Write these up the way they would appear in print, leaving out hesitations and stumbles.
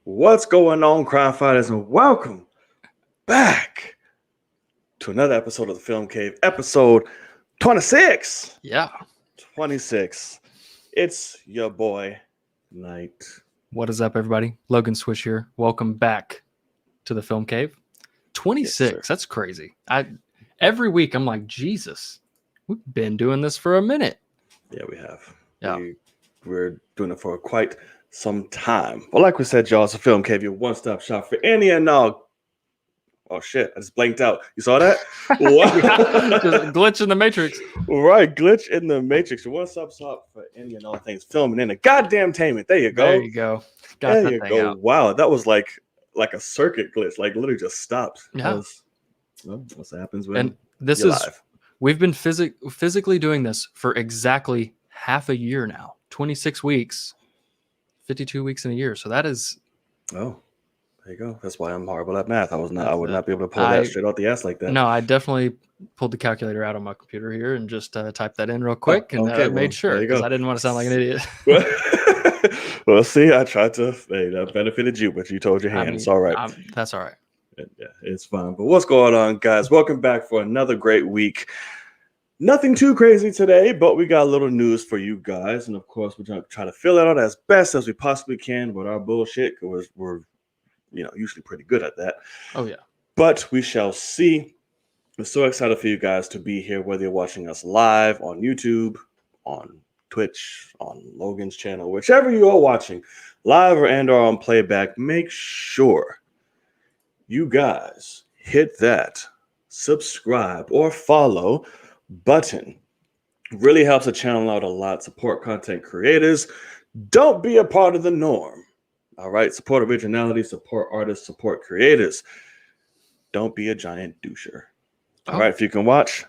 What's going on, crime fighters, and welcome back to another episode of the Film Cave, episode 26. Yeah. 26. It's your boy, Knight. What is up, everybody? Logan Swish here. Welcome back to the Film Cave. 26. Yes, that's crazy. Every week I'm like, Jesus, we've been doing this for a minute. Yeah, we have. Yeah. We're doing it for quite some time. Well, like we said, y'all, it's a Film Cave, your one-stop shop for any and all. Oh shit, I just blanked out. You saw that? Just glitch in the Matrix. Right, glitch in the Matrix. Your one-stop shop for any and all things filming in the goddamn tainment. There you go. There you go. Got there that you thing go. out. Wow, that was like a circuit glitch. Like literally just stopped. Yeah. That's what happens when And this you're is live. We've been physically doing this for exactly half a year now. 26 weeks. 52 weeks in a year. So that is Oh, there you go. That's why I'm horrible at math. I would not be able to pull that straight out the ass like that. No, I definitely pulled the calculator out on my computer here and just typed that in real quick made sure because I didn't want to sound like an idiot. Well, see, I tried to. Hey, that benefited you, but you told your hand. It's all right. That's all right. Yeah, it's fine. But what's going on, guys? Welcome back for another great week. Nothing too crazy today, but we got a little news for you guys. And of course, we're going to try to fill it out as best as we possibly can with our bullshit, because we're usually pretty good at that. Oh, yeah. But we shall see. We're so excited for you guys to be here, whether you're watching us live on YouTube, on Twitch, on Logan's channel, whichever you are watching, live or on playback. Make sure you guys hit that subscribe or follow button. Really helps the channel out a lot. Support content creators. Don't be a part of the norm. All right, support originality, support artists, support creators. Don't be a giant doucher. All right, if you can watch,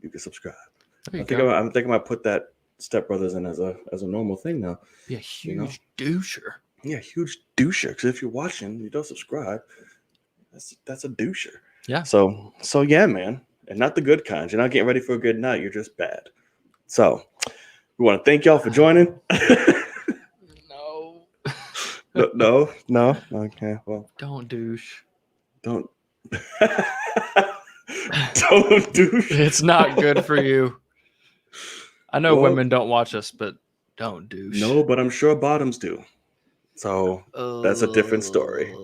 you can subscribe. I think I might put that Step Brothers in as a normal thing now. Be a huge doucher. Yeah, huge doucher. Because if you're watching, you don't subscribe. That's a doucher. Yeah. So yeah, man. And not the good kind. You're not getting ready for a good night. You're just bad. So we want to thank y'all for joining. No. Okay. Well, don't douche. Don't douche. It's not good for you. I know women don't watch us, but don't douche. No, but I'm sure bottoms do. So that's a different story.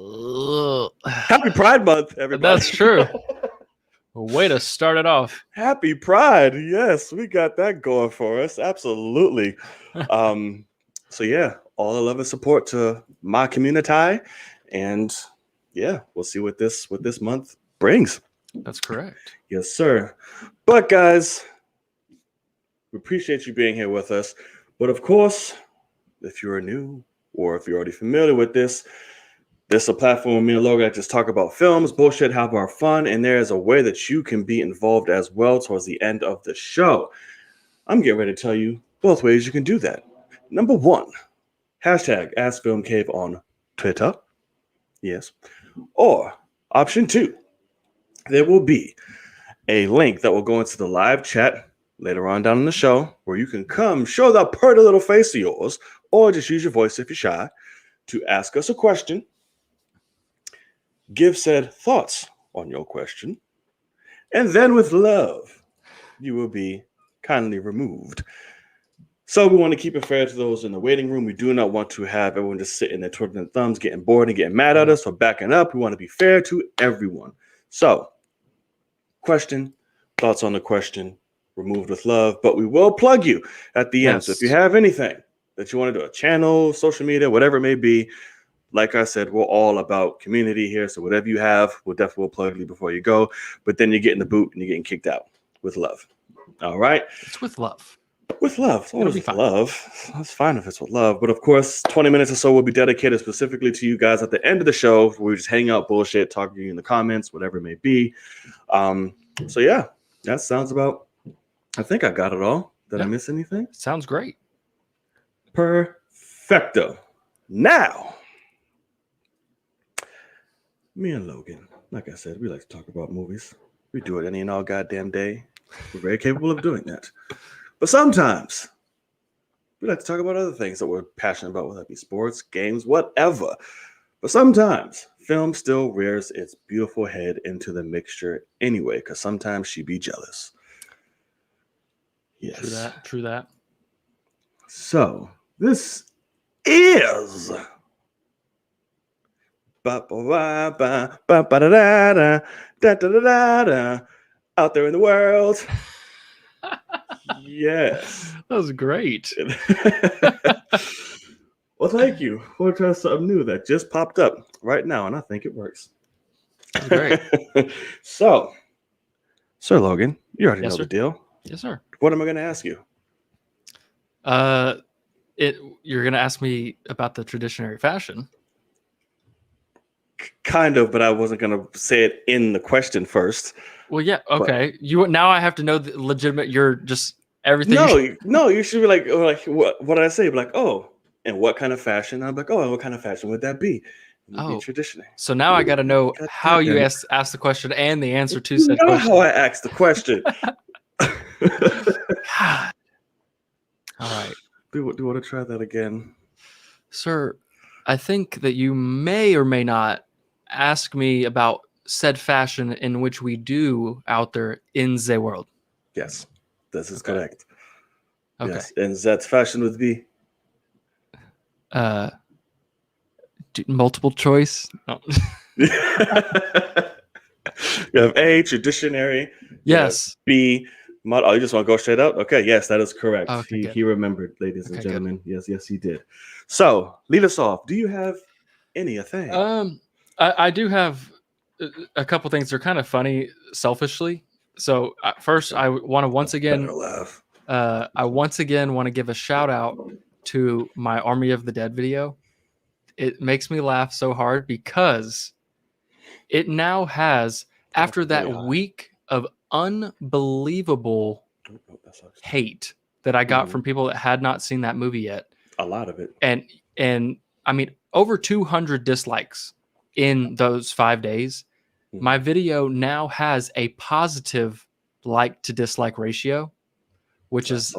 Happy Pride Month, everybody. That's true. Way to start it off. Happy Pride. Yes, we got that going for us. Absolutely. So yeah, all the love and support to my community. And yeah, we'll see what this month brings. That's correct. Yes, sir. But guys, we appreciate you being here with us. But of course, if you're new or if you're already familiar with this is a platform where me and Logan just talk about films, bullshit, have our fun, and there is a way that you can be involved as well towards the end of the show. I'm getting ready to tell you both ways you can do that. Number one, hashtag AskFilmCave on Twitter. Yes. Or option two, there will be a link that will go into the live chat later on down in the show where you can come show that pretty little face of yours, or just use your voice if you're shy, to ask us a question. Give said thoughts on your question, and then with love, you will be kindly removed. So we want to keep it fair to those in the waiting room. We do not want to have everyone just sitting there twiddling their thumbs, getting bored and getting mad at us or backing up. We want to be fair to everyone. So, question, thoughts on the question, removed with love, but we will plug you at the end. So if you have anything that you want to do, a channel, social media, whatever it may be, like I said, we're all about community here. So whatever you have, we'll definitely plug you before you go. But then you're getting the boot and you're getting kicked out with love. All right? It's with love. With love. It's always with love. That's fine if it's with love. But of course, 20 minutes or so will be dedicated specifically to you guys at the end of the show, where we just hang out, bullshit, talk to you in the comments, whatever it may be. So yeah, that sounds about, I think I got it all. Did I miss anything? Sounds great. Perfecto. Now, me and Logan, like I said, we like to talk about movies. We do it any and all goddamn day. We're very capable of doing that. But sometimes we like to talk about other things that we're passionate about, whether it be sports, games, whatever. But sometimes film still rears its beautiful head into the mixture anyway, because sometimes she be jealous. Yes. True that. So this is out there in the world. Yes. That was great. Well, thank you. We'll try something new that just popped up right now, and I think it works. That's great. So, Sir Logan, you already Yes, know sir. the deal. Yes, sir. What am I going to ask you? You're gonna ask me about the traditionary fashion. Kind of, but I wasn't going to say it in the question first. Well, yeah, okay. Now I have to know the legitimate. You're just everything. No, you should be like what did I say? Be like, oh, and what kind of fashion? I'm like, oh, and what kind of fashion would that be? Oh, traditional. So now I got to know how you ask the question and the answer to said question. How I asked the question. God. All right. Do you want to try that again? Sir, I think that you may or may not ask me about said fashion in which we do out there in the world. Yes, this is correct. Okay. Yes, and that fashion would be? Multiple choice? No. You have A, traditionary. Yes. B, model. Oh, you just want to go straight out? Okay, yes, that is correct. Okay, he remembered, ladies and gentlemen. Good. Yes, he did. So, lead us off. Do you have anything? I do have a couple things. They're kind of funny, selfishly. So first, I want to once again want to give a shout out to my Army of the Dead video. It makes me laugh so hard because it now has, after that week of unbelievable hate that I got from people that had not seen that movie yet. A lot of it. And I mean, over 200 dislikes in those 5 days. My video now has a positive like to dislike ratio, which is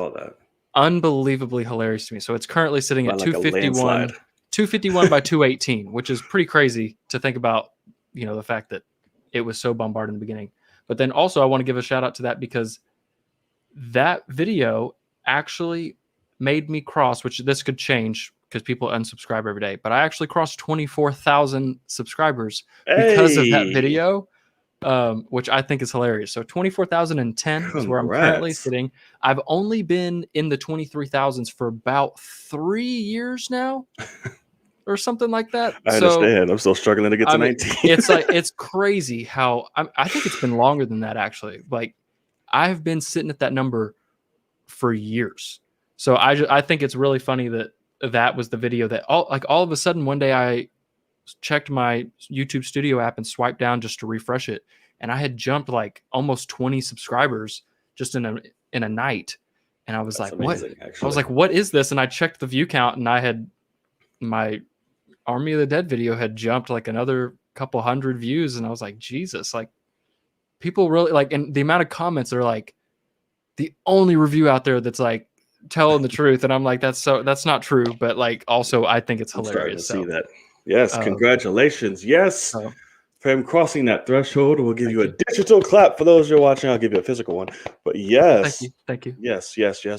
unbelievably hilarious to me. So it's currently sitting at 251 by 218, which is pretty crazy to think about, the fact that it was so bombarded in the beginning. But then also I want to give a shout out to that because that video actually made me cross, which this could change because people unsubscribe every day, but I actually crossed 24,000 subscribers because of that video, which I think is hilarious. So 24,010 is where I'm currently sitting. I've only been in the 23,000s for about 3 years now or something like that. I understand. I'm still struggling to get to 19. It's crazy how I think it's been longer than that, actually. Like, I've been sitting at that number for years. So I think it's really funny that was the video that all of a sudden one day I checked my YouTube Studio app and swiped down just to refresh it, and I had jumped like almost 20 subscribers just in a night, and I was That's like, amazing, what? Actually. I was like, what is this? And I checked the view count, and I had my Army of the Dead video had jumped like another couple hundred views, and I was like, Jesus, like people really like, and the amount of comments are like the only review out there that's like telling the truth, and I'm like, that's not true, but like also I think it's hilarious. See that. Yes, congratulations. Yes, for him crossing that threshold. We'll give you a digital clap for those who are watching. I'll give you a physical one. But yes, thank you. Yes,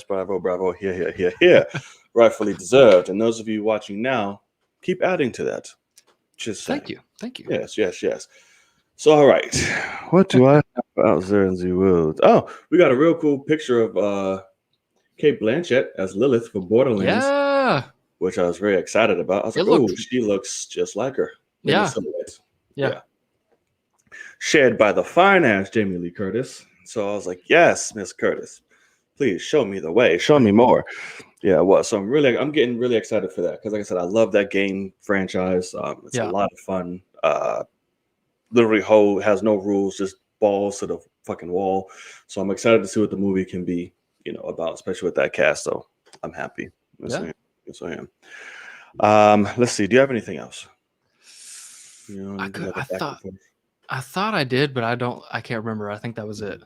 bravo. Here. Rightfully deserved. And those of you watching now, keep adding to that. Just thank you. Yes. So, all right, what do I have out there in the world? Oh, we got a real cool picture of Kate Blanchett as Lilith from Borderlands. Yeah. Which I was very excited about. I was like, she looks just like her. Yeah. Shared by the fine ass Jamie Lee Curtis. So I was like, yes, Miss Curtis, please show me the way. Show me more. Yeah, well, so I'm getting really excited for that. Because like I said, I love that game franchise. It's a lot of fun. Literally has no rules, just balls to the fucking wall. So I'm excited to see what the movie can be, about, especially with that cast. So I'm happy. Yes, I am. Let's see. Do you have anything else? You know, I anything could. other back and forth? I thought I did, but I don't. I can't remember. I think that was it.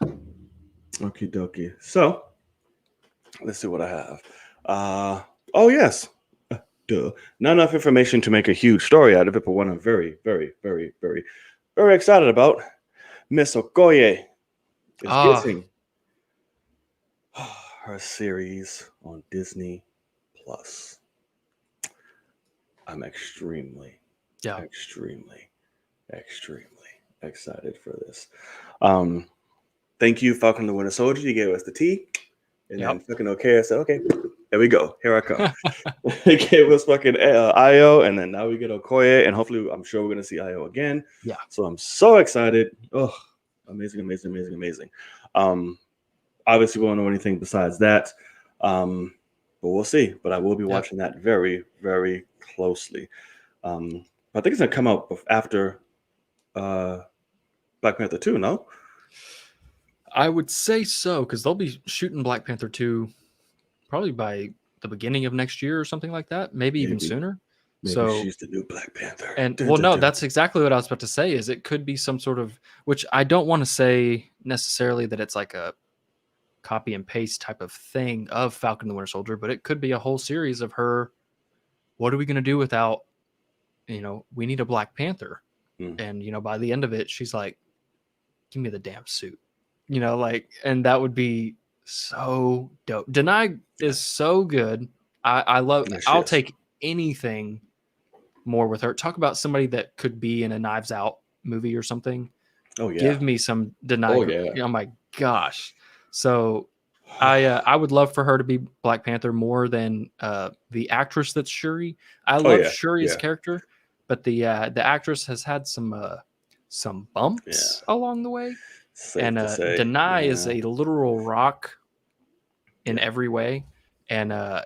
Okie dokie. So let's see what I have. Oh yes. Duh. Not enough information to make a huge story out of it, but one I'm very, very, very, very, very excited about. Miss Okoye is Ah, getting her series on Disney Plus. I'm extremely, yeah. extremely, extremely excited for this. Thank you, Falcon and the Winter Soldier. You gave us the tea. And then Yep. fucking okay, I said, okay, here we go. Here I come. They gave us fucking Io, and then now we get Okoye, and hopefully, I'm sure we're gonna see Io again. Yeah. So I'm so excited. Oh, amazing, amazing, amazing, amazing. Obviously, we won't know anything besides that, but we'll see. But I will be watching that very, very closely. I think it's gonna come out after Black Panther 2, no? I would say so because they'll be shooting Black Panther 2 probably by the beginning of next year or something like that, maybe even sooner. Maybe So she's the new Black Panther. and well, no, that's exactly what I was about to say. Is it could be some sort of, which I don't want to say necessarily that it's like a copy and paste type of thing of Falcon and the Winter Soldier, but it could be a whole series of her. What are we going to do without? We need a Black Panther, and by the end of it, she's like, "Give me the damn suit." And that would be so dope. Denai is so good. I love. Yes, I'll yes. take anything more with her. Talk about somebody that could be in a Knives Out movie or something. Oh yeah. Give me some Denai. Oh yeah. Oh my gosh. So I would love for her to be Black Panther more than the actress that's Shuri. I love Shuri's character, but the actress has had some bumps along the way. And Denai is a literal rock in every way, and I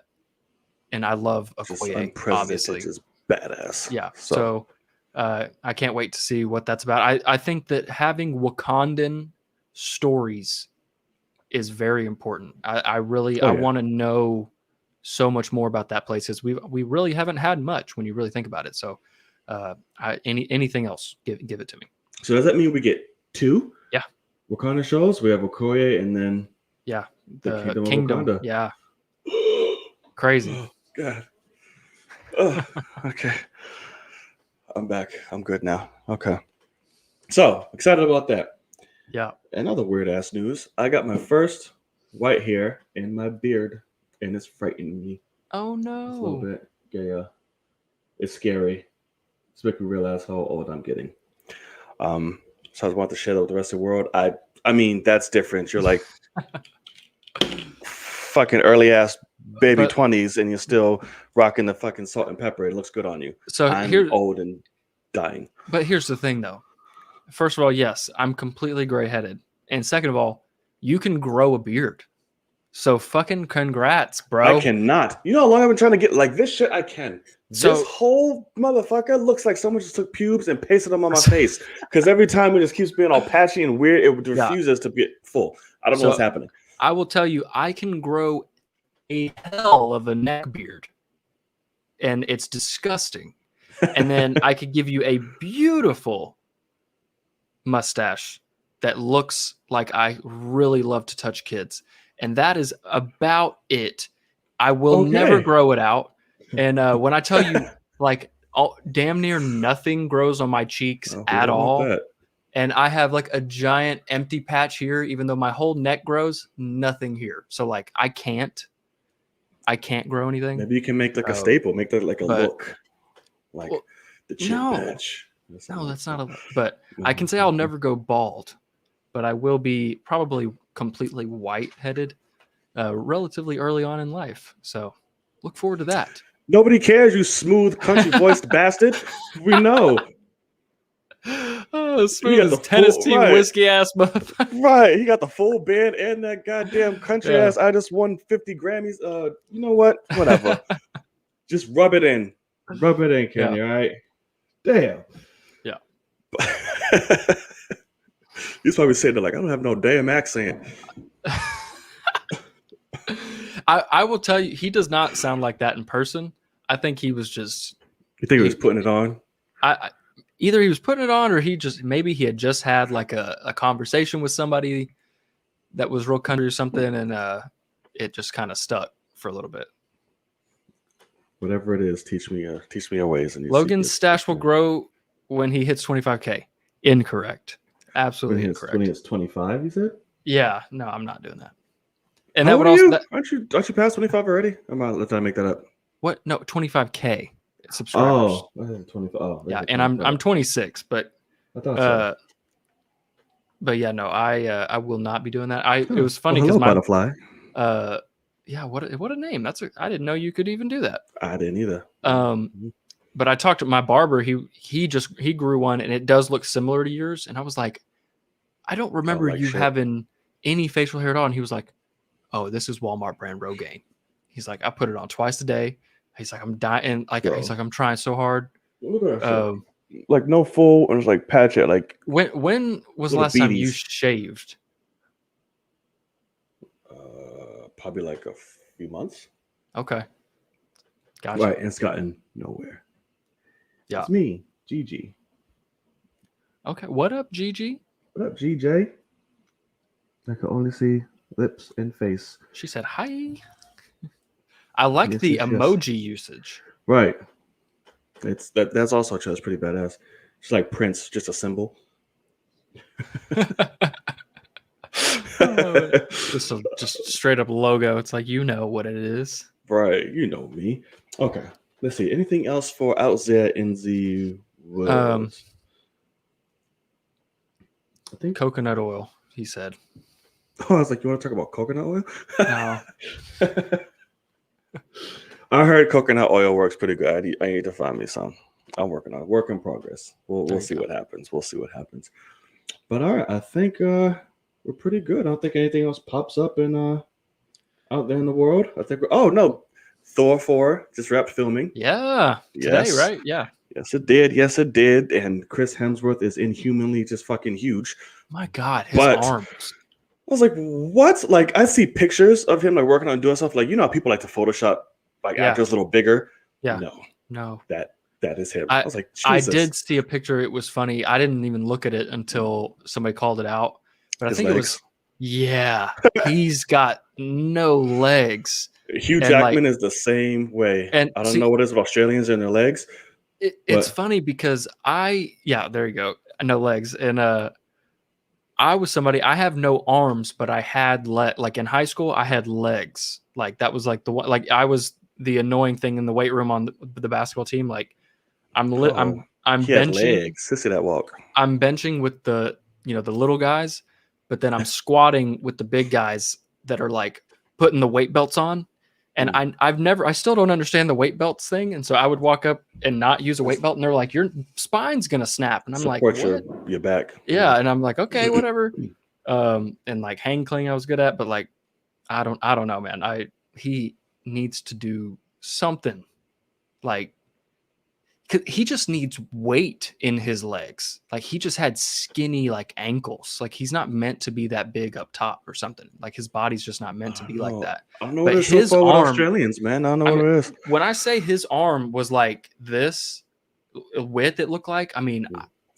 love Okoye, obviously. Just badass. Yeah. So I can't wait to see what that's about. I think that having Wakandan stories is very important. I want to know so much more about that place, as we really haven't had much when you really think about it. So anything else, give it to me. So does that mean we get 2? Yeah. Wakanda shows? We have Okoye and then the Kingdom of Wakanda. Yeah. Crazy. Oh, God. Oh, okay. I'm back. I'm good now. Okay. So excited about that. Yeah. Another weird ass news. I got my first white hair in my beard, and it's frightening me. Oh no. A little bit. Yeah. It's scary. It's making me realize how old I'm getting. So I was about to share that with the rest of the world. I mean, that's different. You're like fucking early ass baby 20s, and you're still rocking the fucking salt and pepper. It looks good on you. So I'm old and dying. But here's the thing, though. First of all, yes, I'm completely gray-headed, and second of all, you can grow a beard. So fucking congrats, bro. I cannot. You know how long I've been trying to get like this shit? I can. This whole motherfucker looks like someone just took pubes and pasted them on my face. Because every time it just keeps being all patchy and weird, it refuses to get full. I don't know what's happening. I will tell you, I can grow a hell of a neck beard, and it's disgusting. And then I could give you a beautiful mustache that looks like I really love to touch kids. And that is about it. I will never grow it out. And when I tell you, like, damn near nothing grows on my cheeks at all. And I have like a giant empty patch here, even though my whole neck grows, nothing here. So like I can't grow anything. Maybe you can make like a staple, make that like a look. Like the chin patch. No, that's not a. But I can say I'll never go bald, but I will be probably completely white-headed relatively early on in life. So look forward to that. Nobody cares, you smooth country-voiced bastard. We know. Oh, smooth as Tennessee whiskey-ass motherfucker. Right, he got the full band and that goddamn country-ass. I just won 50 Grammys. You know what? Whatever. Just rub it in. Rub it in, Kenny, all right? Damn. Yeah. He's probably saying that like, I don't have no damn accent. I will tell you, he does not sound like that in person. I think he was just. You think he was putting it on? Either he was putting it on, or maybe he had just had like a conversation with somebody that was real country or something, and it just kind of stuck for a little bit. Whatever it is, teach me your ways. And Logan's stash will grow when he hits 25K. Incorrect. Absolutely incorrect. When he hits 25, you said? Yeah. No, I'm not doing that. And How that would old are also. you? Aren't you past 25 already? Let that make that up. What? No, 25K subscribers. Oh, 25. Oh, yeah, and I'm 26, but I thought so. But yeah, no, I will not be doing that. It was funny because my butterfly. Yeah, what a name. I didn't know you could even do that. I didn't either. But I talked to my barber. He grew one, and it does look similar to yours. And I was like, I don't remember you having any facial hair at all. And he was like, oh, this is Walmart brand Rogaine. He's like, I put it on twice a day. He's like, I'm dying. He's like, I'm trying so hard. Look at that. Like no full, and it's like patch it. Like when was the last time you shaved? Probably like a few months. Okay. Gotcha. Right, and it's gotten nowhere. Yeah. It's me, GG. Okay. What up, GG? What up, GJ? I can only see lips and face. She said hi. I like the emoji usage. Right. That's also just pretty badass. It's like Prince, just a symbol. Just straight up logo. It's like, you know what it is. Right. You know me. Okay. Let's see. Anything else for out there in the world? I think coconut oil, he said. Oh, I was like, you want to talk about coconut oil? No. I heard coconut oil works pretty good. I need to find me some. I'm working on it. Work in progress. We'll see what happens. We'll see what happens. But all right, I think we're pretty good. I don't think anything else pops up in out there in the world. I think Thor 4 just wrapped filming. Yeah. Today, right? Yeah. Yes, it did. Yes, it did. And Chris Hemsworth is inhumanly just fucking huge. My God, his arms. I was like, what? Like, I see pictures of him like working on doing stuff. Like, you know how people like to Photoshop like actors a little bigger? Yeah. No. That is him. I was like, Jesus. I did see a picture. It was funny. I didn't even look at it until somebody called it out. But I think legs. He's got no legs. Hugh Jackman is the same way. And I don't know what it is with Australians and their legs. It's funny because there you go. No legs. And I was somebody, I have no arms, but I had like in high school, I had legs. Like that was like the one, like I was the annoying thing in the weight room on the basketball team. Like I'm benching legs. Let's see that walk. I'm benching with the little guys, but then I'm squatting with the big guys that are like putting the weight belts on. And I still don't understand the weight belts thing. And so I would walk up and not use a weight belt, and they're like, your spine's going to snap. And I'm like, what? Your back. Yeah. And I'm like, okay, whatever. And like hang cling I was good at, but like, I don't know, man. He needs to do something like, he just needs weight in his legs. Like he just had skinny like ankles. Like he's not meant to be that big up top or something. Like his body's just not meant to be like that. I don't know what his arm, with Australians, man. I don't know what it is. When I say his arm was like this width, it looked like. I mean,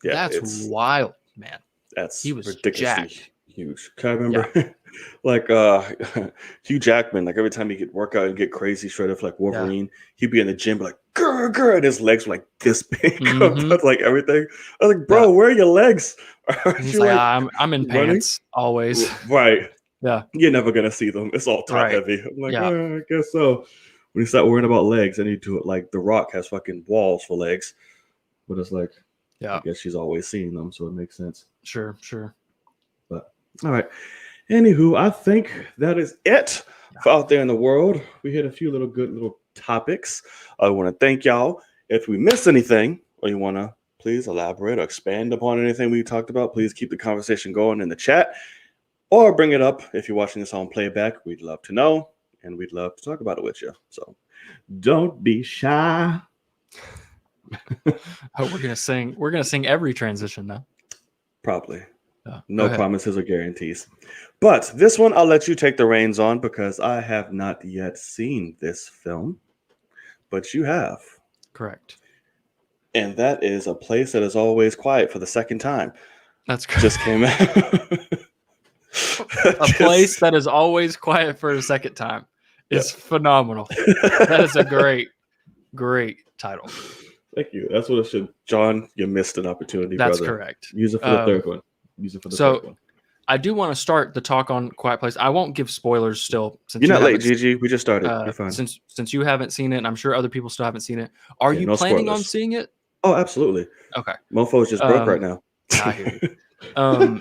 that's wild, man. He was ridiculously huge. I remember like Hugh Jackman, like every time he could work out and get crazy straight up like Wolverine, he'd be in the gym like grr, and his legs were like this big, like everything. I was like, bro, where are your legs? He's like, I'm in pants always. Right. Yeah. You're never gonna see them. It's all top heavy. I'm like, I guess so. When you start worrying about legs, I need to do it like The Rock has fucking walls for legs. But it's like, I guess she's always seeing them, so it makes sense. Sure. But all right. Anywho, I think that is it for out there in the world. We hit a few good little topics. I want to thank y'all. If we missed anything or you want to please elaborate or expand upon anything we talked about, please keep the conversation going in the chat or bring it up if you're watching this on playback. We'd love to know and we'd love to talk about it with you. So don't be shy. We're gonna sing every transition now. Probably. No promises or guarantees. But this one I'll let you take the reins on because I have not yet seen this film. but you have. Correct. And that is A Place That Is Always Quiet for the second time. That's correct. Just came out. A Place That Is Always Quiet for a Second Time is phenomenal. That is a great title. Thank you. That's what it should. John, you missed an opportunity, That's brother. correct. Use it for the third one. Use it for the third one. I do want to start the talk on Quiet Place. I won't give spoilers still. Since You're not late, Gigi. We just started. You're fine. Since you haven't seen it, and I'm sure other people still haven't seen it. Are you no planning spoilers. on seeing it? Oh, absolutely. Okay. Mofo's just broke right now. I hear you.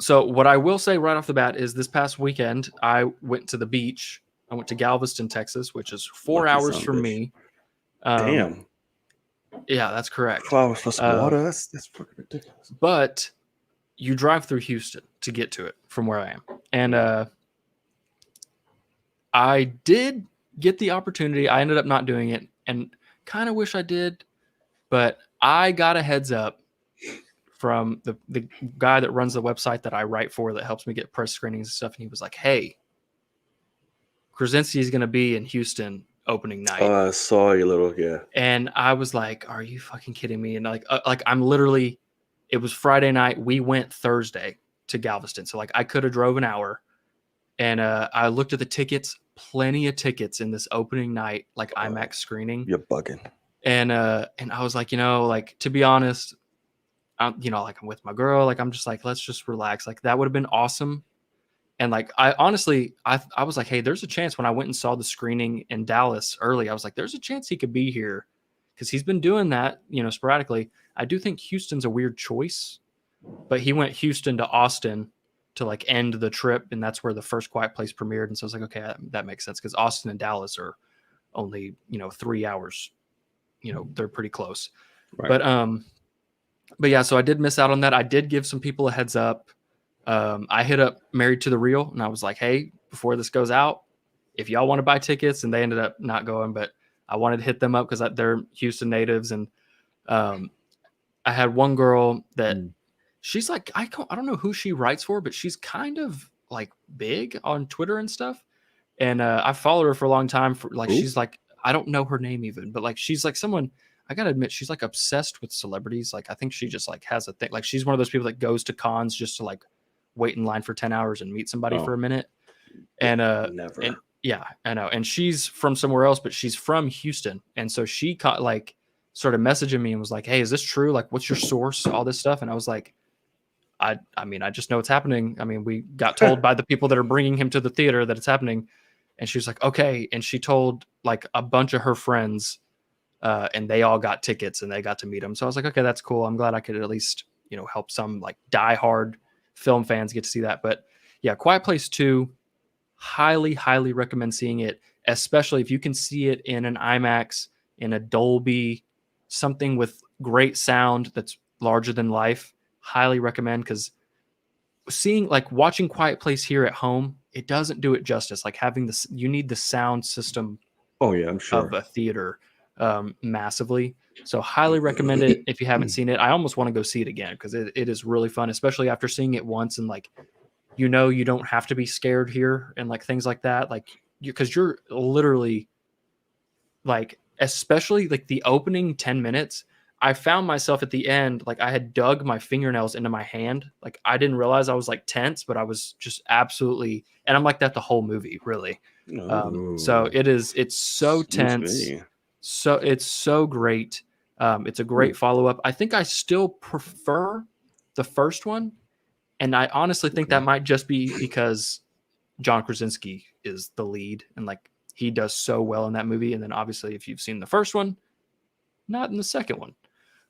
So what I will say right off the bat is this past weekend, I went to the beach. I went to Galveston, Texas, which is 4 hours from me. Damn. Yeah, that's correct. 4 hours plus water. That's fucking ridiculous. But you drive through Houston to get to it from where I am. And I did get the opportunity. I ended up not doing it and kind of wish I did. But I got a heads up from the guy that runs the website that I write for that helps me get press screenings and stuff. And he was like, hey, Krasinski is going to be in Houston opening night. Oh, I saw you little, yeah. And I was like, are you fucking kidding me? And like I'm literally, it was Friday night. We went Thursday to Galveston. So like I could have drove an hour. And I looked at the tickets, plenty of tickets in this opening night, like IMAX screening. You're bugging. And I was like, like, to be honest, I'm with my girl. Like, I'm just like, let's just relax. Like, that would have been awesome. And like, I honestly, I was like, hey, there's a chance when I went and saw the screening in Dallas early, I was like, there's a chance he could be here because he's been doing that, sporadically. I do think Houston's a weird choice, but he went Houston to Austin to like end the trip. And that's where the first Quiet Place premiered. And so I was like, okay, that makes sense because Austin and Dallas are only, 3 hours. They're pretty close. Right. But yeah, so I did miss out on that. I did give some people a heads up. I hit up Married to the Real and I was like, hey, before this goes out, if y'all want to buy tickets, and they ended up not going, but I wanted to hit them up because they're Houston natives. And I had one girl that she's like, I don't know who she writes for, but she's kind of like big on Twitter and stuff. And I followed her for a long time for like, she's like, I don't know her name even, but like, she's like someone, I gotta admit, she's like obsessed with celebrities. Like, I think she just like has a thing. Like, she's one of those people that goes to cons just to like wait in line for 10 hours and meet somebody for a minute. And never. And yeah, I know. And she's from somewhere else, but she's from Houston. And so she started messaging me and was like, hey, is this true? Like, what's your source? All this stuff. And I was like, I mean, I just know it's happening. I mean, we got told by the people that are bringing him to the theater that it's happening. And she was like, okay. And she told like a bunch of her friends, and they all got tickets and they got to meet him. So I was like, okay, that's cool. I'm glad I could at least, help some like diehard film fans get to see that. But yeah, Quiet Place 2, highly, highly recommend seeing it, especially if you can see it in an IMAX, in a Dolby, something with great sound that's larger than life. Highly recommend, because watching Quiet Place here at home, it doesn't do it justice. Like having this, you need the sound system. Oh yeah, I'm sure. Of a theater massively. So highly recommend it if you haven't seen it. I almost want to go see it again because it is really fun, especially after seeing it once and like, you don't have to be scared here and like things like that. Like because you're literally like, especially like the opening 10 minutes, I found myself at the end, like I had dug my fingernails into my hand. Like I didn't realize I was like tense, but I was just absolutely, and I'm like that the whole movie, really. So it's so tense. So it's so great. It's a great follow-up. I think I still prefer the first one. And I honestly think that might just be because John Krasinski is the lead and like he does so well in that movie. And then obviously if you've seen the first one, not in the second one.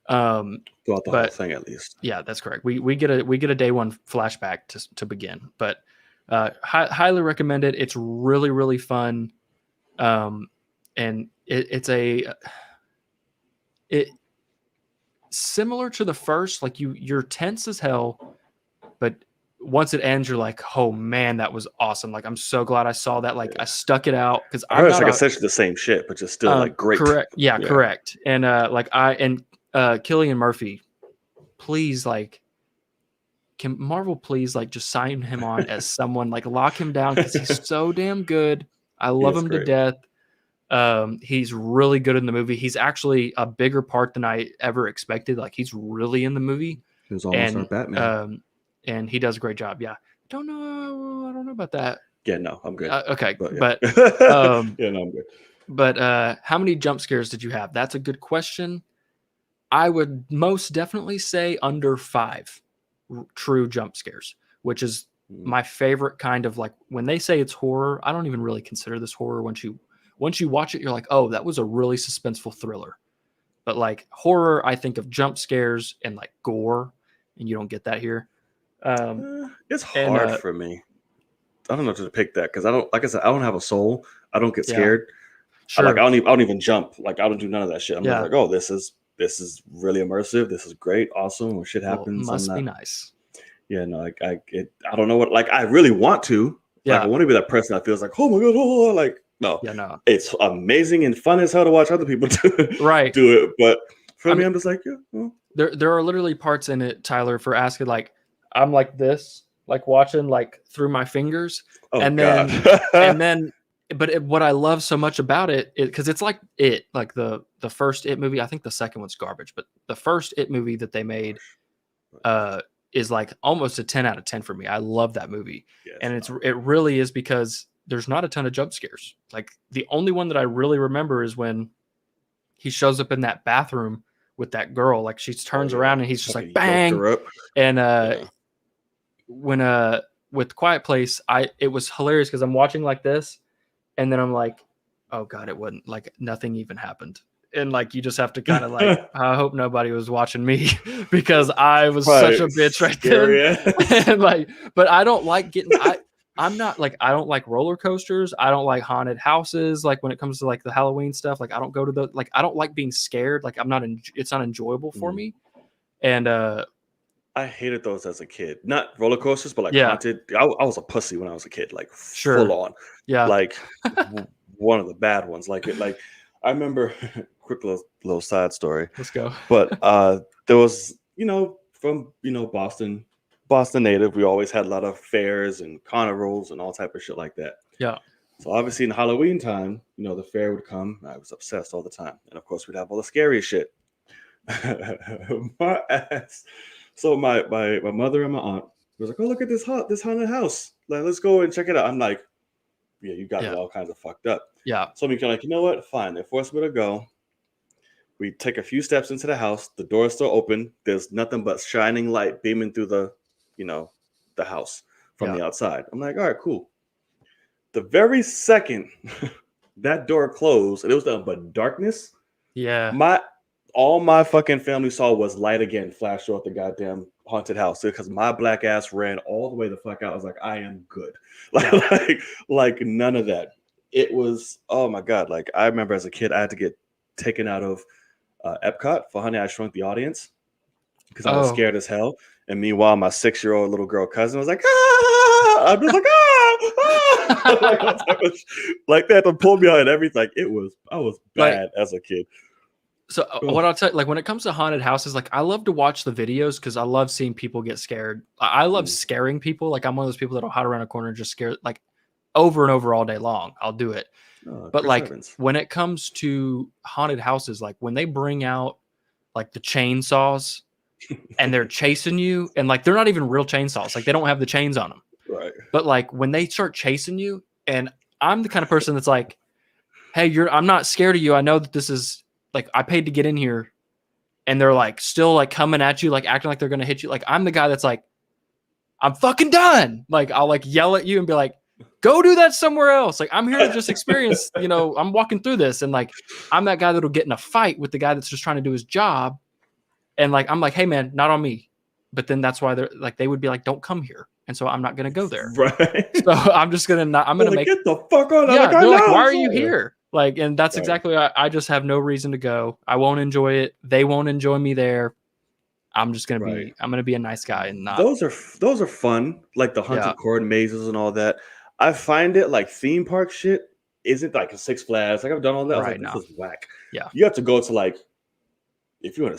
Throughout the whole thing, at least. Yeah, that's correct. We get a day one flashback to begin, but highly recommend it. It's really, really fun. And it's similar to the first, like you're tense as hell, but once it ends, you're like, oh man, that was awesome. Like, I'm so glad I saw that. Like I stuck it out because I heard it's like essentially the same shit, but just still like great. Correct. Yeah, correct. And Cillian Murphy, please, like, can Marvel please like just sign him on as someone, like lock him down because he's so damn good. I love him to death. He's really good in the movie. He's actually a bigger part than I ever expected. Like he's really in the movie. He was almost our Batman. And he does a great job. Yeah. I don't know about that. Yeah, no, I'm good. Okay. But yeah, no, I'm good. But how many jump scares did you have? That's a good question. I would most definitely say under 5 true jump scares, which is my favorite kind of like when they say it's horror. I don't even really consider this horror. Once you watch it, you're like, oh, that was a really suspenseful thriller. But like horror, I think of jump scares and like gore, and you don't get that here. It's hard for me. I don't know to pick that because I don't, like I said, I don't have a soul. I don't get scared. Sure. I don't even jump. Like I don't do none of that shit. I'm just like, oh, this is really immersive. This is great, awesome. When shit happens, must be nice. Yeah, no, I don't know what. Like I really want to. Yeah, like, I want to be that person that feels like, oh my god, like no. Yeah, no. It's amazing and fun as hell to watch other people do it. But for me, I'm just like, yeah. Well. There are literally parts in it, Tyler, for asking like, I'm like this, like watching like through my fingers, but what I love so much about it is because it's like the first It movie. I think the second one's garbage, but the first It movie that they made is like almost a 10 out of 10 for me. I love that movie. Yes, and it really is because there's not a ton of jump scares. Like the only one that I really remember is when he shows up in that bathroom with that girl. Like she turns around and he's just like bang. And when with Quiet Place, it was hilarious because I'm watching like this. And then I'm like, oh God, it wasn't like nothing even happened. And like, you just have to kind of like, I hope nobody was watching me because I was such a bitch right then. And like, but I don't like I'm not like, I don't like roller coasters. I don't like haunted houses. Like when it comes to like the Halloween stuff, like I don't go to like, I don't like being scared. Like it's not enjoyable for me. And, I hated those as a kid. Not roller coasters, but like haunted. I was a pussy when I was a kid, like full on. Yeah. Like one of the bad ones. Like I remember quick little side story. Let's go. But there was, from Boston native, we always had a lot of fairs and carnivals and all type of shit like that. Yeah. So obviously in Halloween time, the fair would come. I was obsessed all the time. And of course we'd have all the scary shit. My ass. So my mother and my aunt was like, oh, look at this haunted house. Like, let's go and check it out. I'm like, yeah, you got it all kinds of fucked up. Yeah. So I'm like, you know what? Fine. They forced me to go. We take a few steps into the house. The door is still open. There's nothing but shining light beaming through the house from the outside. I'm like, all right, cool. The very second that door closed, and it was nothing but darkness. Yeah. All my fucking family saw was light again flash off the goddamn haunted house because my black ass ran all the way the fuck out. I was like, I am good. Like none of that. It was, oh my God. Like I remember as a kid, I had to get taken out of Epcot for Honey, I Shrunk the Audience because I was scared as hell. And meanwhile, my 6-year-old little girl cousin was like, ah! I'm just like, ah! Like that to pull me out and everything. I was bad as a kid. So what I'll tell you, like when it comes to haunted houses, like I love to watch the videos because I love seeing people get scared. I love scaring people. Like I'm one of those people that'll hide around a corner and just scare like over and over all day long. I'll do it. But like when it comes to haunted houses, like when they bring out like the chainsaws and they're chasing you and like they're not even real chainsaws. Like they don't have the chains on them. Right. But like when they start chasing you, and I'm the kind of person that's like, hey, I'm not scared of you. I know that this is like I paid to get in here, and they're like still like coming at you, like acting like they're gonna hit you. Like I'm the guy that's like, I'm fucking done. Like I'll like yell at you and be like, go do that somewhere else. Like I'm here to just experience, I'm walking through this, and like I'm that guy that'll get in a fight with the guy that's just trying to do his job, and like I'm like, hey man, not on me. But then that's why they're like they would be like, don't come here, and so I'm not gonna go there. Right. So I'm just gonna not. I'm gonna make get the fuck out. Yeah. They're like, why are you here? Like, and that's exactly why I just have no reason to go. I won't enjoy it. They won't enjoy me there. I'm just gonna be. I'm gonna be a nice guy and not. Those are fun, like the haunted cord mazes and all that. I find it like theme park shit isn't like a Six Flags. Like I've done all that. I was like, this is whack. Yeah, you have to go to like, if you're in a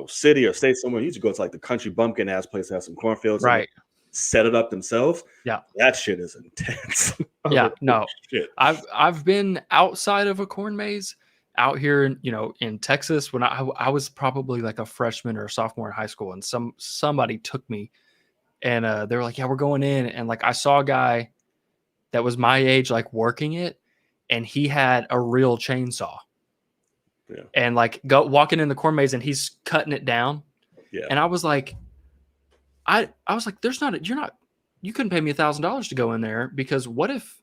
city or state somewhere, you should go to like the country bumpkin ass place that has some cornfields. Right. set it up themselves. Yeah. That shit is intense. Yeah, no. Shit. I've been outside of a corn maze out here in, in Texas when I was probably like a freshman or a sophomore in high school, and somebody took me, and they were like, yeah, we're going in, and like I saw a guy that was my age like working it, and he had a real chainsaw. Yeah. And like walking in the corn maze and he's cutting it down. Yeah. And I was like, I was like, you couldn't pay me $1,000 to go in there, because what if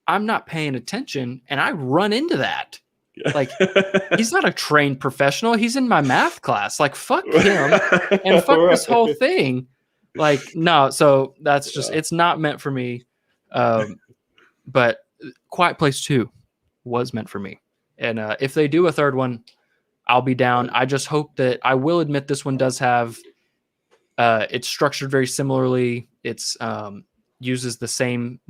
I'm not paying attention and I run into that? Yeah. Like, he's not a trained professional. He's in my math class. Like, fuck him and fuck this whole thing. Like, no. So that's just, it's not meant for me. But Quiet Place 2 was meant for me. And if they do a third one, I'll be down. I just hope that, I will admit, this one does have, it's structured very similarly. It's uses the same,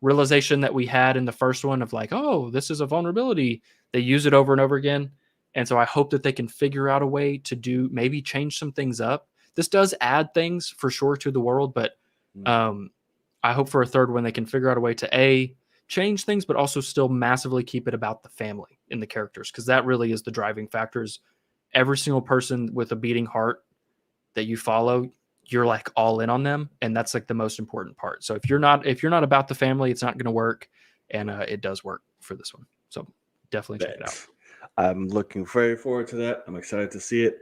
realization that we had in the first one of like, oh, this is a vulnerability. They use it over and over again. And so I hope that they can figure out a way to maybe change some things up. This does add things for sure to the world, but I hope for a third one they can figure out a way to change things, but also still massively keep it about the family and the characters, because that really is the driving factors. Every single person with a beating heart that you follow, you're like all in on them, and that's like the most important part. So if you're not about the family, it's not going to work, and it does work for this one. So definitely check it out. I'm looking very forward to that. I'm excited to see it.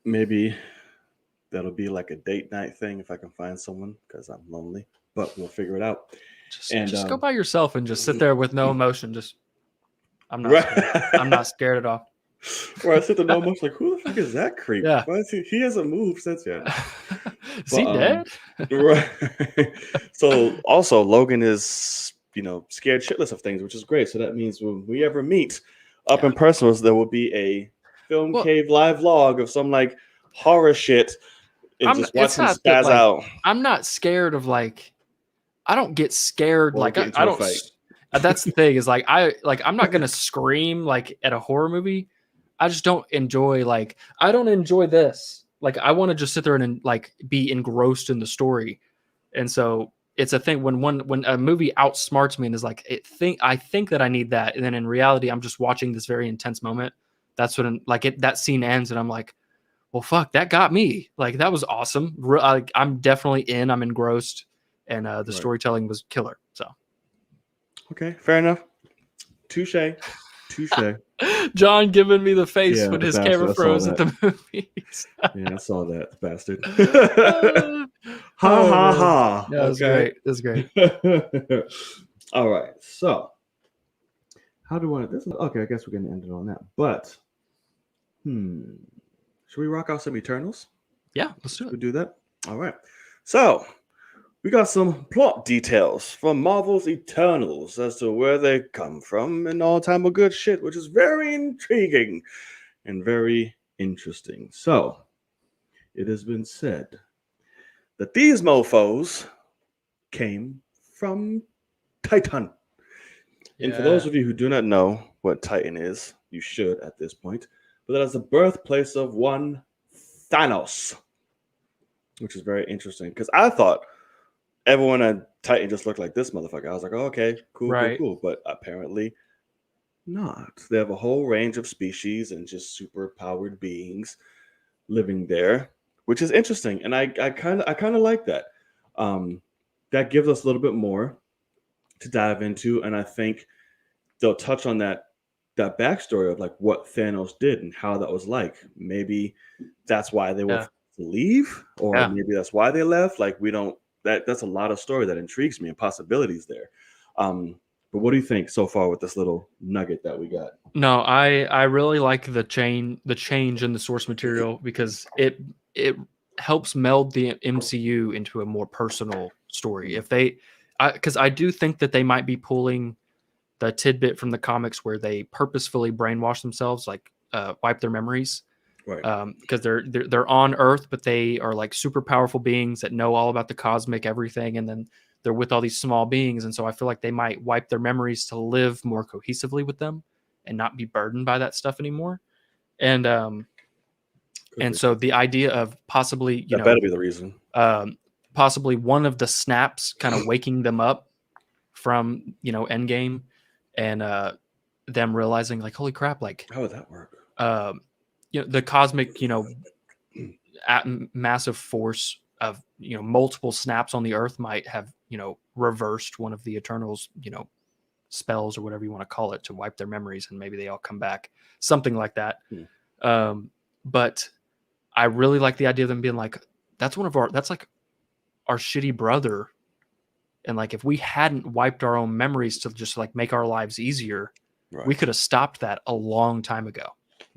Maybe that'll be like a date night thing if I can find someone, because I'm lonely, but we'll figure it out. Just go by yourself and just sit there with no emotion. I'm not right. scared. I'm not scared at all. Or I sit there no emotion, like, who the fuck is that creep? Yeah. Why is he hasn't moved since yet. Is he dead? Right. So also Logan is, scared shitless of things, which is great. So that means when we ever meet up in person, there will be a film cave live vlog of some like horror shit and just watch him spaz out. I'm not scared of like, I don't get scared. Or like get I don't fight. That's the thing, is like I'm not gonna scream like at a horror movie. I just don't enjoy, like, I don't enjoy this. Like, I want to just sit there and like be engrossed in the story. And so it's a thing when a movie outsmarts me and is like, I think that I need that, and then in reality I'm just watching this very intense moment. That's when that scene ends and I'm like, well, fuck, that got me. Like, that was awesome. I'm definitely in. I'm engrossed, and the storytelling was killer. So, okay, fair enough. Touche. John giving me the face when his camera froze at the movies. Yeah, I saw that, bastard. Ha. That was great. That was great. All right, so how do I? Okay, I guess we're gonna end it on that. But, should we rock out some Eternals? Yeah, let's do it. We do that. All right. So we got some plot details from Marvel's Eternals as to where they come from and all time of good shit, which is very intriguing and very interesting. So it has been said that these mofos came from Titan. And for those of you who do not know what Titan is, you should at this point. But that is the birthplace of one Thanos, which is very interesting, because I thought everyone at Titan just looked like this motherfucker. I was like, oh, okay, cool. But apparently not. They have a whole range of species and just super powered beings living there, which is interesting. And I kind of like that. That gives us a little bit more to dive into. And I think they'll touch on that backstory of like what Thanos did and how that was like. Maybe that's why they were to leave, or maybe that's why they left. Like, we don't. That's a lot of story that intrigues me and possibilities there. But what do you think so far with this little nugget that we got? No, I really like the change in the source material, because it helps meld the MCU into a more personal story. Because I do think that they might be pulling the tidbit from the comics where they purposefully brainwash themselves, like wipe their memories. Right. Because they're on Earth, but they are like super powerful beings that know all about the cosmic everything, and then they're with all these small beings, and so I feel like they might wipe their memories to live more cohesively with them and not be burdened by that stuff anymore. And so the idea of possibly, that better be the reason. possibly one of the snaps kind of waking them up from, Endgame, and them realizing like, holy crap, like, How would that work? the cosmic, massive force of, multiple snaps on the Earth might have, reversed one of the Eternals, spells or whatever you want to call it, to wipe their memories, and maybe they all come back, something like that. But I really like the idea of them being like, that's like our shitty brother, and like if we hadn't wiped our own memories to just like make our lives easier, we could have stopped that a long time ago.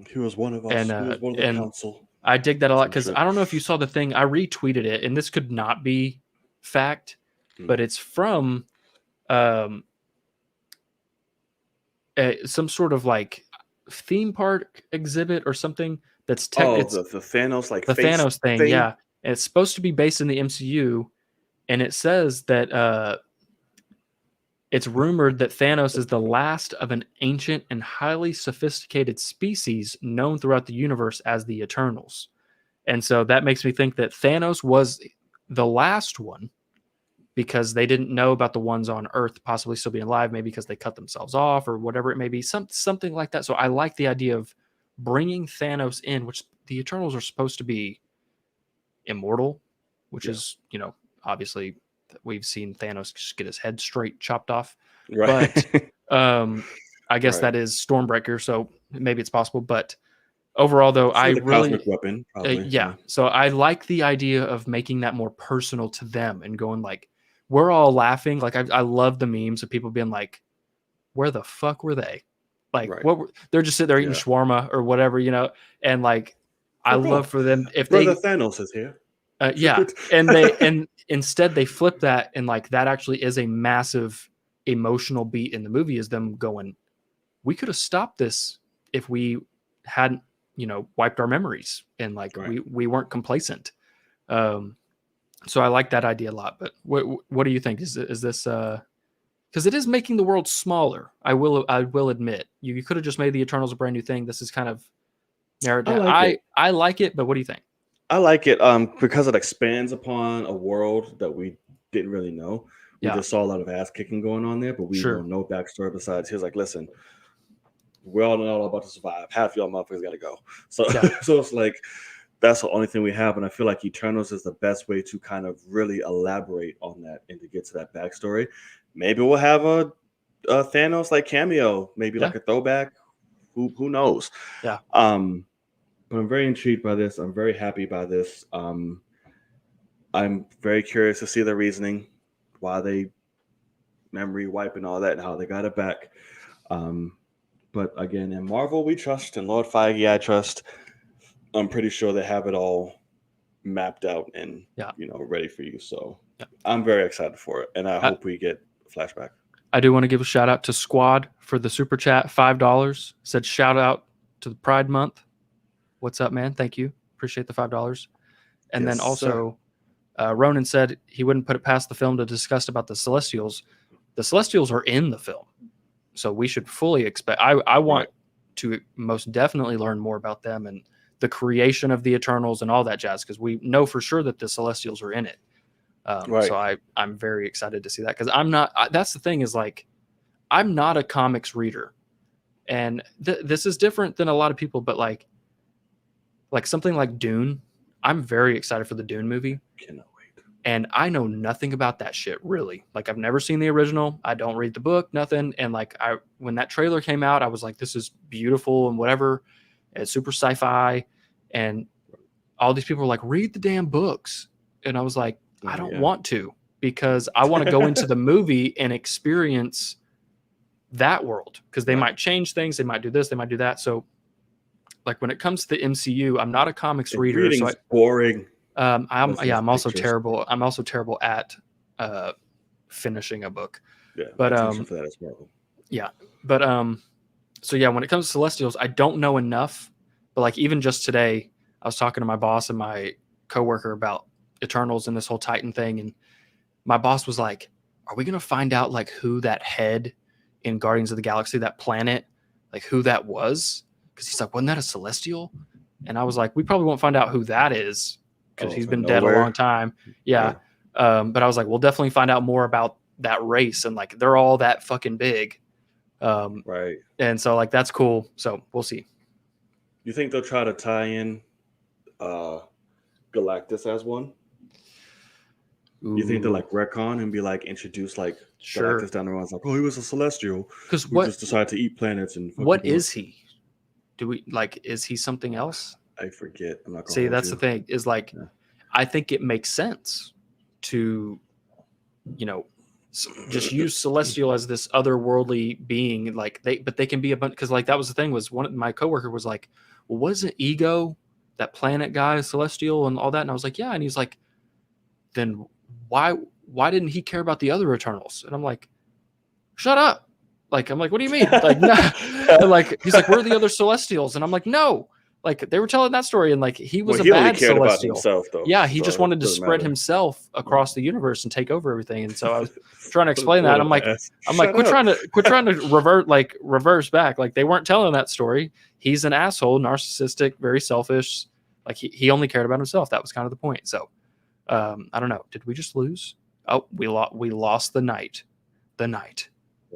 He was one of us. And He was one of the council. I dig that a lot, because I don't know if you saw the thing. I retweeted it, and this could not be fact, but it's from some sort of like theme park exhibit or something. That's the Thanos, like, the Thanos thing. Yeah, and it's supposed to be based in the MCU, and it says that it's rumored that Thanos is the last of an ancient and highly sophisticated species known throughout the universe as the Eternals. And so that makes me think that Thanos was the last one, because they didn't know about the ones on Earth possibly still being alive, maybe because they cut themselves off or whatever it may be, something like that. So I like the idea of bringing Thanos in, which the Eternals are supposed to be immortal, which is, obviously we've seen Thanos just get his head straight chopped off. Right. But I guess that is Stormbreaker, so maybe it's possible. But overall, though, I really cosmic weapon, probably. So I like the idea of making that more personal to them and going like, we're all laughing. Like I love the memes of people being like, where the fuck were they? Like they're just sitting there eating shawarma or whatever, and like I love for them if Brother Thanos is here. And instead they flip that, and like that actually is a massive emotional beat in the movie, is them going, we could have stopped this if we hadn't, wiped our memories, and like we weren't complacent. So I like that idea a lot. But what do you think? Is this because it is making the world smaller? I will admit, you could have just made the Eternals a brand new thing. This is kind of narrowed down. I like it, but what do you think? I like it because it expands upon a world that we didn't really know. We just saw a lot of ass kicking going on there, but we don't know backstory besides he's like, listen, we're all about to survive. Half y'all motherfuckers got to go. So, so it's like that's the only thing we have, and I feel like Eternals is the best way to kind of really elaborate on that and to get to that backstory. Maybe we'll have a Thanos like cameo, maybe like a throwback. Who knows? Yeah. But I'm very intrigued by this. I'm very happy by this. I'm very curious to see the reasoning, why they memory wipe and all that, and how they got it back. But again, in Marvel, we trust, and Lord Feige, I trust. I'm pretty sure they have it all mapped out and ready for you. So I'm very excited for it, and I hope we get a flashback. I do want to give a shout out to Squad for the super chat, $5. Said shout out to the Pride Month. What's up, man? Thank you. Appreciate the $5. And then also, Ronan said he wouldn't put it past the film to discuss about the Celestials. The Celestials are in the film, so we should fully expect. I want to most definitely learn more about them and the creation of the Eternals and all that jazz, because we know for sure that the Celestials are in it. So I'm very excited to see that, because I'm not. That's the thing, is like, I'm not a comics reader, and this is different than a lot of people. But like something like Dune, I'm very excited for the Dune movie. Cannot wait. And I know nothing about that shit, really. Like, I've never seen the original. I don't read the book, nothing. And like, when that trailer came out, I was like, this is beautiful and whatever. It's super sci-fi. And all these people were like, read the damn books. And I was like, I don't want to, because I want to go into the movie and experience that world, because they might change things. They might do this, they might do that. So like, when it comes to the MCU, I'm not a comics reader. So boring. I'm also terrible. I'm also terrible at finishing a book. Yeah, but for that as well. Yeah, but so yeah, when it comes to Celestials, I don't know enough. But like, even just today, I was talking to my boss and my coworker about Eternals and this whole Titan thing, and my boss was like, "Are we gonna find out like who that head in Guardians of the Galaxy, that planet, like who that was?" Because he's like, "Wasn't that a Celestial?" And I was like, "We probably won't find out who that is, because he's been dead a long time." Yeah. But I was like, we'll definitely find out more about that race, and like they're all that fucking big. Right. And so like that's cool. So we'll see. You think they'll try to tie in Galactus as one? You think they'll like retcon and be like introduce like Sure. Galactus down the line? It's like, oh, he was a Celestial Because who just decided to eat planets and fucking what do it. is he? Do we like? Is he something else? I forget. I'm not gonna See, hold that's you. the thing. Is like, Yeah. I think it makes sense to, you know, just use Celestial as this otherworldly being. Like but they can be a bunch, because like that was the thing, was one of my coworker was like, well, wasn't Ego that planet guy Celestial and all that? And I was like, yeah. And he's like, then why didn't he care about the other Eternals? And I'm like, shut up. Like, I'm like, what do you mean? Like, no. And like, he's like, where are the other Celestials? And I'm like, no. Like, they were telling that story, and like he was Well, a he only bad cared about Celestial. himself, though. Yeah, he so just it wanted to doesn't spread matter. himself across the universe and take over everything. And so I was trying to What explain a that. I'm like, Shut quit up. trying to reverse back. Like, they weren't telling that story. He's an asshole, narcissistic, very selfish. Like he only cared about himself. That was kind of the point. So I don't know. Did we just lose? Oh, we lost the knight. The knight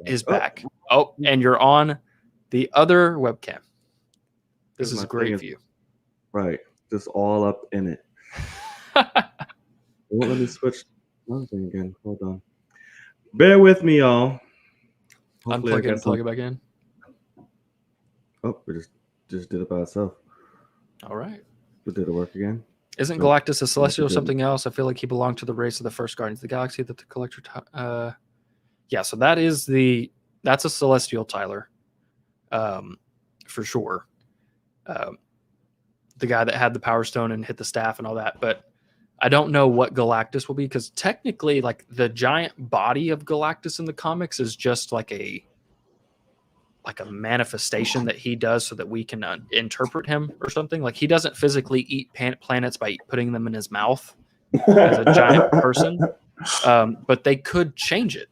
is back. Oh, and you're on the other webcam. This is a great view. Right. Just all up in it. It won't let me switch another thing again. Hold on. Bear with me, y'all. Hopefully Unplug it and plug it back in. Oh, we just did it by itself. All right. But did it work again? Isn't Galactus a Celestial or something else? I feel like he belonged to the race of the first Guardians of the Galaxy that the Collector... yeah, so that's a Celestial, Tyler. For sure. The guy that had the Power Stone and hit the staff and all that. But I don't know what Galactus will be, because technically, like, the giant body of Galactus in the comics is just like a manifestation that he does so that we can interpret him or something. Like, he doesn't physically eat planets by putting them in his mouth as a giant person. But they could change it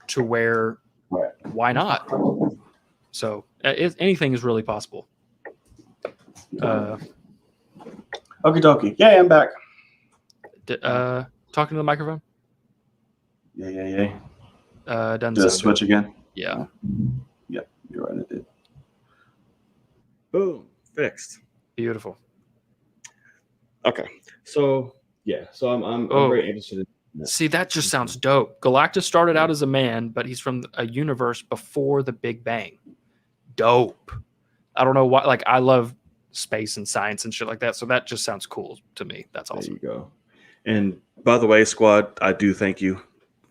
to where, why not? So anything is really possible. Okie dokie. Yeah, I'm back. Talking to the microphone? Yeah. Doesn't Did it sound switch good. again? Yeah. Yep, you're right, it did. Boom. Fixed. Beautiful. Okay. So I'm very interested in that. See, that just sounds dope. Galactus started out as a man, but he's from a universe before the Big Bang. Dope. I don't know why. Like, I love space and science and shit like that. So that just sounds cool to me. That's awesome. There you go. And by the way, squad, I do thank you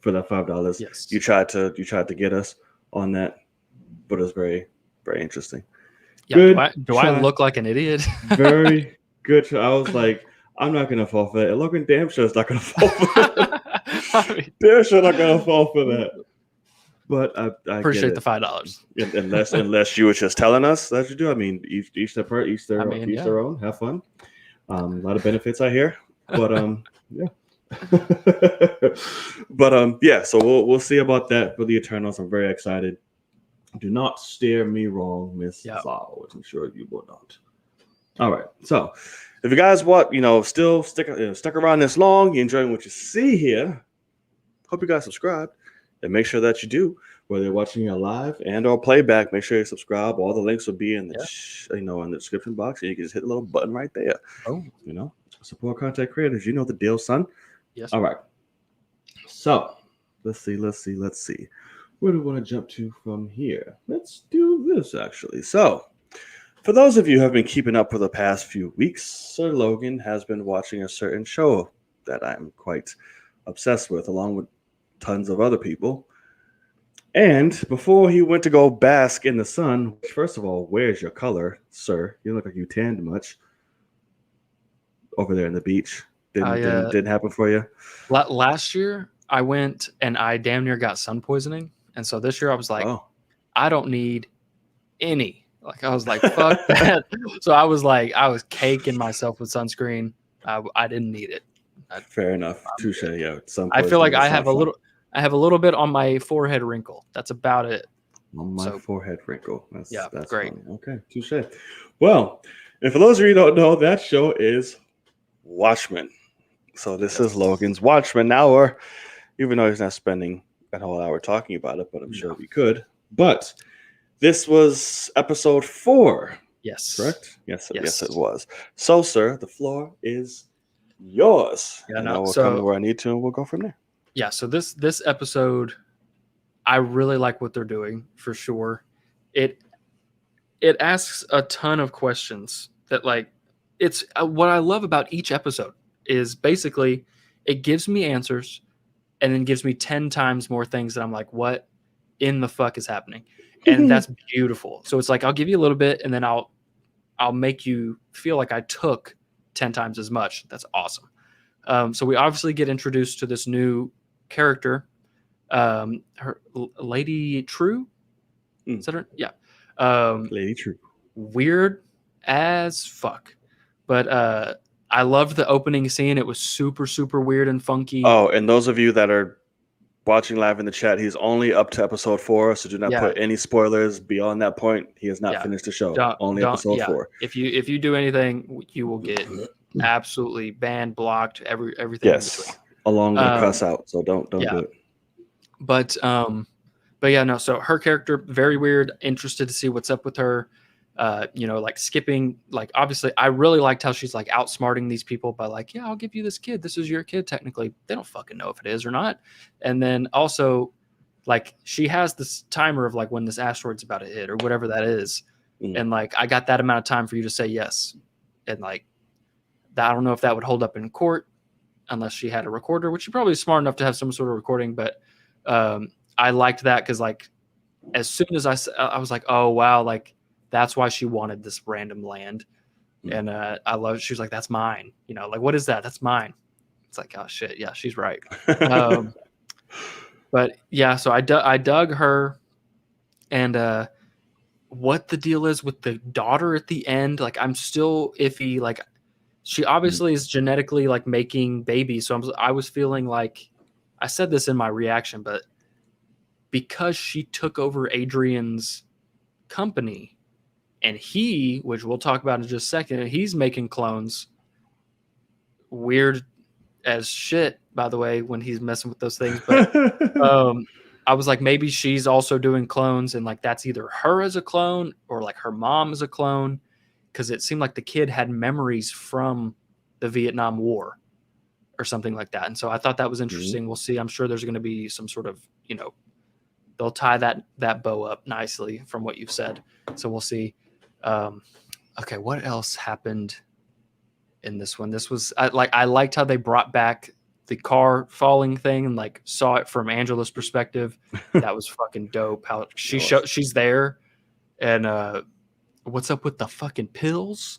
for that $5. Yes. You tried to get us on that, but it's very, very interesting. Yeah. Good Do I try. look like an idiot? Very good try. I was like, I'm not gonna fall for that. And Logan damn sure is not gonna fall for that. I mean, Damn sure not gonna fall for that. But I appreciate get the it. $5. unless you were just telling us that you do. I mean, each their yeah. their own. Have fun. A lot of benefits I hear. But yeah. But yeah. So we'll see about that for the Eternals. I'm very excited. Do not steer me wrong, Miss Zal, which I'm sure you will not. All right. So if you guys still stuck around this long, you're enjoying what you see here, hope you guys subscribe. And make sure that you do, whether you're watching it live and or playback. Make sure you subscribe. All the links will be in the in the description box, and you can just hit the little button right there. Oh, Support content creators. You know the deal, son. Yes. All right. So let's see. Where do we want to jump to from here? Let's do this actually. So for those of you who have been keeping up for the past few weeks, Sir Logan has been watching a certain show that I'm quite obsessed with, along with tons of other people. And before he went to go bask in the sun, which, first of all, where's your color, sir? You look like you tanned much over there in the beach. Didn't happen for you? Last year, I went and I damn near got sun poisoning. And so this year I was like, I don't need any. Like, I was like, fuck that. So I was caking myself with sunscreen. I didn't need it. Fair enough. Touche. Yeah. I feel like I have a little bit on my forehead wrinkle. That's about it. On my forehead wrinkle. That's great. Funny. Okay. Touche. Well, and for those of you who don't know, that show is Watchmen. So this is Logan's Watchmen hour, even though he's not spending that whole hour talking about it, but I'm sure we could. But this was episode 4, Yes. correct? Yes, it was. So, sir, the floor is yours. Yeah, and no, I will so- come to where I need to, and we'll go from there. Yeah, so this episode, I really like what they're doing for sure. It asks a ton of questions that like it's what I love about each episode is basically it gives me answers and then gives me 10 times more things that I'm like, what in the fuck is happening? And that's beautiful. So it's like I'll give you a little bit and then I'll make you feel like I took 10 times as much. That's awesome. So we obviously get introduced to this new character, her Lady True. Is that her? Yeah. Lady True. Weird as fuck, but I loved the opening scene. It was super, super weird and funky. Oh, and those of you that are watching live in the chat, he's only up to episode 4, so do not put any spoilers beyond that point. He has not finished the show. Only episode 4. If you do anything, you will get absolutely banned, blocked, everything in between. Along with a cuss out. So don't do it. But yeah, no. So her character, very weird. Interested to see what's up with her. Like skipping. Like obviously, I really liked how she's like outsmarting these people by like, yeah, I'll give you this kid. This is your kid. Technically, they don't fucking know if it is or not. And then also, like she has this timer of like when this asteroid's about to hit or whatever that is. And like I got that amount of time for you to say yes. And like that, I don't know if that would hold up in court unless she had a recorder, which she probably is smart enough to have some sort of recording. But I liked that because like as soon as I was like, oh wow, like that's why she wanted this random land. And I love. She was like, that's mine. Like what is that? That's mine. It's like, oh shit, yeah, she's right. But yeah, so I dug her, and what the deal is with the daughter at the end, like I'm still iffy. Like she obviously is genetically like making babies, so I was feeling like I said this in my reaction, but because she took over Adrian's company, and which we'll talk about in just a second, he's making clones. Weird as shit, by the way, when he's messing with those things. But I was like, maybe she's also doing clones, and like that's either her as a clone or like her mom as a clone, because it seemed like the kid had memories from the Vietnam War or something like that. And so I thought that was interesting. We'll see. I'm sure there's going to be some sort of, they'll tie that bow up nicely from what you've said. So we'll see. Okay, what else happened in this one? This was I liked how they brought back the car falling thing and like saw it from Angela's perspective. That was fucking dope. How she's there, and what's up with the fucking pills?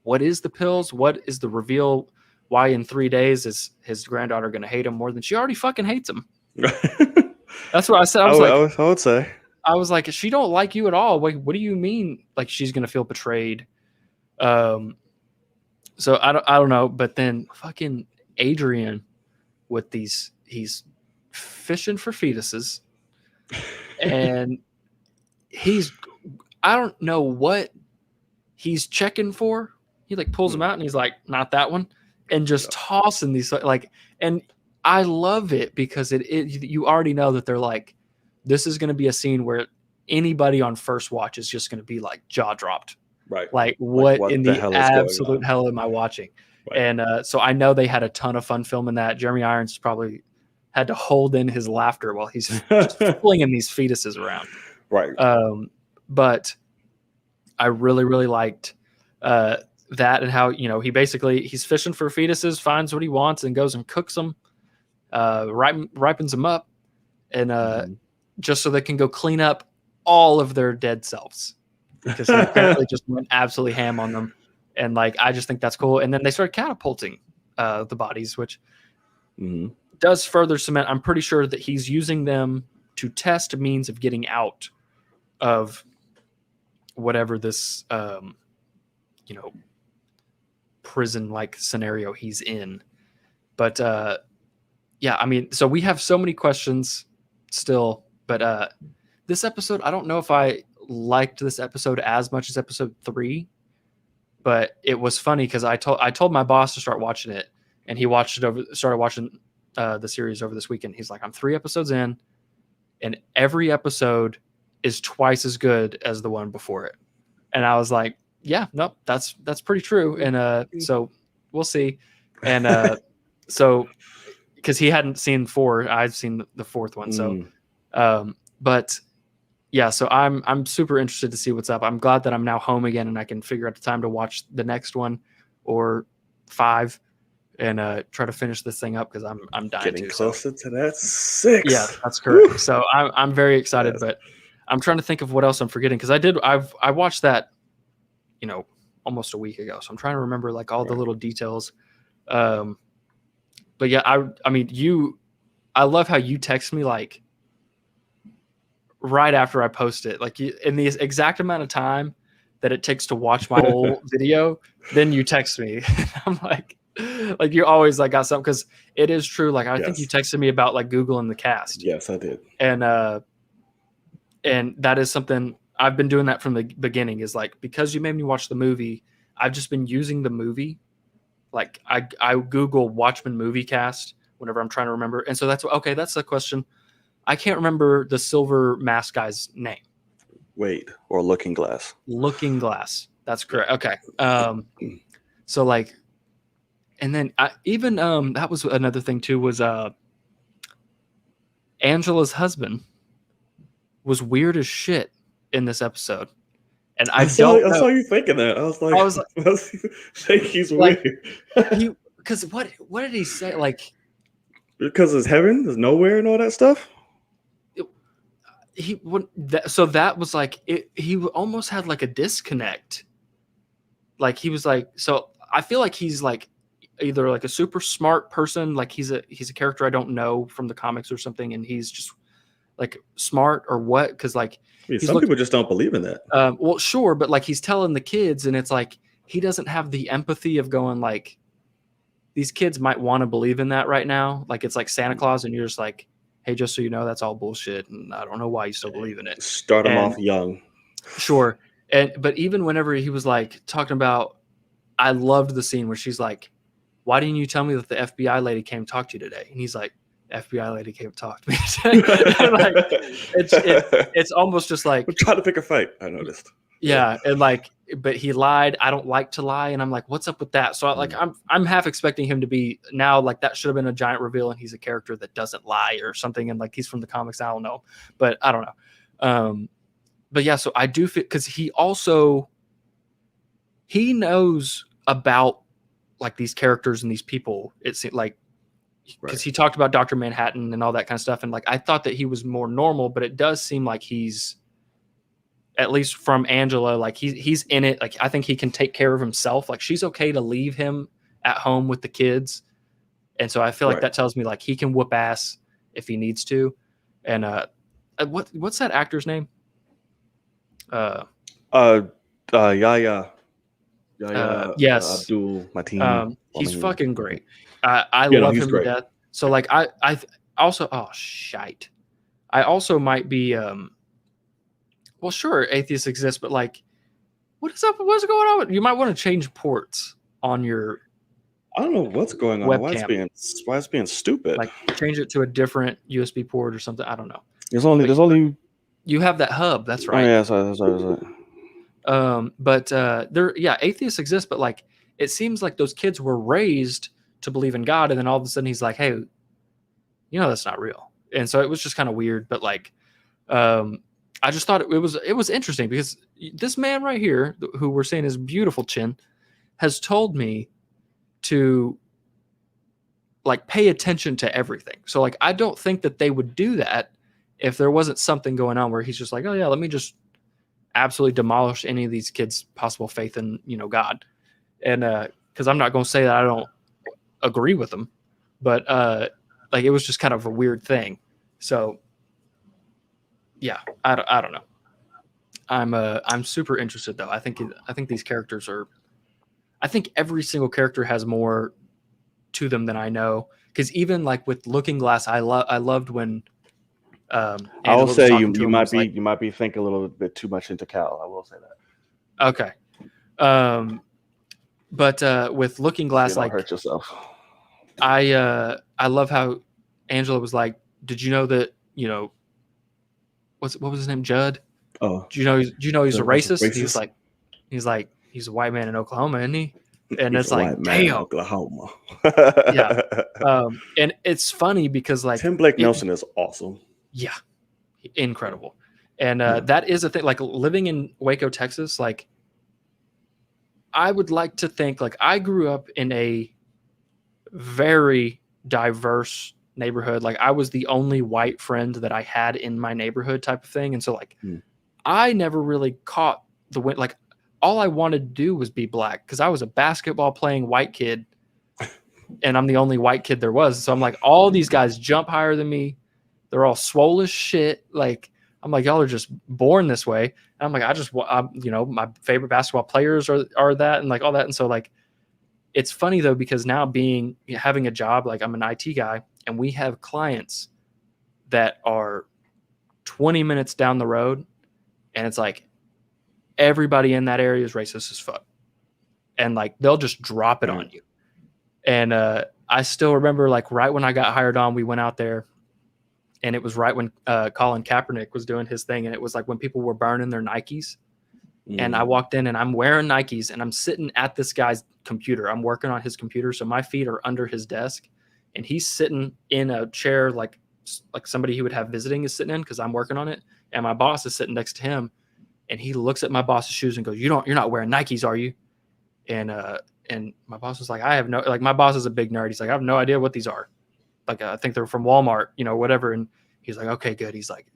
What is the pills? What is the reveal? Why in 3 days is his granddaughter going to hate him more than she already fucking hates him? That's what I said. I would say. I was like, she don't like you at all. Like, what do you mean? Like she's going to feel betrayed? So I don't know. But then fucking Adrian with he's fishing for fetuses, and I don't know what he's checking for. He like pulls them out and he's like, not that one, and just tossing these like, and I love it because you already know that they're like, this is going to be a scene where anybody on first watch is just going to be like jaw dropped. Right. Like what in the absolute hell am I watching? Right. And so I know they had a ton of fun filming that. Jeremy Irons probably had to hold in his laughter while he's just flinging these fetuses around. Right. But I really, really liked that and how, he's fishing for fetuses, finds what he wants and goes and cooks them, ripens them up, and just so they can go clean up all of their dead selves, because he apparently just went absolutely ham on them. And like, I just think that's cool. And then they started catapulting the bodies, which does further cement. I'm pretty sure that he's using them to test means of getting out of whatever this, prison-like scenario he's in. But yeah, I mean, so we have so many questions still, but this episode, I don't know if I liked this episode as much as episode 3, but it was funny because I told my boss to start watching it, and he started watching the series over this weekend. He's like, I'm 3 episodes in, and every episode is twice as good as the one before it. And I was like, yeah, no, that's pretty true. And so we'll see. And so because he hadn't seen 4, I've seen the 4th one. So but yeah, so I'm super interested to see what's up. I'm glad that I'm now home again and I can figure out the time to watch the next one or 5 and try to finish this thing up because I'm dying getting closer to that 6. Yeah, that's correct. So I'm very excited, but I'm trying to think of what else I'm forgetting because I watched that, almost a week ago. So I'm trying to remember like all the little details. But yeah, I love how you text me like right after I post it, like in the exact amount of time that it takes to watch my whole video. Then you text me. I'm like you always like got something because it is true. Like I think you texted me about like Google and the cast. Yes, I did. And that is something I've been doing that from the beginning is like, because you made me watch the movie, I've just been using the movie. Like I Google Watchmen movie cast whenever I'm trying to remember. And so that's the question. I can't remember the silver mask guy's name. Wade or Looking Glass. Looking Glass. That's correct. Okay. So like, and then that was another thing too, was Angela's husband was weird as shit in this episode. And I saw you thinking that. I was like, think he's weird. Because what did he say? Like, because it's heaven, there's nowhere and all that stuff. So that was like he almost had like a disconnect. Like he was like, so I feel like he's like either like a super smart person, like he's a character I don't know from the comics or something, and he's just like smart or what? Because like some people just don't believe in that. Well, sure, but like he's telling the kids, and it's like he doesn't have the empathy of going like, these kids might want to believe in that right now. Like it's like Santa Claus, and you're just like, hey, just so you know, that's all bullshit, and I don't know why you still believe in it. Start them off young. Sure. But even whenever he was like talking about, I loved the scene where she's like, why didn't you tell me that the FBI lady came talk to you today? And he's like, FBI lady came talk to me today. Like, it's almost just like, I'm trying to pick a fight, I noticed. Yeah. And like, but he lied. I don't like to lie. And I'm like, what's up with that? So I'm half expecting him to be now like, that should have been a giant reveal. And he's a character that doesn't lie or something. And like, he's from the comics. I don't know, but I don't know. But yeah, so I do feel, because he knows about like these characters and these people. It's like, because he talked about Dr. Manhattan and all that kind of stuff. And like, I thought that he was more normal, but it does seem like he's, at least from Angela, like he's in it. Like, I think he can take care of himself. Like, she's okay to leave him at home with the kids. And so I feel like that tells me like he can whoop ass if he needs to. And what's that actor's name? Yahya. Yes. Abdul Mateen. He's fucking great. I love him to death. So like I also, shite. I also might be well, sure, atheists exist, but like, what's up? What's going on? You might want to change ports on your. I don't know what's going on. Webcam. Why it's being stupid? Like, change it to a different USB port or something. I don't know. There's only. You have that hub. That's right. Oh, yeah, that's right. But atheists exist, but like, it seems like those kids were raised to believe in God, and then all of a sudden he's like, hey, that's not real. And so it was just kind of weird, but like, I just thought it was interesting because this man right here, who we're saying is beautiful chin, has told me to like pay attention to everything. So like, I don't think that they would do that if there wasn't something going on where he's just like, oh yeah, let me just absolutely demolish any of these kids' possible faith in, God. And because I'm not going to say that I don't agree with them, but like, it was just kind of a weird thing. So yeah, I don't know. I'm super interested though. I think these characters are. I think every single character has more to them than I know. Because even like with Looking Glass, I loved when. I will say you might be thinking a little bit too much into Cal. I will say that. Okay. But with Looking Glass, don't like, hurt yourself. I love how Angela was like, "Did you know that what was his name, Judd? Oh, Do you know he's a Judd was a racist?" racist? He's like he's a white man in Oklahoma, isn't he? And He's it's a like, white man in damn, Oklahoma. yeah. And it's funny because like Tim Blake Nelson is awesome. yeah, incredible. And Yeah. that is a thing. Like living in Waco, Texas, like I would like to think like I grew up in a very diverse neighborhood. Like I was the only white friend that I had in my neighborhood type of thing. And so like I never really caught the win. Like all I wanted to do was be black because I was a basketball playing white kid and I'm the only white kid there was. So I'm like, all these guys jump higher than me. They're all swole as shit. Like I'm like, y'all are just born this way. And I'm like, my favorite basketball players are that and like all that. And so like, it's funny though, because now having a job, like I'm an IT guy and we have clients that are 20 minutes down the road. And it's like, everybody in that area is racist as fuck. And like, they'll just drop it on you. And I still remember like right when I got hired on, we went out there and it was right when Colin Kaepernick was doing his thing. And it was like when people were burning their Nikes. And I walked in and I'm wearing Nikes and I'm sitting at this guy's computer. I'm working on his computer. So my feet are under his desk and he's sitting in a chair like somebody he would have visiting is sitting in because I'm working on it. And my boss is sitting next to him and he looks at my boss's shoes and goes, you're not wearing Nikes, are you? And my boss was like, my boss is a big nerd. He's like, I have no idea what these are. Like, I think they're from Walmart, whatever. And he's like, okay, good. He's like,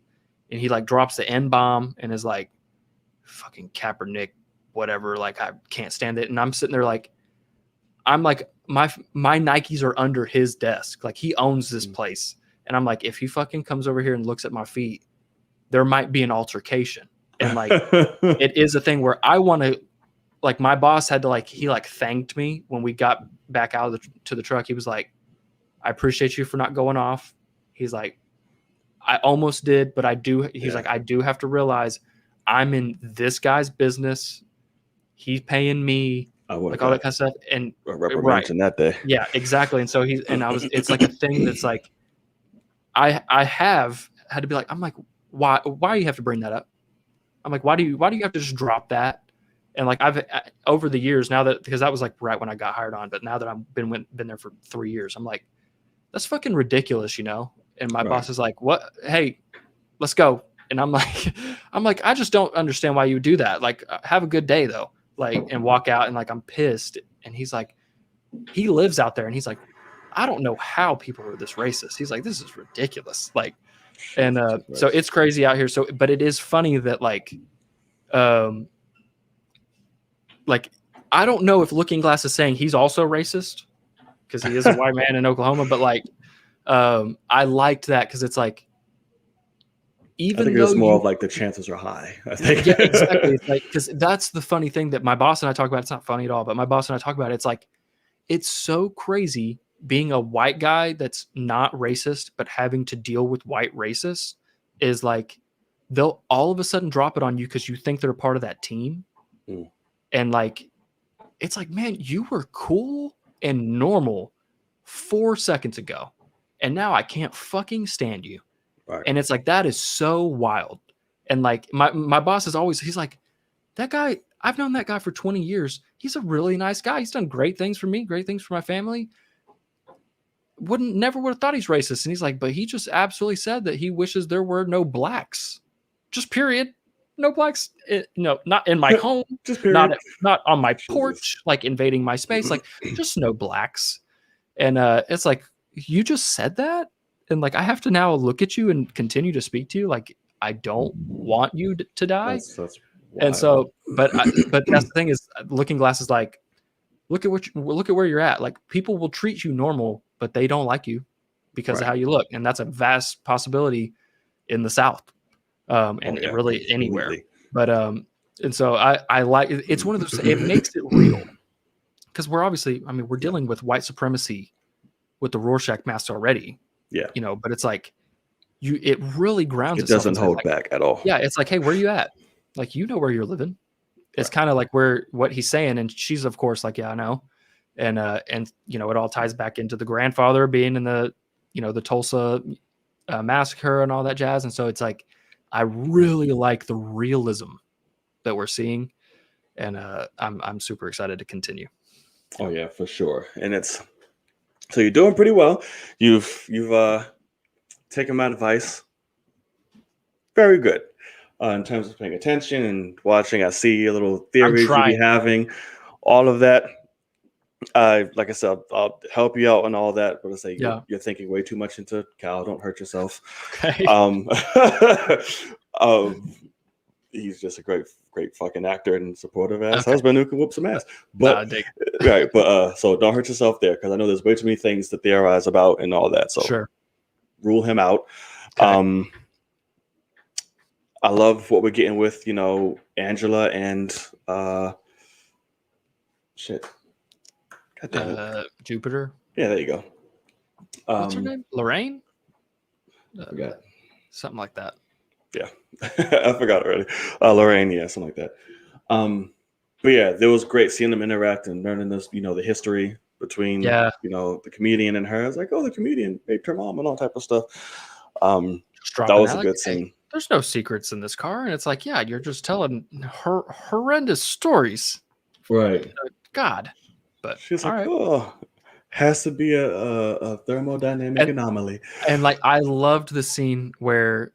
and he like drops the N-bomb and is like, fucking Kaepernick, whatever. Like, I can't stand it. And I'm sitting there like, I'm like, my Nikes are under his desk. Like, he owns this place. And I'm like, if he fucking comes over here and looks at my feet, there might be an altercation. And like, it is a thing where I want to, like, my boss had to he thanked me when we got back out to the truck. He was like, I appreciate you for not going off. He's like, I almost did, but I do. He's like, I do have to realize I'm in this guy's business. He's paying me, like all that kind of stuff. And reprimanding that day. Yeah, exactly. And so it's like a thing that's like, I have had to be like, I'm like, why do you have to bring that up? I'm like, why do you have to just drop that? And like over the years now because that was like right when I got hired on, but now that I've been there for 3 years, I'm like, that's fucking ridiculous, And my boss is like, what? Hey, let's go. And I'm like, I just don't understand why you would do that. Like, have a good day though. Like, and walk out and like, I'm pissed. And he's like, he lives out there and he's like, I don't know how people are this racist. He's like, this is ridiculous. Like, and so it's crazy out here. So, but it is funny that like I don't know if Looking Glass is saying he's also racist because he is a white man in Oklahoma, but like I liked that because it's like even I think though it's more of like the chances are high. I think yeah, exactly. It's like because that's the funny thing that my boss and I talk about. It's not funny at all, but my boss and I talk about it. It's like it's so crazy being a white guy that's not racist, but having to deal with white racists is like they'll all of a sudden drop it on you because you think they're a part of that team. And like, it's like, man, you were cool and normal 4 seconds ago. And now I can't fucking stand you. Right. And it's like, that is so wild. And like my boss is always, he's like, that guy, I've known that guy for 20 years. He's a really nice guy. He's done great things for me, great things for my family. Never would have thought he's racist. And he's like, but he just absolutely said that he wishes there were no blacks. Just period. No blacks. No, not in my home. Just period. Not on my porch, like invading my space. Like just no blacks. And it's like, you just said that? And like, I have to now look at you and continue to speak to you. Like, I don't want you to die. That's and so, but that's the thing is Looking Glass is like, look at where you're at. Like people will treat you normal, but they don't like you because of how you look. And that's a vast possibility in the South. And really anywhere. But and so I like it's one of those, it makes it real. Because we're obviously, I mean, we're dealing with white supremacy with the Rorschach mask already. Yeah. But it's like it really grounds it doesn't hold back at all. Yeah, it's like, hey, where are you at? Like, where you're living. It's kind of like what he's saying. And she's, of course, like, yeah, I know. and you know, it all ties back into the grandfather being in the, you know, the Tulsa massacre and all that jazz. And so it's like, I really like the realism that we're seeing, and I'm super excited to continue. Oh yeah, for sure. And it's so you're doing pretty well. You've taken my advice. Very good. In terms of paying attention and watching, I see little theories you be trying. having, all of that. Like I said, I'll help you out on all that. But I say Yeah. you're thinking way too much into Cal. Don't hurt yourself. Okay. He's just a great fucking actor and supportive ass Okay. husband who can whoop some ass. But right, but so don't hurt yourself there, because I know there's way too many things to theorize about and all that. So sure. Rule him out. Okay. I love what we're getting with, you know, Angela and shit. God damn it. Jupiter. Yeah, there you go. What's her name? Lorraine? I forgot. Something like that. Yeah. I forgot already. Lorraine, yeah, something like that. But yeah, it was great seeing them interact and learning this, you know, the history between, you know, the comedian and her. I was like, oh, the comedian raped her mom and all type of stuff. That was a good scene. There's no secrets in this car. And it's like, yeah, you're just telling horrendous stories. Right. God. But she's like, oh, has to be a thermodynamic anomaly. And like, I loved the scene where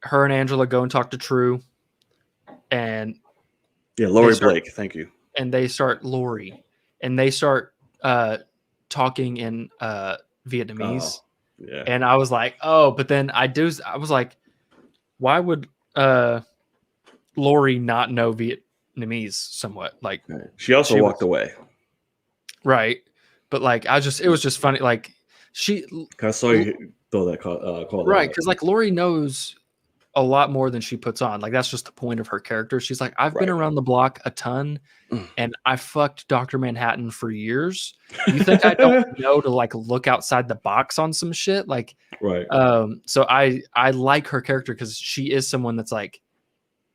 her and Angela go and talk to True. And yeah, Lori Blake, thank you. And they start Lori. And they start talking in Vietnamese. Yeah. And I was like, oh, but then I was like, why would Lori not know Vietnamese somewhat? Like, she also walked away. Right. But like, it was just funny. Like, I saw you throw that call. Right. Because like Lori knows a lot more than she puts on. Like, that's just the point of her character. She's like, I've been around the block a ton and I fucked Dr. Manhattan for years. You think I don't know to like look outside the box on some shit? Like, right. So I like her character because she is someone that's like,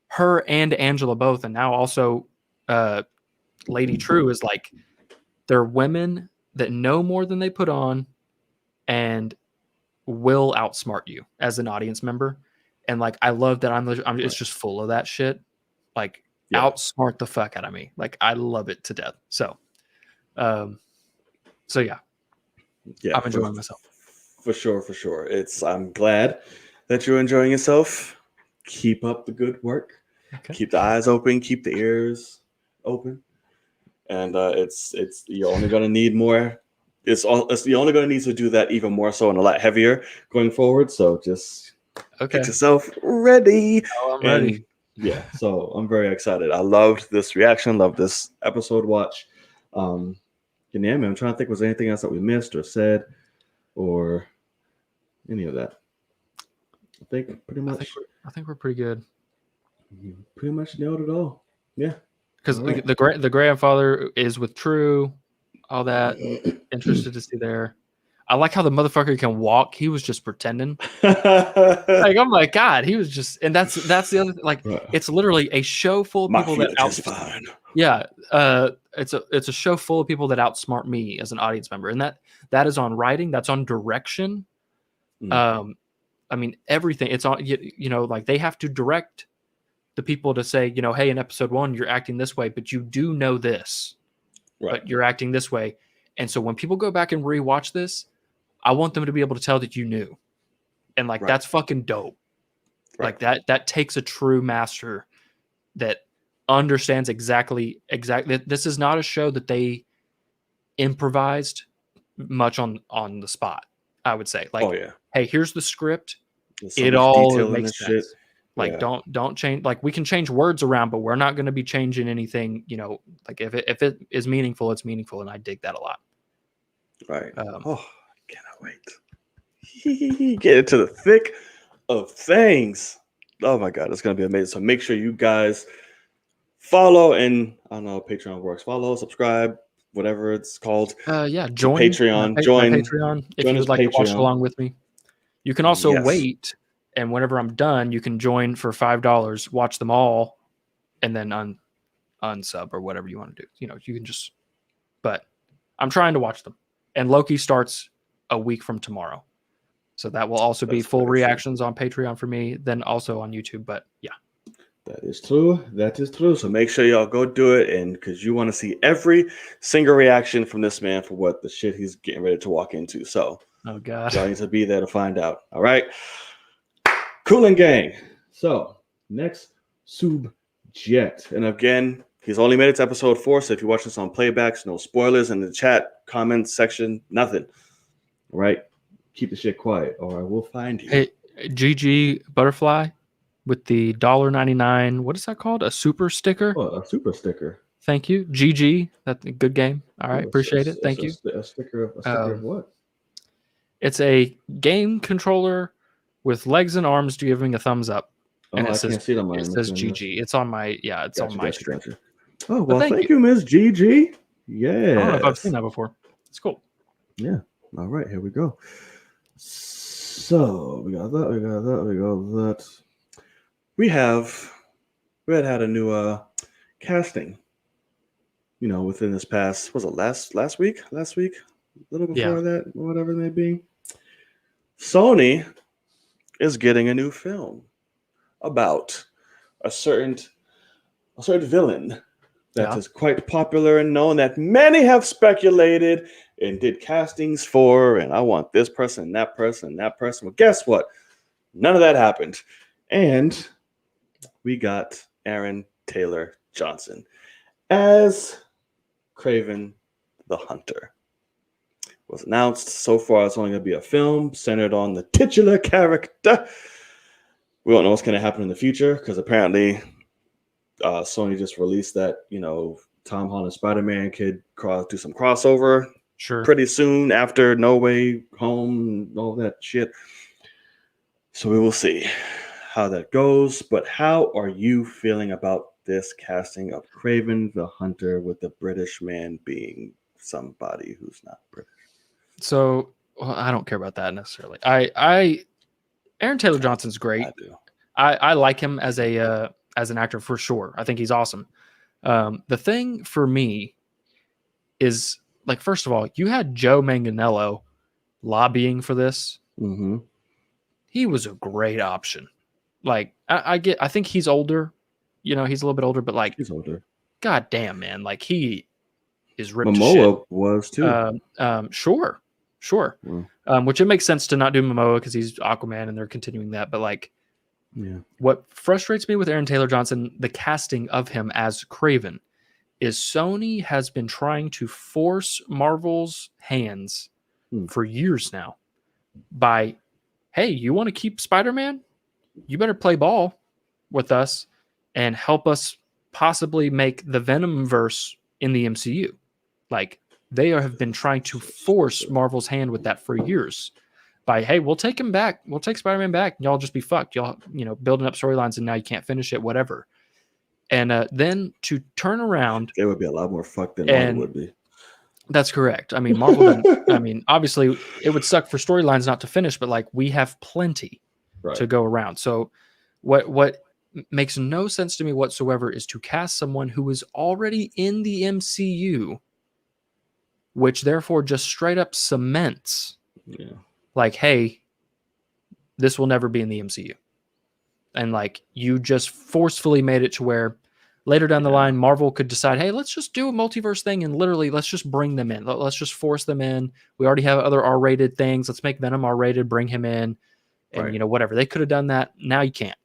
her and Angela both, and now also Lady True is like, they're women that know more than they put on and will outsmart you as an audience member. And like, I love that I'm it's just full of that shit. Like, outsmart the fuck out of me. Like, I love it to death. So yeah, I'm enjoying myself. For sure. I'm glad that you're enjoying yourself. Keep up the good work. Okay. Keep the eyes open. Keep the ears open. And it's you're only gonna need more. You're only gonna need to do that even more so and a lot heavier going forward. So just get yourself ready. Oh, I'm ready. Yeah, so I'm very excited. I loved this reaction. Loved this episode watch. Yeah, man, I'm trying to think. Was there anything else that we missed or said, or any of that? I think pretty much. I think we're pretty good. Pretty much nailed it all. Yeah. Because the grandfather is with True, all that. Interested to see there. I like how the motherfucker can walk. He was just pretending. Like, I'm like, God, he was just, and that's the other thing. Like, it's literally a show full of people that yeah, it's a show full of people that outsmart me as an audience member, and that is on writing, that's on direction. I mean, everything. It's on, you know, like they have to direct the people to say, you know, hey, in episode 1, you're acting this way, but you do know this, but you're acting this way. And so when people go back and rewatch this, I want them to be able to tell that you knew. And like, that's fucking dope. Like that takes a true master that understands exactly. This is not a show that they improvised much on the spot, I would say. Like, hey, here's the script. It all makes sense. Shit. Like, don't change. Like, we can change words around, but we're not going to be changing anything. You know, like if it is meaningful, it's meaningful, and I dig that a lot. Right. Cannot wait. Get into the thick of things. Oh my God, it's going to be amazing. So make sure you guys follow, and I don't know how Patreon works. Follow, subscribe, whatever it's called. Join Patreon. Join Patreon if you would like to watch along with me. You can also wait. And whenever I'm done, you can join for $5, watch them all, and then unsub or whatever you want to do. You know, you can just, but I'm trying to watch them. And Loki starts a week from tomorrow. So that will also be That's full very true. reactions on Patreon for me, then also on YouTube. But yeah. That is true. That is true. So make sure y'all go do it, and because you want to see every single reaction from this man for what the shit he's getting ready to walk into. So Oh God. y'all need to be there to find out. All right. Cooling gang. So next subject. And again, he's only made it to episode 4. So if you watch this on playbacks, no spoilers in the chat, comments section, nothing. All right. Keep the shit quiet, or I will find you. Hey, GG Butterfly with the $1.99. What is that called? A super sticker? Oh, a super sticker. Thank you. GG. That's a good game. All right. Oh, Appreciate it. Thank you. A sticker of what? It's a game controller with legs and arms giving a thumbs up. Oh, And I can't see it on mine. It says GG. It's on my, it's on my screen. Gotcha. Oh, well, thank thank you, Ms. GG. Yeah. I don't know if I've seen that before. It's cool. Yeah. All right, here we go. So we got that. We had a new casting. You know, within this past, was it last week? A little before that, whatever it may be. Sony is getting a new film about a certain villain that is quite popular and known, that many have speculated and did castings for, and I want this person and that person and that person. Well, guess what? None of that happened. And we got Aaron Taylor Johnson as Kraven the Hunter. It was announced so far it's only going to be a film centered on the titular character. We don't know what's going to happen in the future because apparently Sony just released that, Tom Holland Spider-Man could do some crossover pretty soon after No Way Home and all that shit. So we will see how that goes. But how are you feeling about this casting of Kraven the Hunter with the British man being somebody who's not British? So I don't care about that necessarily. Aaron Taylor Johnson's great. I do. I like him as an actor for sure. I think he's awesome. The thing for me is, like, first of all, you had Joe Manganiello lobbying for this. Mm-hmm. He was a great option. Like, I think he's older. He's a little bit older, but like, He's older. God damn, man. Like, he is ripped to Momoa shit. was too. Sure. Which it makes sense to not do Momoa because he's Aquaman and they're continuing that. But like, what frustrates me with Aaron Taylor Johnson, the casting of him as Kraven, is Sony has been trying to force Marvel's hands for years now by, hey, you want to keep Spider-Man? You better play ball with us and help us possibly make the Venom verse in the MCU. Like, they have been trying to force Marvel's hand with that for years by, hey, we'll take him back. We'll take Spider-Man back. Y'all just be fucked. Y'all, building up storylines and now you can't finish it, whatever. And then to turn around. They would be a lot more fucked than Marvel would be. That's correct. I mean, Marvel doesn't, obviously it would suck for storylines not to finish, but like, we have plenty to go around. So what makes no sense to me whatsoever is to cast someone who is already in the MCU, which therefore just straight up cements like, hey, this will never be in the MCU. And like, you just forcefully made it to where later down the line, Marvel could decide, hey, let's just do a multiverse thing and literally let's just bring them in. Let's just force them in. We already have other R-rated things. Let's make Venom R-rated, bring him in, and whatever. They could have done that. Now you can't.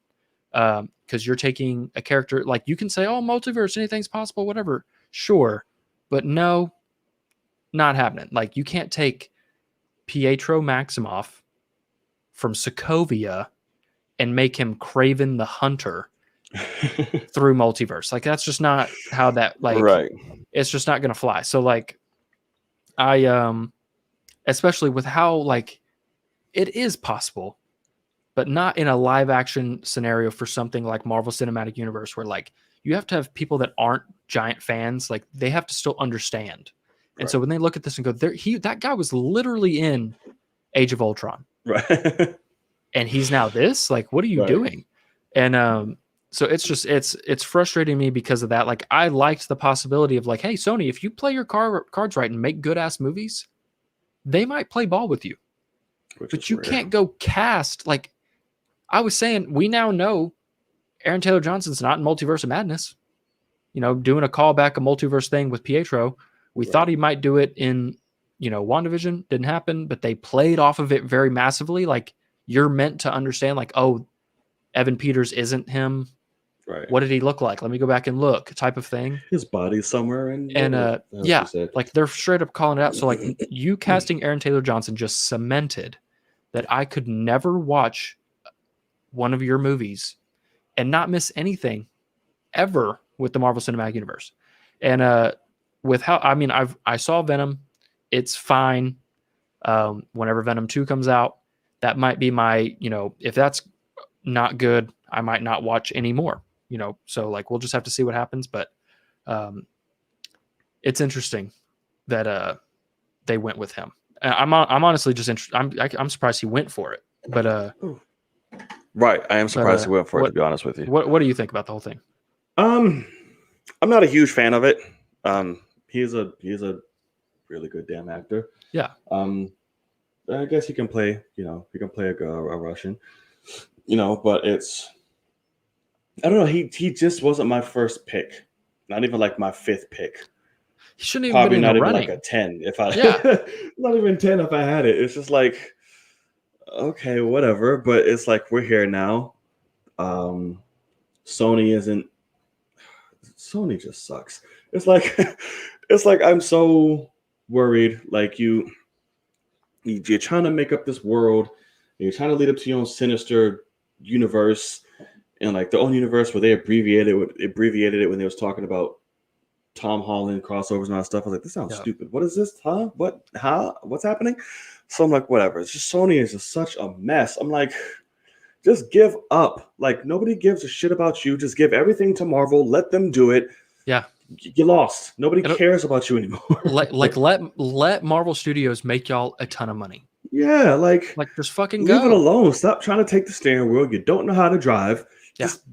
Because you're taking a character, like, you can say, oh, multiverse, anything's possible, whatever. Sure. But no, not happening. Like, you can't take Pietro Maximoff from Sokovia and make him Kraven the Hunter through multiverse. Like, that's just not how that, like, it's just not going to fly. So, like, especially with how, like, it is possible, but not in a live action scenario for something like Marvel Cinematic Universe, where like, you have to have people that aren't giant fans. Like, they have to still understand. And so when they look at this and go, that guy was literally in Age of Ultron. Right. And he's now this? Like, what are you doing? And so it's just it's frustrating me because of that. Like I liked the possibility of like, hey, Sony, if you play your cards right and make good ass movies, they might play ball with you. But you can't go cast like I was saying. We now know Aaron Taylor Johnson's not in Multiverse of Madness. Doing a callback, a multiverse thing with Pietro. We thought he might do it in, WandaVision. Didn't happen, but they played off of it very massively. Like you're meant to understand, like, oh, Evan Peters isn't him. Right. What did he look like? Let me go back and look, type of thing. His body's somewhere in. And yeah, like they're straight up calling it out. So like you casting Aaron Taylor Johnson just cemented that I could never watch one of your movies and not miss anything ever with the Marvel Cinematic Universe. And with how I saw Venom, it's fine. Whenever Venom 2 comes out, that might be my, if that's not good, I might not watch anymore. So like we'll just have to see what happens. But it's interesting that they went with him. I'm honestly just interested. I'm surprised he went for it. But right, I am surprised he went for it. To be honest with you, what do you think about the whole thing? I'm not a huge fan of it. He's a really good damn actor. Yeah. I guess he can play. He can play a Russian. But I don't know. He just wasn't my first pick. Not even like my fifth pick. He shouldn't even Probably been not in the even running. like a 10 if I. Yeah. Not even 10 if I had it. It's just like, okay, whatever. But it's like we're here now. Sony just sucks. It's like I'm so worried. Like you're trying to make up this world. You're trying to lead up to your own sinister universe, and like the own universe where they abbreviated it when they was talking about Tom Holland crossovers and all that stuff. I was like, this sounds stupid. What is this? Huh? What? How? What's happening? So I'm like, whatever. It's just Sony is just such a mess. I'm like, just give up. Like nobody gives a shit about you. Just give everything to Marvel. Let them do it. Yeah. You lost. Nobody cares about you anymore. let Marvel Studios make y'all a ton of money. Yeah, like just fucking leave go. it alone. Stop trying to take the steering wheel. You don't know how to drive. Yeah. Just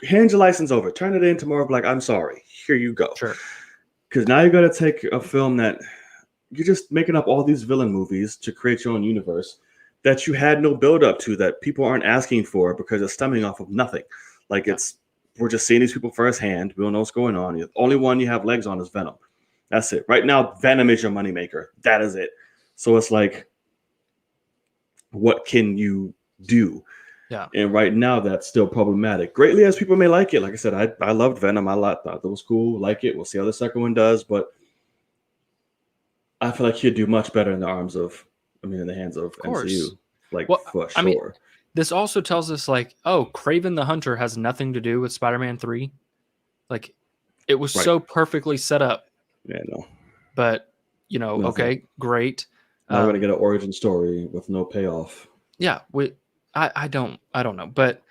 hand your license over. Turn it in tomorrow. Like, I'm sorry. Here you go. Sure. Because now you got to take a film that you're just making up all these villain movies to create your own universe that you had no build up to, that people aren't asking for because it's stemming off of nothing. Like we're just seeing these people firsthand. We don't know what's going on. The only one you have legs on is Venom. That's it. Right now, Venom is your moneymaker. That is it. So it's like, what can you do? Yeah. And right now, that's still problematic. Greatly as people may like it. Like I said, I loved Venom. I thought that was cool. Like it. We'll see how the second one does. But I feel like he'd do much better in the hands of MCU. Like, for sure. This also tells us, like, oh, Kraven the Hunter has nothing to do with Spider-Man 3. Like, it was so perfectly set up. Yeah, no. But, okay, great. Now we're going to get an origin story with no payoff. Yeah, I don't know. But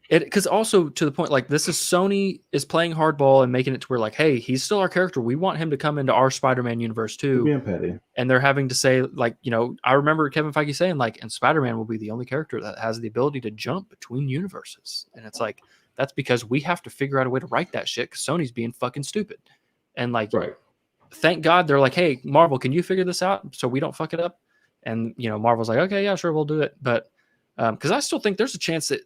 because also to the point, like, this is Sony is playing hardball and making it to where, like, hey, he's still our character. We want him to come into our Spider-Man universe too. Being petty. And they're having to say, like, I remember Kevin Feige saying, like, and Spider-Man will be the only character that has the ability to jump between universes. And it's like, that's because we have to figure out a way to write that shit because Sony's being fucking stupid. And like, thank God they're like, hey, Marvel, can you figure this out so we don't fuck it up? And, Marvel's like, okay, yeah, sure, we'll do it. But because I still think there's a chance that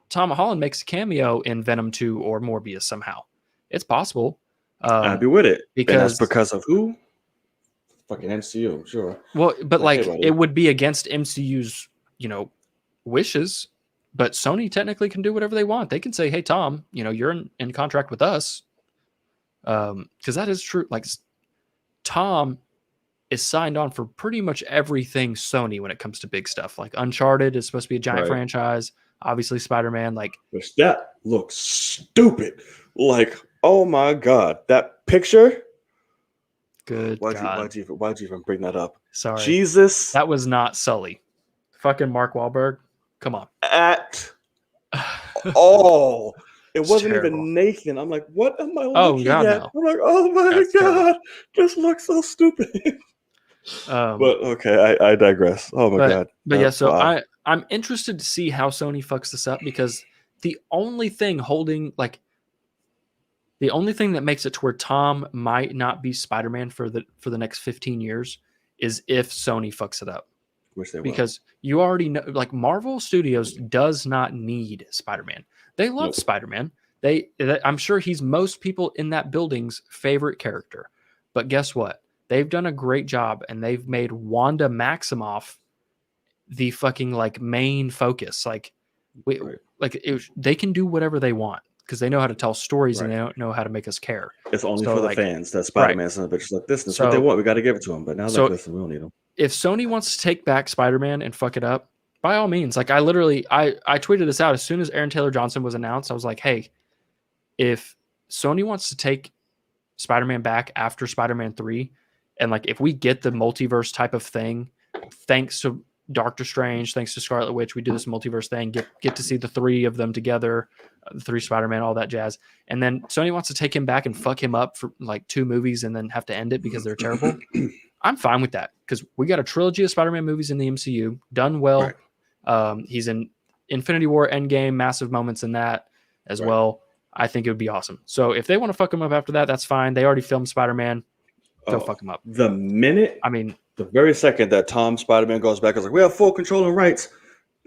Tom Holland makes a cameo in Venom 2 or Morbius somehow. It's possible. I'd be with it. Because, and that's because of who? Fucking MCU, sure. Well, but like it would be against MCU's, wishes. But Sony technically can do whatever they want. They can say, hey, Tom, you're in contract with us. Because that is true. Like, Tom is signed on for pretty much everything Sony when it comes to big stuff. Like Uncharted is supposed to be a giant franchise. Obviously, Spider-Man. Like, which that looks stupid. Like, oh my God, that picture. Good God. Why'd you even bring that up? Sorry, Jesus. That was not Sully. Fucking Mark Wahlberg. Come on. Oh, it wasn't terrible. even Nathan. I'm like, what am I looking God, at? no. I'm like, oh my That's God, terrible. this looks so stupid. But okay, I digress. Oh my God. But yeah, so I'm interested to see how Sony fucks this up because the only thing the only thing that makes it to where Tom might not be Spider-Man for the next 15 years is if Sony fucks it up. Which they will. Because you already know, like, Marvel Studios does not need Spider-Man. They love Nope. Spider-Man. I'm sure he's most people in that building's favorite character. But guess what? They've done a great job, and they've made Wanda Maximoff the fucking like main focus. Like, Right. they can do whatever they want because they know how to tell stories and Right. they don't know how to make us care. It's only So, for the like, fans that Spider-Man's son of a bitch is like, this is what they So- want. We got to give it to them. But now, so- like, listen, we don't need them. If Sony wants to take back Spider-Man and fuck it up, by all means. Like, I tweeted this out as soon as Aaron Taylor Johnson was announced. I was like, hey, if Sony wants to take Spider-Man back after Spider-Man 3, and like if we get the multiverse type of thing, thanks to Doctor Strange, thanks to Scarlet Witch, we do this multiverse thing, get to see the three of them together, the three Spider-Man, all that jazz. And then Sony wants to take him back and fuck him up for like 2 movies and then have to end it because they're terrible. I'm fine with that because we got a trilogy of Spider-Man movies in the MCU done well. Right. He's in Infinity War, Endgame, massive moments in that as Right. well. I think it would be awesome. So if they want to fuck him up after that, that's fine. They already filmed Spider-Man. Go fuck him up. The minute, I mean, the very second that Tom Spider-Man goes back, I was like, we have full control and rights.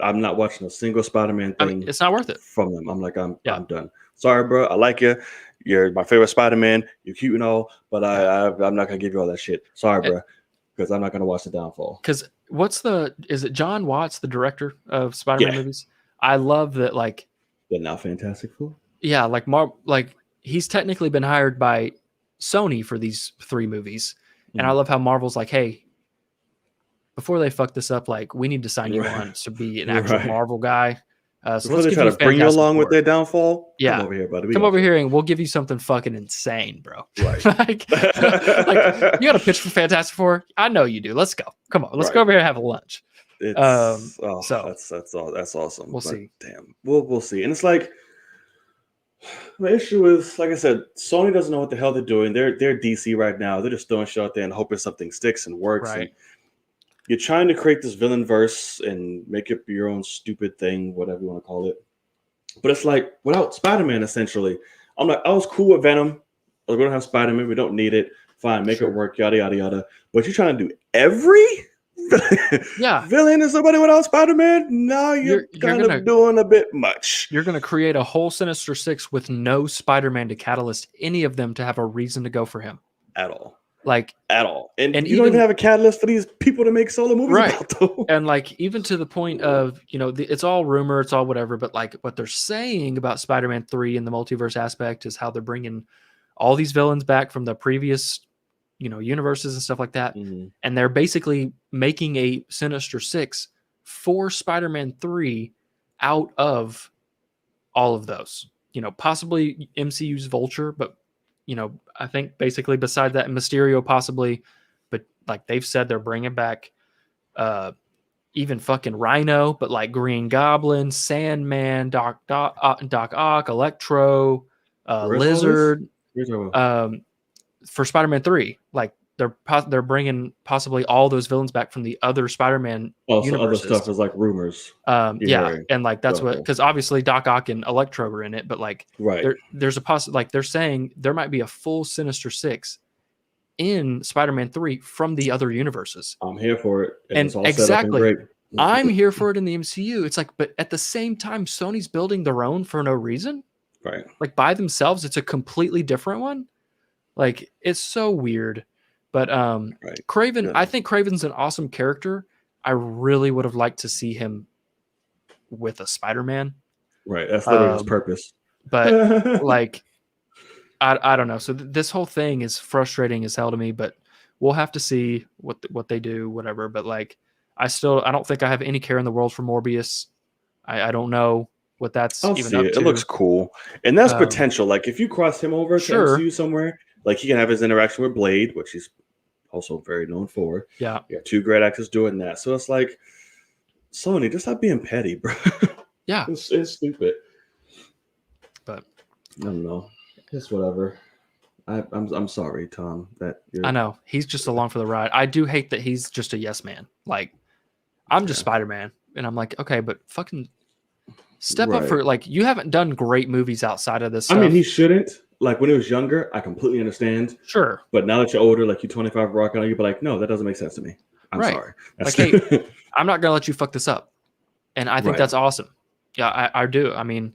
I'm not watching a single Spider-Man thing it's not worth it. from them. I'm like, I'm Yeah. done. Sorry, bro. I like you. You're my favorite Spider-Man. You're cute and all, but I'm not gonna give you all that shit. Sorry, bro, because I'm not gonna watch the downfall. Because is it John Watts, the director of Spider-Man Yeah. movies? I love that, like, But now Fantastic Four. yeah, like he's technically been hired by Sony for these 3 movies. And I love how Marvel's like, hey, before they fuck this up, like, we need to sign you Right. on to be an actual Right. Marvel guy. So Before let's they give try you to bring you Fantastic along with Four. their downfall, Yeah. come over here, buddy. Come over here and we'll give you something fucking insane, bro. Right. like, you got a pitch for Fantastic Four? I know you do. Let's go. Come on, let's Right. go over here and have a lunch. It's so that's awesome. we'll But see. Damn, we'll see. And it's like the issue is, like I said, Sony doesn't know what the hell they're doing. They're DC right now. They're just throwing shit out there and hoping something sticks and works. Right. And you're trying to create this villain verse and make it your own stupid thing, whatever you want to call it. But it's like without Spider-Man, essentially. I'm like, I was cool with Venom. We don't have Spider-Man. We don't need it. Fine, make Sure. it work. Yada yada yada. But you're trying to do every Yeah. villain is somebody without Spider-Man. No, you're kind gonna- of doing a bit much. You're going to create a whole Sinister Six with no Spider-Man to catalyst any of them to have a reason to go for him. At all. Like, At all. And And you don't even even- have a catalyst for these people to make solo movies Right. about, though. and like, even to the point of, it's all rumor, it's all whatever, but like what they're saying about Spider-Man 3 and the multiverse aspect is how they're bringing all these villains back from the previous, universes and stuff like that. Mhm. And they're basically making a Sinister Six for Spider-Man 3 out of all of those. Possibly MCU's Vulture, but I think basically beside that, Mysterio possibly, but like they've said they're bringing back even fucking Rhino, but like Green Goblin, Sandman, Doc Ock, Electro, Where's all this? Lizard, Here's our- for Spider-Man 3. Like they're bringing possibly all those villains back from the other Spider-Man so other universes. stuff is like rumors. Yeah, Yeah. and like that's what, Okay. because obviously Doc Ock and Electro are in it, but like Right. there's a like they're saying there might be a full Sinister Six in Spider-Man 3 from the other universes. I'm here for it. And it's all set up exactly. and great. I'm here for it in the MCU. It's like, but at the same time, Sony's building their own for no reason. Right. Like by themselves, it's a completely different one. Like it's so weird. But Right. Kraven, Yeah. I think Kraven's an awesome character. I really would have liked to see him with a Spider-Man. Right. That's literally his Um, purpose. But like I don't know. So this whole thing is frustrating as hell to me, but we'll have to see what they do, whatever. But like I don't think I have any care in the world for Morbius. I don't know what that's I'll even see up it. to. It looks cool. And that's Um, potential. Like if you cross him over to Sure. MCU somewhere, like he can have his interaction with Blade, which he's also very known for. Yeah. You got 2 great actors doing that. So it's like Sony, just stop being petty, bro. Yeah. It's stupid. But I don't know. It's whatever. I'm sorry, Tom. That you're, I know he's just along for the ride. I do hate that he's just a yes man. Like I'm just Yeah. Spider-Man, and I'm like, okay, but fucking Step up Right. for like you haven't done great movies outside of this I stuff. mean, he shouldn't. Like when he was younger, I completely understand. Sure. But now that you're older, like you're 25 rocking on, you'd be like, no, that doesn't make sense to me. I'm Right. sorry. Like, hey, I'm not gonna let you fuck this up, and I think Right. that's awesome. Yeah, I do. I mean,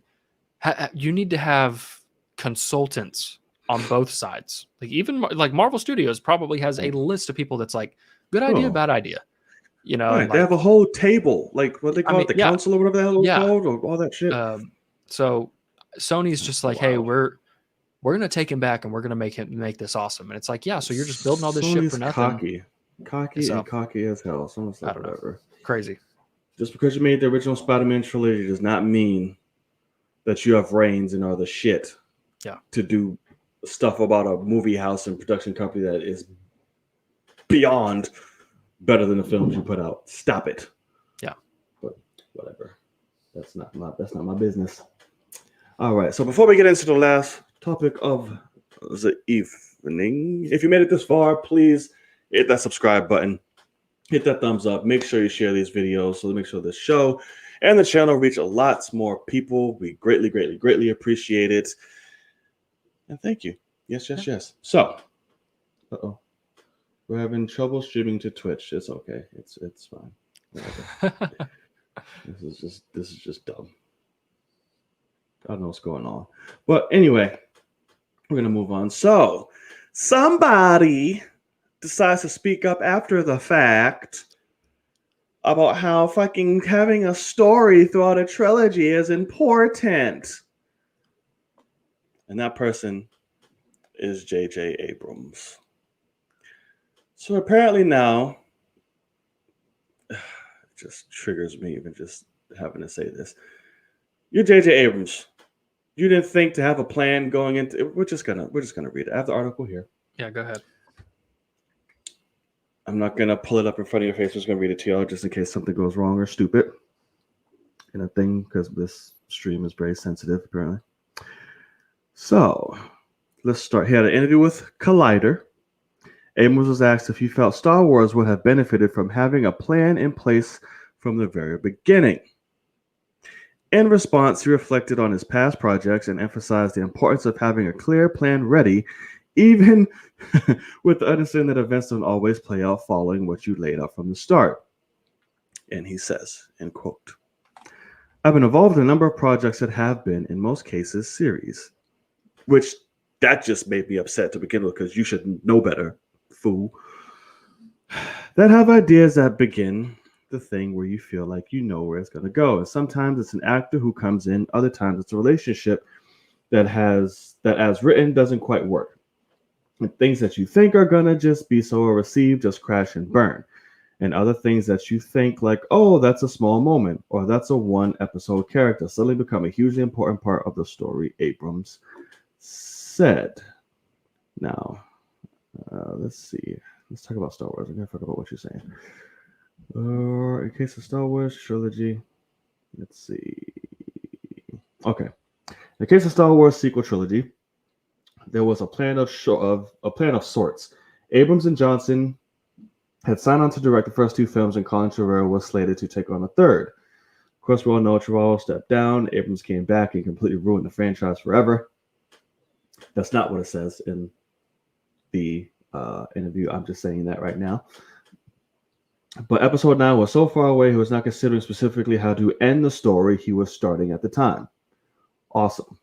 you need to have consultants on both sides. Like even like Marvel Studios probably has a list of people that's like, good idea, Oh. bad idea. You know, Right. and They like, have a whole table, like what they call mean, it, the yeah. council or whatever the hell it was Yeah. called, or all that shit. So Sony's just like, hey, Wow. we're gonna take him back and we're gonna make this awesome. And it's like, yeah, so you're just building all this shit for Sony's nothing. cocky So, and cocky as hell. So it's I like don't know. whatever. Crazy. Just because you made the original Spider-Man trilogy does not mean that you have reins and are the shit. Yeah. To do stuff about a movie house and production company that is beyond better than the films you put out. Stop it. Yeah. But whatever. That's not my business. All right. So before we get into the last topic of the evening, if you made it this far, please hit that subscribe button. Hit that thumbs up. Make sure you share these videos so to make sure the show and the channel reach lots more people. We greatly, greatly, greatly appreciate it. And thank you. Yes. So, we're having trouble streaming to Twitch. It's okay. It's fine. Whatever. This is just dumb. I don't know what's going on. But anyway, we're gonna move on. So somebody decides to speak up after the fact about how fucking having a story throughout a trilogy is important. And that person is J.J. Abrams. So apparently now, it just triggers me even just having to say this. You're J.J. Abrams. You didn't think to have a plan going into. We're just gonna read it. I have the article here. Yeah, go ahead. I'm not gonna pull it up in front of your face. I'm just gonna read it to y'all just in case something goes wrong or stupid in a thing because this stream is very sensitive apparently. So let's start. He had an interview with Collider. Abrams was asked if he felt Star Wars would have benefited from having a plan in place from the very beginning. In response, he reflected on his past projects and emphasized the importance of having a clear plan ready, even with the understanding that events don't always play out following what you laid out from the start. And he says, end quote, I've been involved in a number of projects that have been, in most cases, series. Which, that just made me upset to begin with, because you should know better, fool. That have ideas that begin the thing where you feel like you know where it's going to go. And sometimes it's an actor who comes in. Other times it's a relationship that as written doesn't quite work. And things that you think are going to just be so well received just crash and burn. And other things that you think like, oh, that's a small moment or that's a one episode character suddenly become a hugely important part of the story, Abrams said. Now, let's see. Let's talk about Star Wars. I'm going to talk about what you're saying. In case of Star Wars trilogy, let's see. Okay, in the case of Star Wars sequel trilogy, there was a plan of sorts. Abrams and Johnson had signed on to direct the first two films, and Colin Trevorrow was slated to take on the third. Of course, we all know Trevorrow stepped down. Abrams came back and completely ruined the franchise forever. That's not what it says in the interview. I'm just saying that right now. But episode 9 was so far away, he was not considering specifically how to end the story he was starting at the time. Awesome.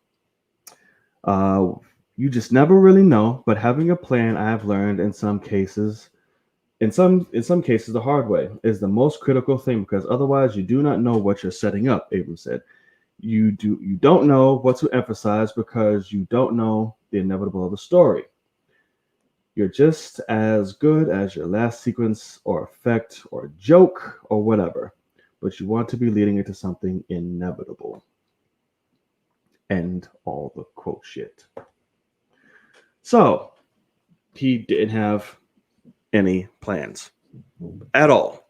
You just never really know, but having a plan, I have learned in some cases, the hard way, is the most critical thing, because otherwise you do not know what you're setting up, Abrams said. You don't know what to emphasize because you don't know the inevitable of the story. You're just as good as your last sequence or effect or joke or whatever, but you want to be leading into something inevitable. End all the quote shit. So, he didn't have any plans at all.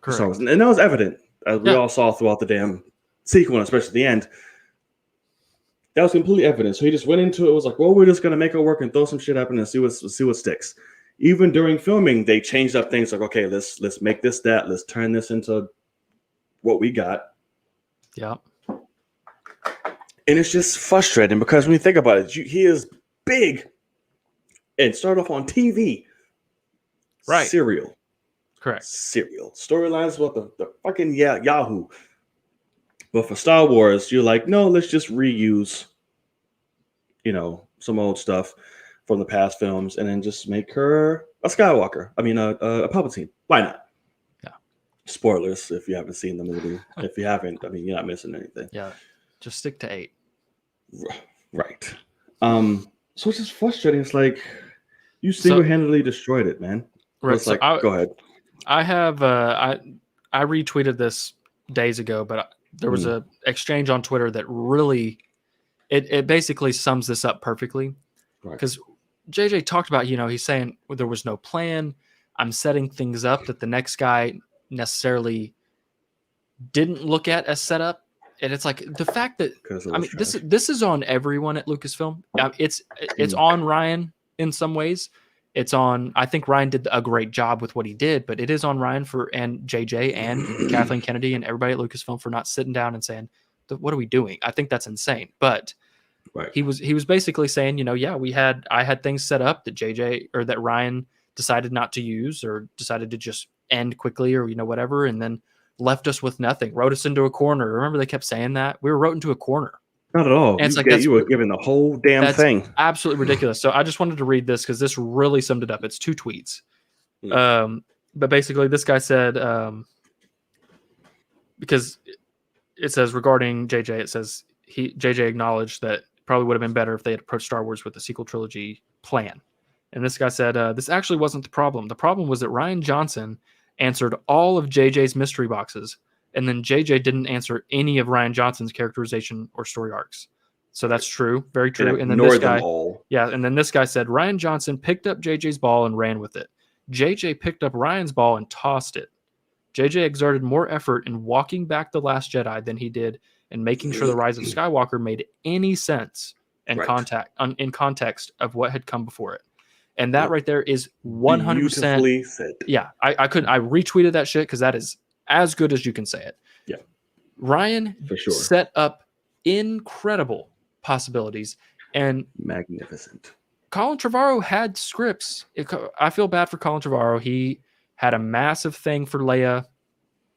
Correct. And that was evident, as we all saw throughout the damn sequel, especially the end. That was completely evident. So he just went into it. Was like, well, we're just gonna make it work and throw some shit up and see what sticks. Even during filming, they changed up things like, okay, let's make this that. Let's turn this into what we got. Yeah. And it's just frustrating because when you think about it, he is big and started off on TV. Right. Serial. Correct. Serial. Storylines about the fucking Yahoo. But for Star Wars, you're like, no, let's just reuse, some old stuff from the past films and then just make her a Skywalker. I mean, a Palpatine. Why not? Yeah. Spoilers if you haven't seen the movie. If you haven't, I mean, you're not missing anything. Yeah. Just stick to 8. Right. So it's just frustrating. It's like you single-handedly destroyed it, man. Right. It's like, go ahead. I have I retweeted this days ago, but there was a exchange on Twitter that really it basically sums this up perfectly. Because JJ talked about, he's saying there was no plan. I'm setting things up that the next guy necessarily didn't look at as set up. And it's like the fact that this is on everyone at Lucasfilm. It's on Ryan in some ways. I think Ryan did a great job with what he did, but it is on Ryan and JJ and Kathleen Kennedy and everybody at Lucasfilm for not sitting down and saying, what are we doing? I think that's insane. But he was basically saying, I had things set up that JJ or that Ryan decided not to use or decided to just end quickly or whatever, and then left us with nothing, wrote us into a corner. Remember they kept saying that? We were wrote into a corner. Not at all. And you were given the whole damn thing. Absolutely ridiculous. So I just wanted to read this because this really summed it up. It's 2 tweets. But basically this guy said, because it says regarding JJ, it says JJ acknowledged that probably would have been better if they had approached Star Wars with the sequel trilogy plan. And this guy said, this actually wasn't the problem. The problem was that Rian Johnson answered all of JJ's mystery boxes, and then JJ didn't answer any of Rian Johnson's characterization or story arcs. So that's true. Very true. And then this guy, and then this guy said, Rian Johnson picked up JJ's ball and ran with it. JJ picked up Ryan's ball and tossed it. JJ exerted more effort in walking back The Last Jedi than he did in making sure The Rise of Skywalker made any sense in context of what had come before it. And that right there is 100%. Said. Yeah, I retweeted that shit because that is as good as you can say it. Yeah. Ryan for sure set up incredible possibilities and magnificent. Colin Trevorrow had scripts. I feel bad for Colin Trevorrow. He had a massive thing for Leia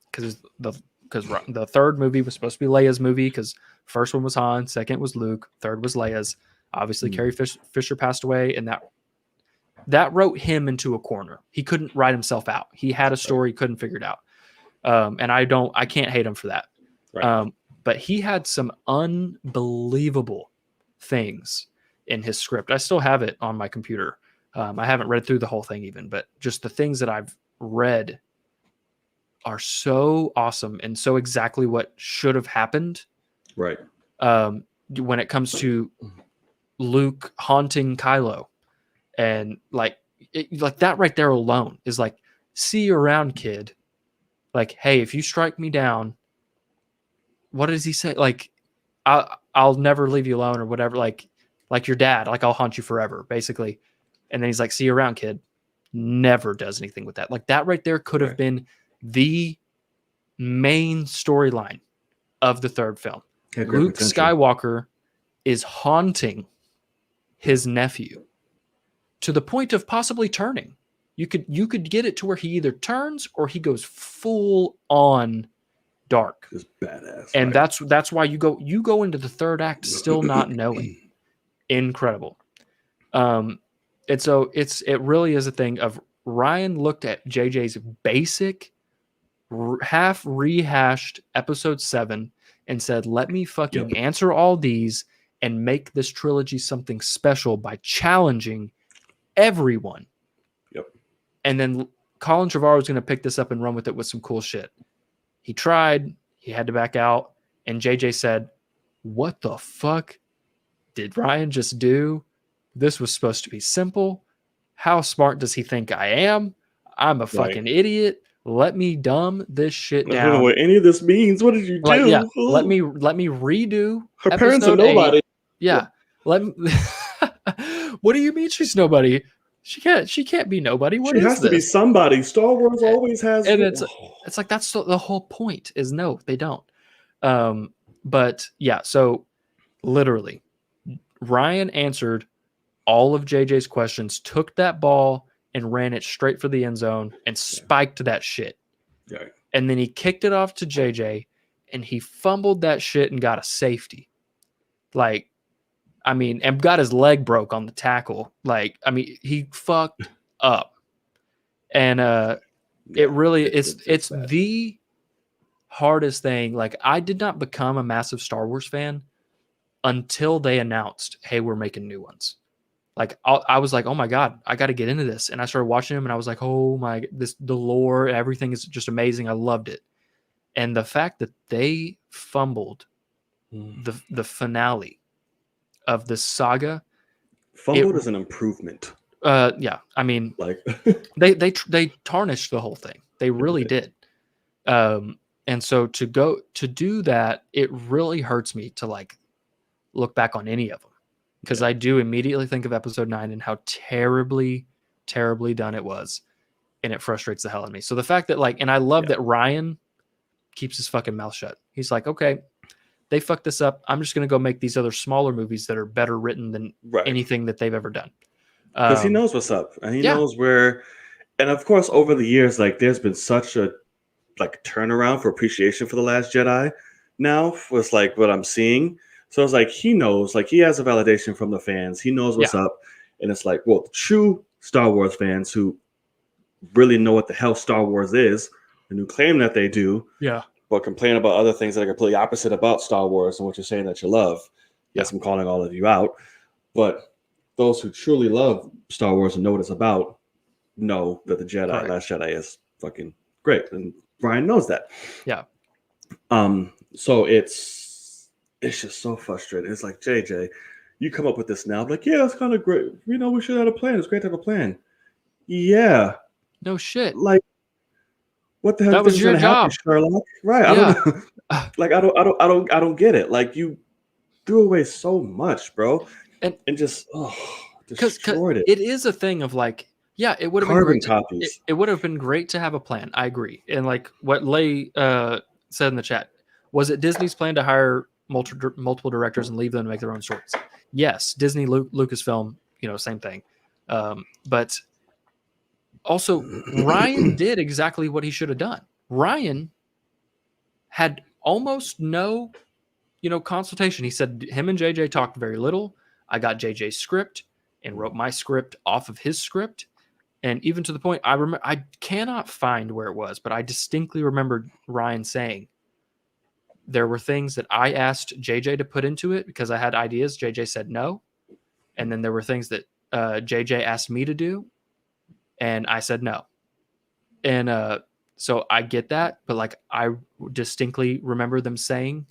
because the third movie was supposed to be Leia's movie because first one was Han, second was Luke, third was Leia's. Obviously, Carrie Fisher passed away, and that wrote him into a corner. He couldn't write himself out. He had a story, couldn't figure it out. And I can't hate him for that. Right. But he had some unbelievable things in his script. I still have it on my computer. I haven't read through the whole thing even, but just the things that I've read are so awesome and so exactly what should have happened. Right. When it comes to Luke haunting Kylo. And like that right there alone is like, see you around, kid. Like, hey, if you strike me down, what does he say? Like, I'll never leave you alone or whatever. Like your dad, like I'll haunt you forever, basically. And then he's like, see you around, kid. Never does anything with that. Like that right there could have been the main storyline of the third film. Luke Skywalker is haunting his nephew to the point of possibly turning. You could get it to where he either turns or he goes full on dark. Just badass. And that's why you go into the third act still not knowing. Incredible. And so it really is a thing of Ryan looked at JJ's basic half rehashed episode 7 and said, let me fucking answer all these and make this trilogy something special by challenging everyone. Yep. And then Colin Trevorrow was going to pick this up and run with it with some cool shit. He tried, he had to back out, and JJ said, what the fuck did Ryan just do? This was supposed to be simple. How smart does he think I am? I'm a fucking idiot. Let me dumb this shit down. I don't know what any of this means. What did you do? Yeah, let me redo. Her parents are nobody. 8. Yeah. Let me, what do you mean she's nobody? She can't be nobody. What she has to be somebody. Star Wars always has. And it's like that's the whole point is no, they don't. But yeah, so Literally, Ryan answered all of JJ's questions, took that ball and ran it straight for the end zone and spiked that shit. Yeah. And then he kicked it off to JJ and he fumbled that shit and got a safety. Like, I mean, and got his leg broke on the tackle. Like, I mean, he fucked up. And it really it's bad. the hardest thing. Like, I did not become a massive Star Wars fan until they announced, hey, we're making new ones. Like, I was like, oh my God, I got to get into this. And I started watching them and I was like, oh my, the lore, everything is just amazing. I loved it. And the fact that they fumbled the finale of the saga. Fumbled is an improvement. Yeah. I mean, Like they tarnished the whole thing. They really did. And so to do that, it really hurts me to like look back on any of them. Because I do immediately think of episode 9 and how terribly, terribly done it was. And it frustrates the hell out of me. So the fact that like, and I love that Ryan keeps his fucking mouth shut. He's like, okay, they fucked this up. I'm just going to go make these other smaller movies that are better written than anything that they've ever done. Because he knows what's up. And he knows where, and of course, over the years, like there's been such a like turnaround for appreciation for The Last Jedi now was like what I'm seeing. So it's like he knows, like he has a validation from the fans. He knows what's up. And it's like, well, the true Star Wars fans who really know what the hell Star Wars is and who claim that they do, but complain about other things that are completely opposite about Star Wars and what you're saying that you love. Yes, I'm calling all of you out. But those who truly love Star Wars and know what it's about know that the Jedi, Last Jedi is fucking great. And Brian knows that. Yeah. So it's just so frustrating. It's like, JJ, you come up with this now. I'm like, yeah, it's kind of great. You know, we should have a plan. It's great to have a plan. Yeah. No shit. Like, what the hell? That was your job, Sherlock. Right. I don't know. Like, I don't get it. Like, you threw away so much, bro. And just destroyed it. It is a thing of like, yeah, it would have been great. It would have been great to have a plan. I agree. And like what Lay said in the chat, was it Disney's plan to hire multiple directors and leave them to make their own stories? Yes, Disney, Lucasfilm, same thing. But also, Ryan did exactly what he should have done. Ryan had almost no, consultation. He said him and JJ talked very little. I got JJ's script and wrote my script off of his script. And even to the point, I cannot find where it was, but I distinctly remembered Ryan saying there were things that I asked JJ to put into it because I had ideas. JJ said no. And then there were things that JJ asked me to do, and I said no. And so I get that, but like I distinctly remember them saying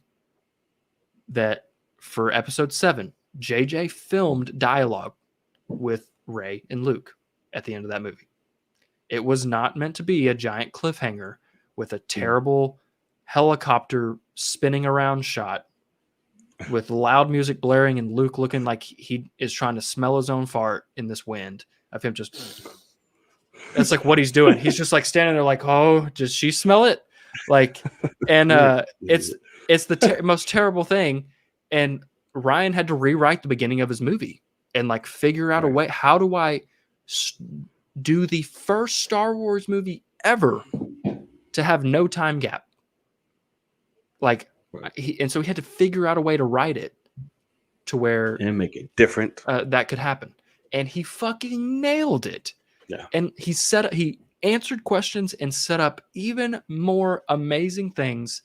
that for episode 7, JJ filmed dialogue with Rey and Luke at the end of that movie. It was not meant to be a giant cliffhanger with a terrible helicopter spinning around shot with loud music blaring and Luke looking like he is trying to smell his own fart in this wind of him just... That's like what he's doing. He's just like standing there like, oh, does she smell it? Like, and it's the most terrible thing. And Ryan had to rewrite the beginning of his movie and like figure out a way. How do I do the first Star Wars movie ever to have no time gap? Like, and so he had to figure out a way to write it to where and make it different. That could happen. And he fucking nailed it. Yeah. And he answered questions and set up even more amazing things.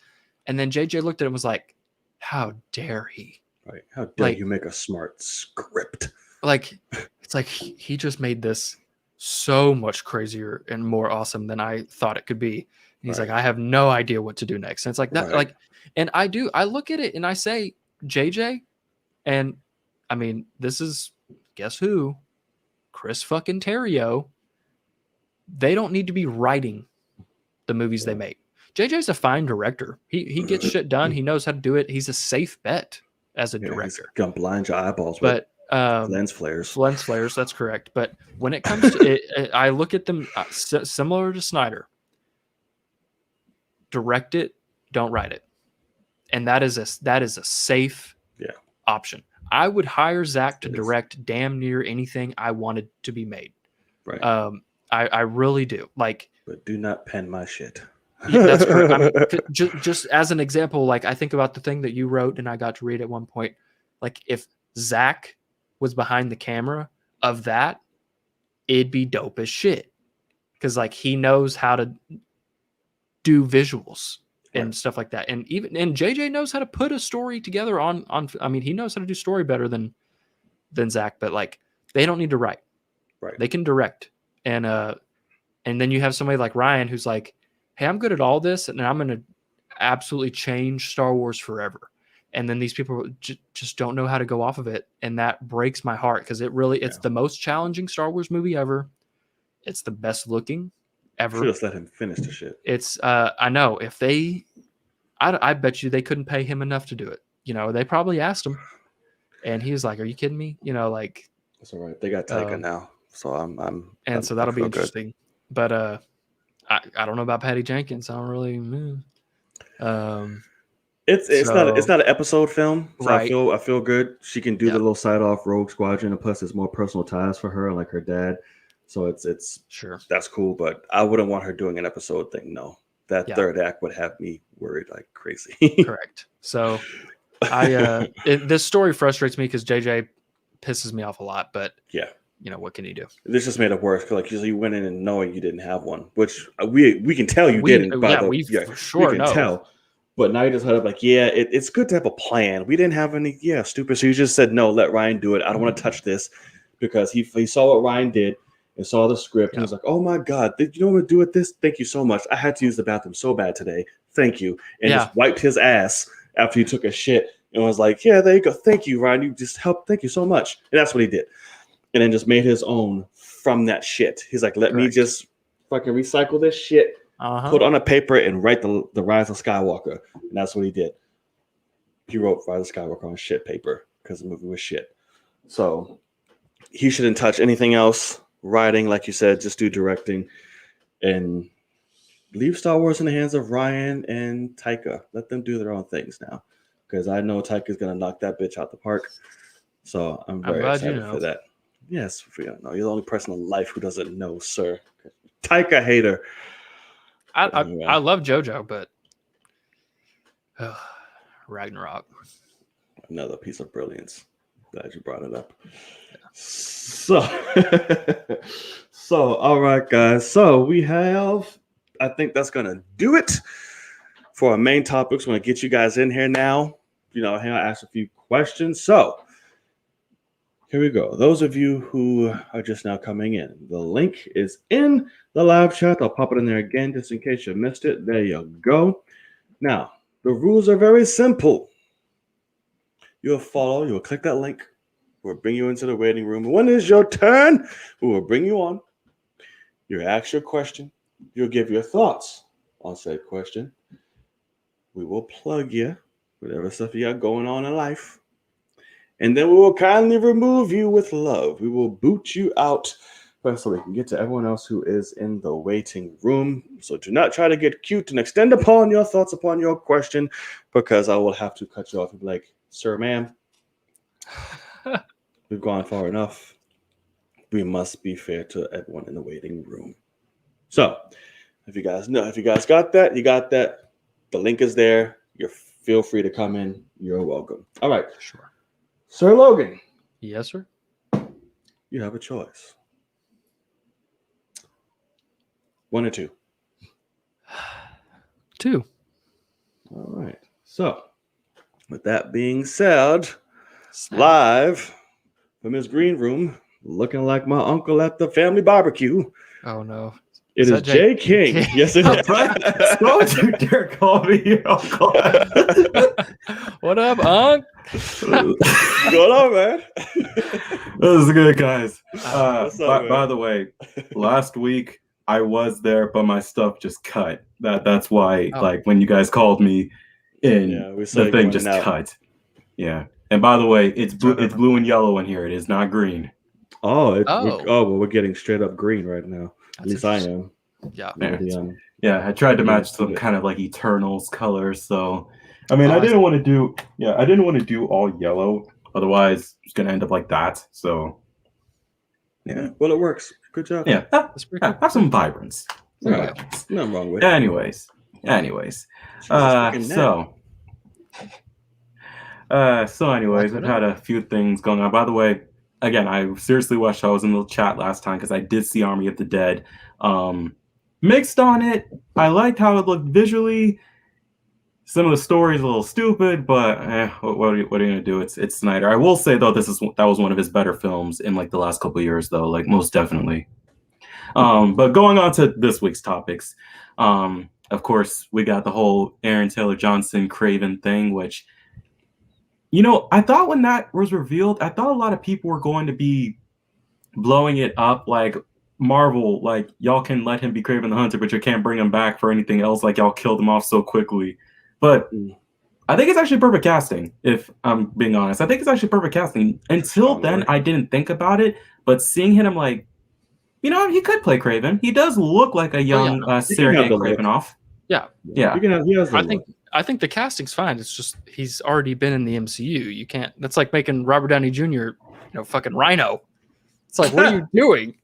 And then JJ looked at it and was like, how dare he? Right. How dare you make a smart script? Like, it's like he just made this so much crazier and more awesome than I thought it could be. And he's like, I have no idea what to do next. And it's like that, like, and I look at it and I say, JJ, and I mean, this is, guess who? Chris fucking Terrio. They don't need to be writing the movies they make. JJ's a fine director. He gets shit done. He knows how to do it. He's a safe bet as a director. He's gonna blind your eyeballs with lens flares. Lens flares, that's correct. But when it comes to it, I look at them similar to Snyder. Direct it, don't write it. And that is a safe option. I would hire Zach to direct damn near anything I wanted to be made. Right. I really do. Like, but do not pen my shit. Yeah, that's correct. I mean, just as an example, like I think about the thing that you wrote and I got to read at one point. Like if Zach was behind the camera of that, it'd be dope as shit. Because like he knows how to do visuals and stuff like that. And JJ knows how to put a story together on I mean, he knows how to do story better than Zach, but like they don't need to write. Right. They can direct. And then you have somebody like Ryan who's like, hey, I'm good at all this, and I'm going to absolutely change Star Wars forever. And then these people just don't know how to go off of it, and that breaks my heart because it's the most challenging Star Wars movie ever. It's the best looking ever. Should have let him finish the shit. It's I know if I bet you they couldn't pay him enough to do it. You know, they probably asked him, and he was like, "Are you kidding me?" You know, like that's all right. They got Taika now, so so that'll be interesting. Good. But I don't know about Patty Jenkins. I don't really. It's not an episode film. So right. I feel good. She can do the little side off Rogue Squadron, and plus it's more personal ties for her, like her dad. So it's sure that's cool. But I wouldn't want her doing an episode thing. No, that third act would have me worried like crazy. Correct. So this story frustrates me because JJ pisses me off a lot. But yeah. You know, what can you do? This just made it worse. Like you went in and knowing you didn't have one, which we can tell you didn't. We for sure we can tell. But now you just heard up like, it's good to have a plan. We didn't have any. Yeah, stupid. So you just said no. Let Ryan do it. I don't want to touch this because he saw what Ryan did and saw the script and was like, oh my god, did you know what to do with this? Thank you so much. I had to use the bathroom so bad today. Thank you. And just wiped his ass after he took a shit and was like, yeah, there you go. Thank you, Ryan. You just helped. Thank you so much. And that's what he did. And then just made his own from that shit. He's like, let me just fucking recycle this shit, put on a paper, and write the Rise of Skywalker. And that's what he did. He wrote Rise of Skywalker on shit paper because the movie was shit. So he shouldn't touch anything else. Writing, like you said, just do directing. And leave Star Wars in the hands of Ryan and Taika. Let them do their own things now. Because I know Taika's going to knock that bitch out the park. So I'm very excited for that. Yes, you're the only person in life who doesn't know, sir. Taika hater. I love JoJo, but Ragnarok. Another piece of brilliance. Glad you brought it up. Yeah. So all right, guys. So we have, I think that's gonna do it for our main topics. We're gonna get you guys in here now. I'll ask a few questions. So here we go. Those of you who are just now coming in, the link is in the live chat. I'll pop it in there again just in case you missed it. There you go. Now, the rules are very simple. You'll click that link. We'll bring you into the waiting room. When is your turn? We will bring you on. You'll ask your question. You'll give your thoughts on said question. We will plug you, whatever stuff you got going on in life. And then we will kindly remove you with love. We will boot you out so we can get to everyone else who is in the waiting room. So do not try to get cute and extend upon your thoughts upon your question, because I will have to cut you off and be like, sir, ma'am, we've gone far enough. We must be fair to everyone in the waiting room. So if you guys got that, you got that. The link is there. Feel free to come in. You're welcome. All right. Sure. Sir Logan. Yes, sir. You have a choice. 1 or 2? 2. All right. So, with that being said, live from his green room, looking like my uncle at the family barbecue. Oh, no. It is Jay King. Yes, it is. Don't you dare call me your uncle. What up, Unc? What's going on, man? This is good, guys. By the way, last week I was there, but my stuff just cut. That's why, like, when you guys called me in, the thing just cut. Yeah. And by the way, it's blue and yellow in here. It is not green. Well, we're getting straight up green right now. At least I am. Yeah. I tried to match some kind of like Eternals colors. So, I mean, I didn't want to do all yellow Otherwise, it's gonna end up like that. So, yeah. Well, it works. Good job. Yeah, have some vibrance. Right. Nothing wrong with it. Anyways. Anyways, I've had a few things going on. By the way, again, I seriously wish I was in the chat last time because I did see Army of the Dead. Mixed on it. I liked how it looked visually. Some of the stories a little stupid, but what are you gonna do? It's Snyder. I will say though, that was one of his better films in like the last couple of years, though. Like most definitely. But going on to this week's topics, of course, we got the whole Aaron Taylor Johnson Kraven thing, which, I thought when that was revealed, I thought a lot of people were going to be blowing it up like Marvel, like y'all can let him be Kraven the Hunter, but you can't bring him back for anything else. Like y'all killed him off so quickly. But I think it's actually perfect casting, if I'm being honest. I think it's actually perfect casting. Until then, I didn't think about it. But seeing him, I'm like, he could play Kraven. He does look like a young Sergei Kravinoff. Yeah. I think the casting's fine. It's just he's already been in the MCU. You can't. That's like making Robert Downey Jr. Fucking Rhino. It's like, what are you doing?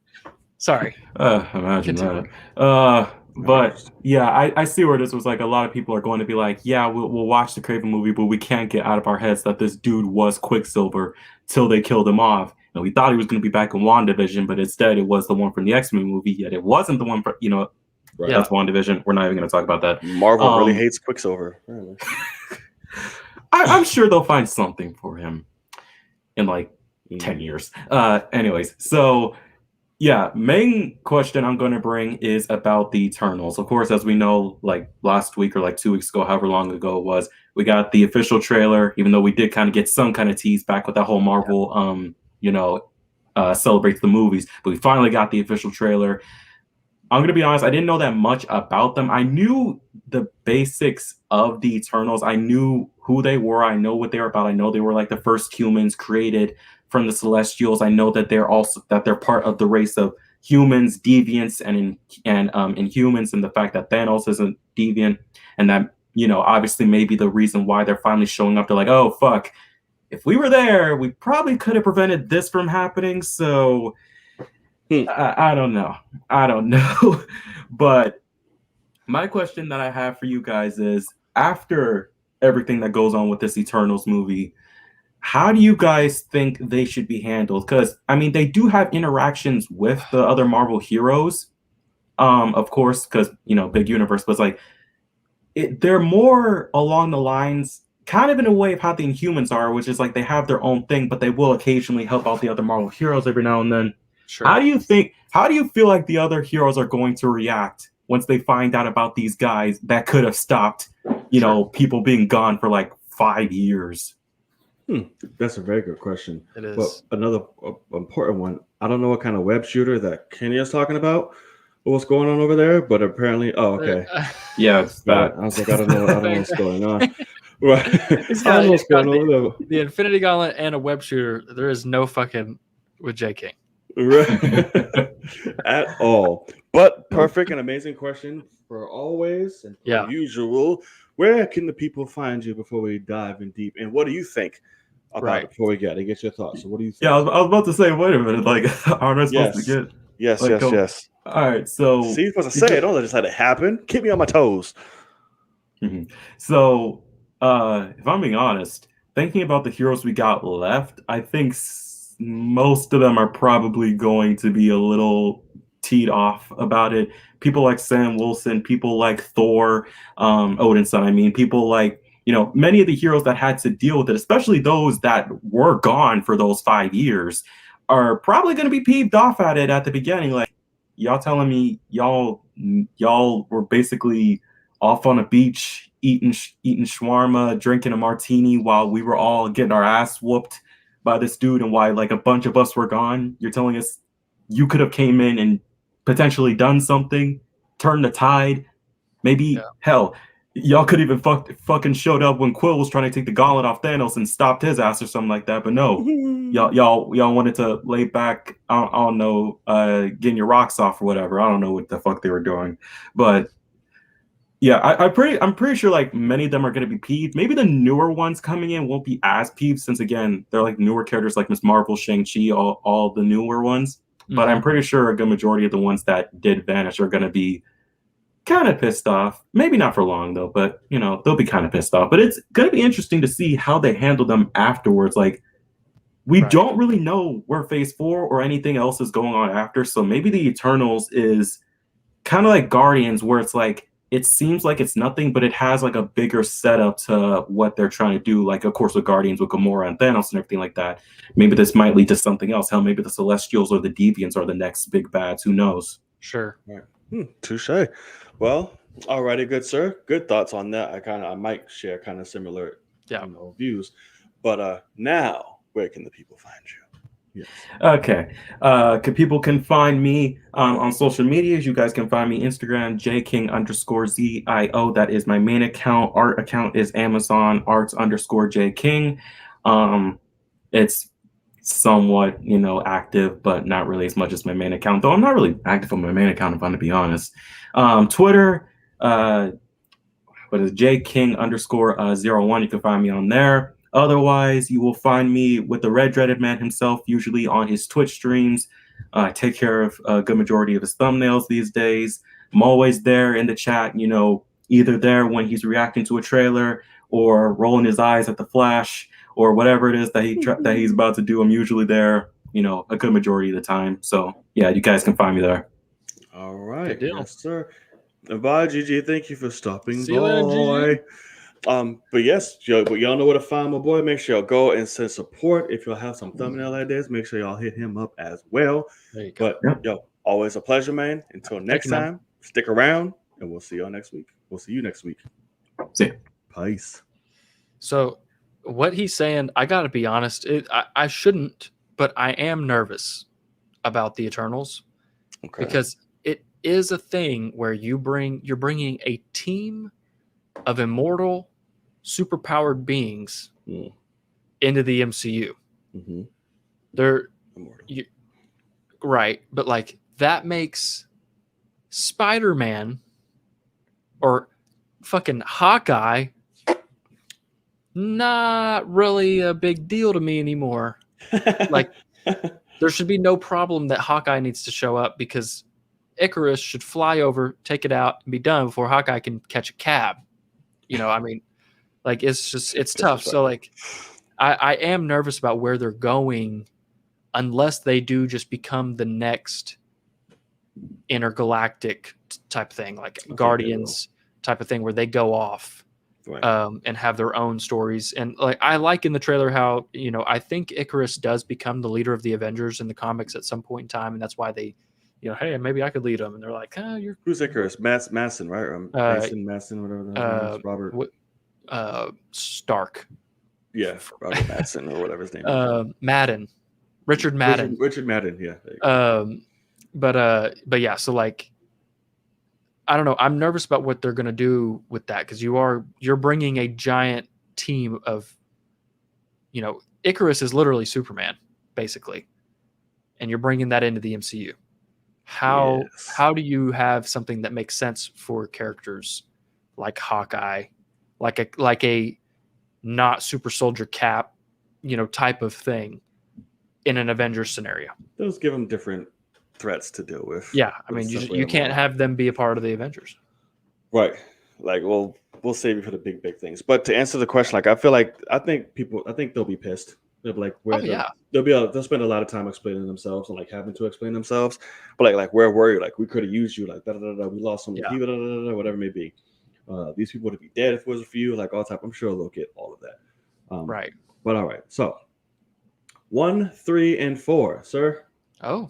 Sorry. Imagine that. But yeah, I see where this was like. A lot of people are going to be like, yeah, we'll watch the Kraven movie, but we can't get out of our heads that this dude was Quicksilver till they killed him off. And we thought he was going to be back in WandaVision, but instead it was the one from the X-Men movie. Yet it wasn't the one for, that's WandaVision. We're not even going to talk about that. Marvel really hates Quicksilver. I'm sure they'll find something for him in like 10 years. Anyways, so yeah, main question I'm going to bring is about the Eternals. Of course, as we know, like last week or like 2 weeks ago, however long ago it was, we got the official trailer, even though we did kind of get some kind of tease back with that whole Marvel, celebrate the movies. But we finally got the official trailer. I'm going to be honest, I didn't know that much about them. I knew the basics of the Eternals. I knew who they were. I know what they were about. I know they were like the first humans created from the Celestials. I know that they're part of the race of humans, deviants, and Inhumans, and the fact that Thanos isn't deviant, and that obviously maybe the reason why they're finally showing up. They're like, oh fuck, if we were there, we probably could have prevented this from happening. So I don't know. But my question that I have for you guys is, after everything that goes on with this Eternals movie, how do you guys think they should be handled? Because, I mean, they do have interactions with the other Marvel heroes, of course, because, big universe, but it's like, they're more along the lines, kind of in a way of how the Inhumans are, which is like they have their own thing, but they will occasionally help out the other Marvel heroes every now and then. Sure. How do you feel like the other heroes are going to react once they find out about these guys that could have stopped, people being gone for like 5 years? That's a very good question. It is. But another important one. I don't know what kind of web shooter that Kenny is talking about, or what's going on over there, but apparently, okay. Yeah, it's that. I was like, I don't know what's going on. Right. The Infinity Gauntlet and a web shooter. There is no fucking with J. King. Right. At all. But perfect and amazing question for always and per usual. Where can the people find you before we dive in deep? And what do you think about it before we get your thoughts? So what do you think? Yeah, I was about to say, wait a minute. Like, aren't I supposed to get? Yes. All right, so see, you're supposed to say it. Don't just let it happen. Keep me on my toes. Mm-hmm. So, if I'm being honest, thinking about the heroes we got left, I think most of them are probably going to be a little teed off about it. People like Sam Wilson, people like Thor, Odin's son. I mean, people like, many of the heroes that had to deal with it, especially those that were gone for those 5 years, are probably going to be peeved off at it at the beginning. Like, y'all telling me y'all were basically off on a beach eating shawarma, drinking a martini while we were all getting our ass whooped by this dude, and why like a bunch of us were gone. You're telling us you could have came in and potentially done something, turned the tide, maybe hell, y'all could even fucking showed up when Quill was trying to take the gauntlet off Thanos and stopped his ass or something like that. But no, y'all wanted to lay back. I don't know, getting your rocks off or whatever. I don't know what the fuck they were doing, but Yeah, I'm pretty sure like many of them are going to be peeved. Maybe the newer ones coming in won't be as peeved since again they're like newer characters like Miss Marvel, Shang-Chi, all the newer ones. But I'm pretty sure a good majority of the ones that did vanish are going to be kind of pissed off. Maybe not for long though, but you know they'll be kind of pissed off. But it's going to be interesting to see how they handle them afterwards. Like we don't really know where Phase 4 or anything else is going on after. So maybe the Eternals is kind of like Guardians, where it's like it seems like it's nothing, but it has like a bigger setup to what they're trying to do. Like, of course, with Guardians, with Gamora and Thanos and everything like that. Maybe this might lead to something else. Hell, maybe the Celestials or the Deviants are the next big bads. Who knows? Sure. Touche. Well, alrighty, good sir. Good thoughts on that. I might share kind of similar views. But now, where can the people find you? Yes. Okay. People can find me on social medias. You guys can find me Instagram, jking_ZIO. That is my main account. Art account is Amazon arts_jking. It's somewhat, active, but not really as much as my main account. Though I'm not really active on my main account, if I'm to be honest. Twitter, what is jking_01. You can find me on there. Otherwise, you will find me with the Red Dreaded Man himself, usually on his Twitch streams. I take care of a good majority of his thumbnails these days. I'm always there in the chat, either there when he's reacting to a trailer or rolling his eyes at the Flash or whatever it is that he's about to do. I'm usually there, a good majority of the time. So yeah, you guys can find me there. All right, yes, sir. Bye, GG. Thank you for stopping See you later, GG. But yes, y'all know where to find my boy. Make sure y'all go and send support. If y'all have some thumbnail ideas, make sure y'all hit him up as well. There you go. But always a pleasure, man. Until next time, stick around, and we'll see y'all next week. We'll see you next week. See ya. Peace. So, what he's saying, I got to be honest. I shouldn't, but I am nervous about the Eternals because it is a thing where you're bringing a team of immortal, superpowered beings into the MCU. Mm-hmm. They're right, but like that makes Spider-Man or fucking Hawkeye not really a big deal to me anymore. Like there should be no problem that Hawkeye needs to show up because Icarus should fly over, take it out, and be done before Hawkeye can catch a cab. I mean, like it's tough. So like, I am nervous about where they're going, unless they do just become the next intergalactic type thing, like Guardians type of thing, where they go off and have their own stories. And like, I like in the trailer how I think Icarus does become the leader of the Avengers in the comics at some point in time, and that's why they. Hey, maybe I could lead them. And they're like, you're... Who's Icarus? Masson, right? Masson, whatever the name is. Robert. Stark. Yeah, Robert Madsen or whatever his name is. Madden. Richard Madden. Richard Madden, yeah. But yeah, so like, I don't know. I'm nervous about what they're going to do with that because you're bringing a giant team of, Icarus is literally Superman, basically. And you're bringing that into the MCU. How do you have something that makes sense for characters like Hawkeye, like a not super soldier Cap, type of thing in an Avengers scenario? Those give them different threats to deal with. Yeah, I mean, you can't have them be a part of the Avengers. Right. Like, we'll save you for the big things. But to answer the question, like, I think they'll be pissed. They'll be like, they'll spend a lot of time explaining themselves and like having to explain themselves. But like where were you? Like, we could have used you. Like, we lost some people. Whatever it may be. These people would be dead if it wasn't for you. Like all type. I'm sure they'll get all of that. Right. But all right. So 1, 3, and 4, sir. Oh.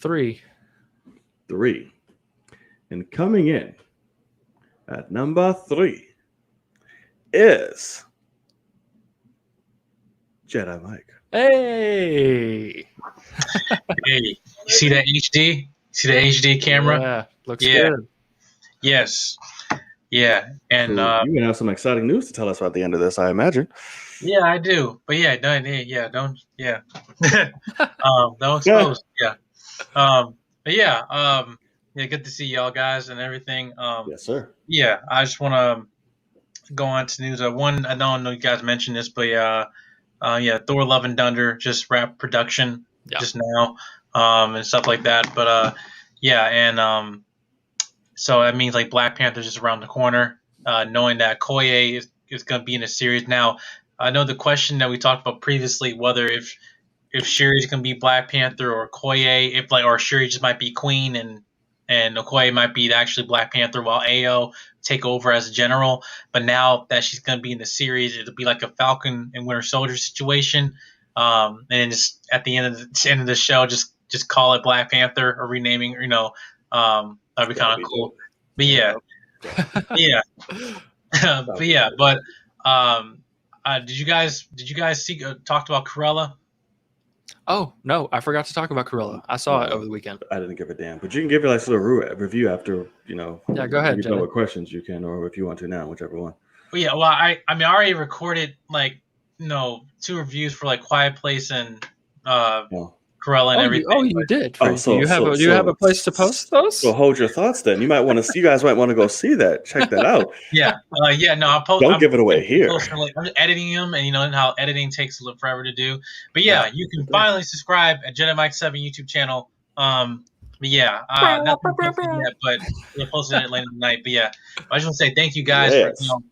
3. And coming in at number 3 is Jedi Mike. Hey. Hey, you see that HD? See the HD camera? Yeah, looks good. Yes. Yeah. And you're gonna have some exciting news to tell us about the end of this, I imagine. Yeah, I do. But don't expose. But Yeah, good to see y'all guys and everything. Yes, sir. Yeah, I just want to go on to news. One, I don't know you guys mentioned this, but yeah, Thor: Love and Thunder just wrapped production just now, and stuff like that. But yeah, and so that means like Black Panther's just around the corner. Knowing that Koye is going to be in a series now. I know the question that we talked about previously, whether if Shuri's gonna be Black Panther or Okoye, if like or Shuri just might be Queen and Okoye might be actually Black Panther while Ao take over as a general. But now that she's gonna be in the series, it'll be like a Falcon and Winter Soldier situation. And then just at the end of the show, just call it Black Panther or renaming, that'd be kind of cool. Dope. But yeah, yeah, but yeah, but did you guys see talked about Cruella? Oh no, I forgot to talk about Cruella. I saw it over the weekend. I didn't give a damn, but you can give your like little review after Yeah, go ahead. You know what questions you can, or if you want to now, whichever one. Well, yeah, well, I mean, I already recorded like 2 reviews for like Quiet Place and Cruella and everything. You did. Oh, do you have a place to post those? So hold your thoughts. Then you guys might want to go see that. Check that out. Yeah, no, I'll post. Don't give it away here. I'm just editing them, and how editing takes a little forever to do. But yeah, you can finally subscribe at Jedi Mike 7 YouTube channel. But yeah, nothing yet, but we'll post it later tonight. But yeah, I just want to say thank you guys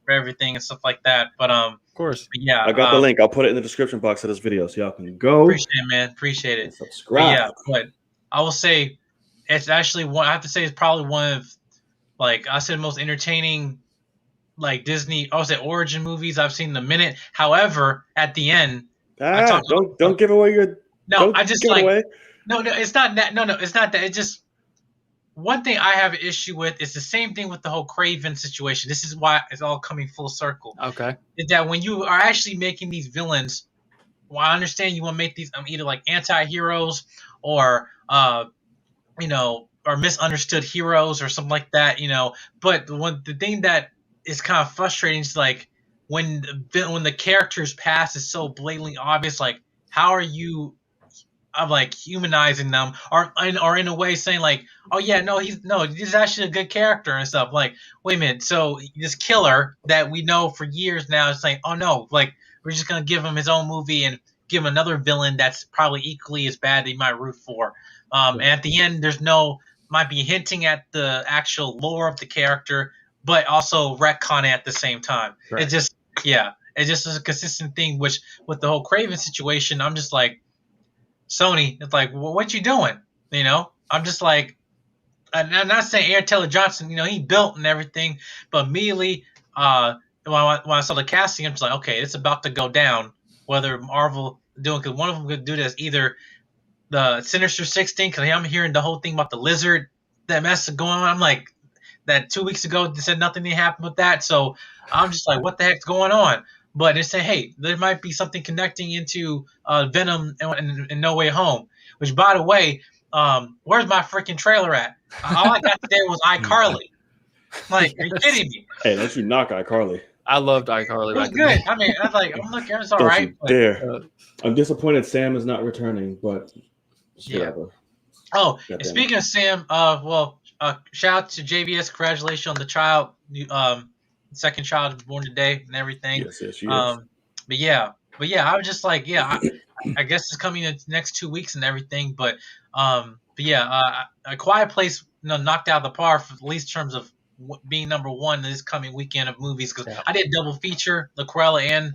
for everything and stuff like that. But of course, but yeah, I got the link. I'll put it in the description box of this video so y'all can go. Appreciate it. Subscribe. But yeah, but I will say it's actually one. I have to say it's probably one of I said most entertaining Disney. I would say origin movies I've seen in a minute. However, at the end, don't give away your. No, I just away. No, it's not that. No, it's not that. It's just one thing I have an issue with is the same thing with the whole Kraven situation. This is why it's all coming full circle. Okay. Is that when you are actually making these villains, well, I understand you want to make these either like anti-heroes or or misunderstood heroes or something like that, But the thing that is kind of frustrating is when the character's past is so blatantly obvious, how are you humanizing them or in a way saying oh yeah, he's actually a good character and stuff. Wait a minute, so this killer that we know for years now is saying, oh no, we're just gonna give him his own movie and give him another villain that's probably equally as bad that he might root for. And at the end, might be hinting at the actual lore of the character, but also retcon it at the same time. Right. It's just a consistent thing. Which with the whole Kraven situation, I'm just Sony, it's well, what you doing? I'm just I'm not saying Aaron Taylor Johnson, he built and everything, but immediately when I saw the casting, I'm just okay, it's about to go down. Whether Marvel doing, because one of them could do this, either the Sinister 16, because I'm hearing the whole thing about the lizard, that mess going on. I'm that 2 weeks ago they said nothing happened with that, so I'm just what the heck's going on? But they say, hey, there might be something connecting into Venom and No Way Home. Which, by the way, where's my freaking trailer at? All I got today was iCarly. Are you kidding me? Hey, don't you knock iCarly. I loved iCarly. It was good. I mean, I was I'm looking, it's all don't right. You dare. I'm disappointed Sam is not returning, but whatever. Oh, and speaking of Sam, shout out to JVS. Congratulations on the child. Second child was born today and everything. Yes, she is. But yeah, I was just I guess it's coming in the next 2 weeks and everything. But A Quiet Place, knocked out of the park, at least in terms of being number one this coming weekend of movies. Because I did double feature the Cruella and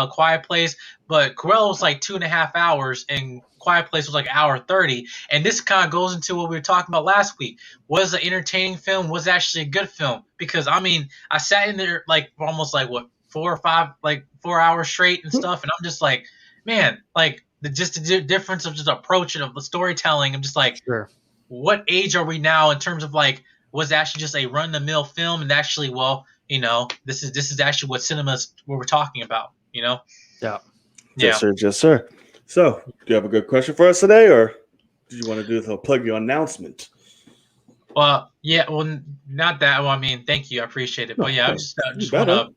Quiet Place, but Cruella was 2.5 hours and Quiet Place was 1:30. And this kind of goes into what we were talking about last week. Was it an entertaining film? Was it actually a good film? Because I mean, I sat in there for almost 4 or 5 4 hours straight and stuff, and I'm just man, the difference of just approach and of the storytelling. I'm just sure. What age are we now in terms of was it actually just a run the mill film, and actually, this is actually what cinema's what we're talking about, Yeah. Yes, sir. Yes, sir. So, do you have a good question for us today, or did you want to do the plug your announcement? Well, yeah. Well, not that. Well, I mean, thank you. I appreciate it. But yeah, I just want to.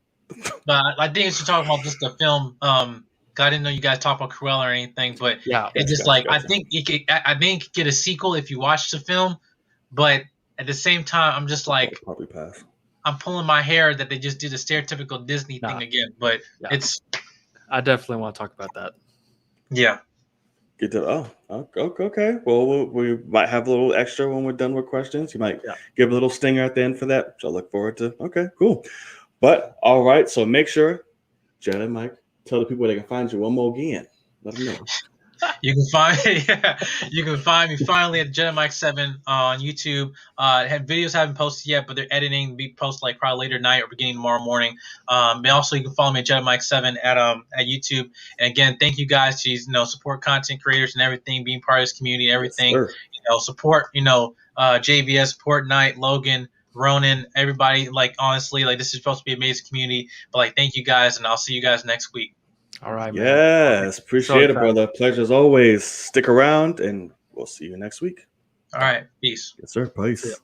But I think it's talking about just the film. I didn't know you guys talk about Cruella or anything, but it's just I think you could get a sequel if you watch the film, but at the same time, I'm just like, I'll probably pass. I'm pulling my hair that they just do the stereotypical Disney thing again. But it's. I definitely want to talk about that. Yeah. Get to, okay. Well, we might have a little extra when we're done with questions. You might give a little stinger at the end for that. So I look forward to. Okay, cool. But all right, so make sure, Jen and Mike, tell the people where they can find you one more again. Let them know. You can find me finally at Jedi Mike 7 on YouTube. Videos haven't posted yet, but they're editing. Be posted like probably later tonight or beginning tomorrow morning. And also you can follow me at Jedi Mike 7 at YouTube. And again, thank you guys to support content creators and everything, being part of this community, everything. Yes, Support JVS, support Knight, Logan, Ronan, everybody. Like honestly, like this is supposed to be an amazing community. But like thank you guys, and I'll see you guys next week. All right, man. Yes, appreciate it, brother. Pleasure as always. Stick around, and we'll see you next week. All right, peace. Yes, sir. Peace.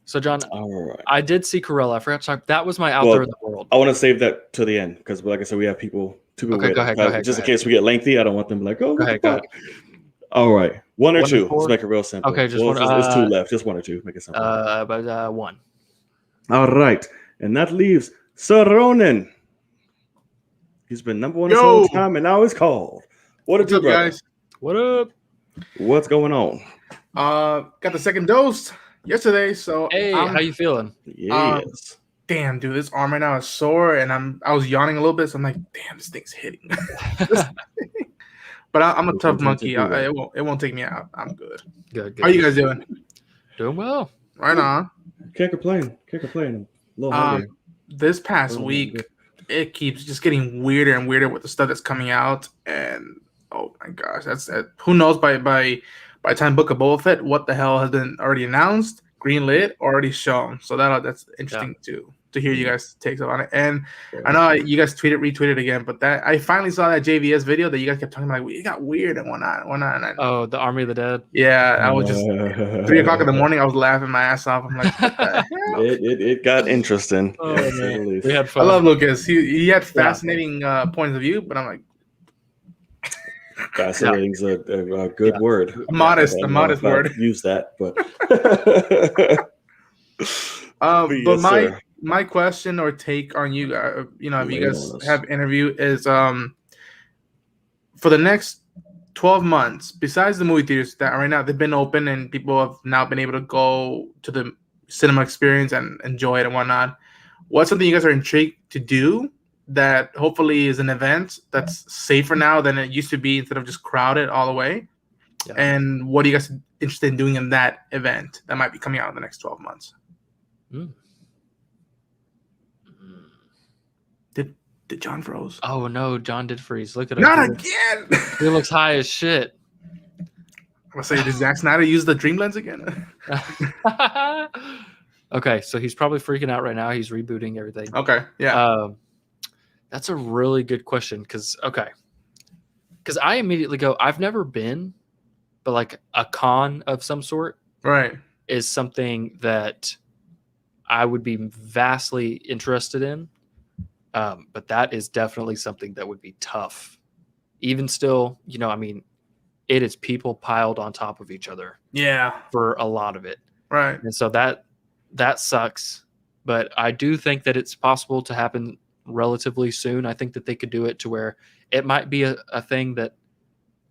So, John, all right. I did see Corella. I forgot to talk. That was my out there in the world. I want to save that to the end because, like I said, we have two people. Okay, go ahead. Just in case we get lengthy, I don't want them to be like, oh, go ahead. All right, one or two. Let's make it real simple. Okay, just one. There's two left. Just one or two. Make it simple. But one. All right, and that leaves Sir Ronan. He's been number one this whole time, and now he's called. What's up, guys? What up? What's going on? Got the second dose yesterday, so hey, how you feeling? Yes. Damn, dude, this arm right now is sore, and I was yawning a little bit, so I'm like, damn, this thing's hitting. But I'm a tough monkey. It won't take me out. I'm good. Good. How you guys doing? Doing well. Right on. Can't complain. A little hungry. This past week, it keeps just getting weirder and weirder with the stuff that's coming out, and oh my gosh, that's who knows by the time Book of Boba Fett what the hell has been already announced, greenlit, already shown. So that's interesting to hear you guys' takes on it. And I know you guys retweeted again, but that I finally saw that JVS video that you guys kept talking about. Like, it got weird and whatnot. Oh, the Army of the Dead. Yeah, I was just 3:00 in the morning. I was laughing my ass off. I'm like, what the hell? It got interesting. Oh, man. We had fun. I love Lucas. He had fascinating points of view, but I'm like, fascinating's a good word. A modest word. Use that, but. But my question or take on you guys, if you guys have interview is for the next 12 months, besides the movie theaters that are right now, they've been open and people have now been able to go to the cinema experience and enjoy it and whatnot. What's something you guys are intrigued to do that hopefully is an event that's safer now than it used to be instead of just crowded all the way? Yeah. And what are you guys interested in doing in that event that might be coming out in the next 12 months? Did John froze? Oh no, John did freeze. Look at him. Not again. He looks high as shit. I'm gonna say, did Zack Snyder use the dream lens again? Okay, so he's probably freaking out right now. He's rebooting everything. Okay, yeah. That's a really good question because I immediately go, I've never been, but like a con of some sort, right, is something that I would be vastly interested in. But that is definitely something that would be tough. Even still, it is people piled on top of each other. Yeah. For a lot of it. Right. And so that sucks. But I do think that it's possible to happen relatively soon. I think that they could do it to where it might be a thing that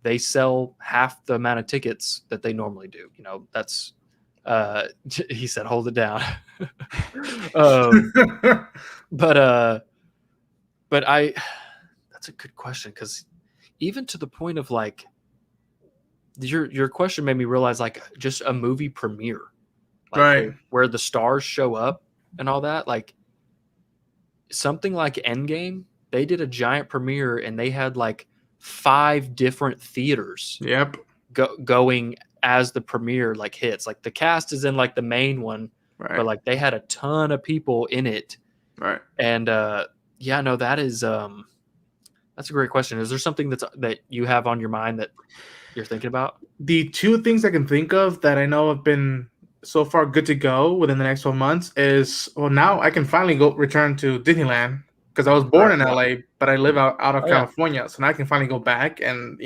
they sell half the amount of tickets that they normally do. That's he said, hold it down. But that's a good question because even to the point of like your question made me realize like just a movie premiere, like, right, where the stars show up and all that, like something like Endgame, they did a giant premiere and they had like 5 different theaters. Yep, going as the premiere like hits. Like the cast is in like the main one, right, but like they had a ton of people in it, right, and yeah, no, that is that's a great question. Is there something that you have on your mind that you're thinking about? The 2 things I can think of that I know have been so far good to go within the next 12 months is, well, now I can finally return to Disneyland because I was born in LA, but I live out of California. So now I can finally go back and,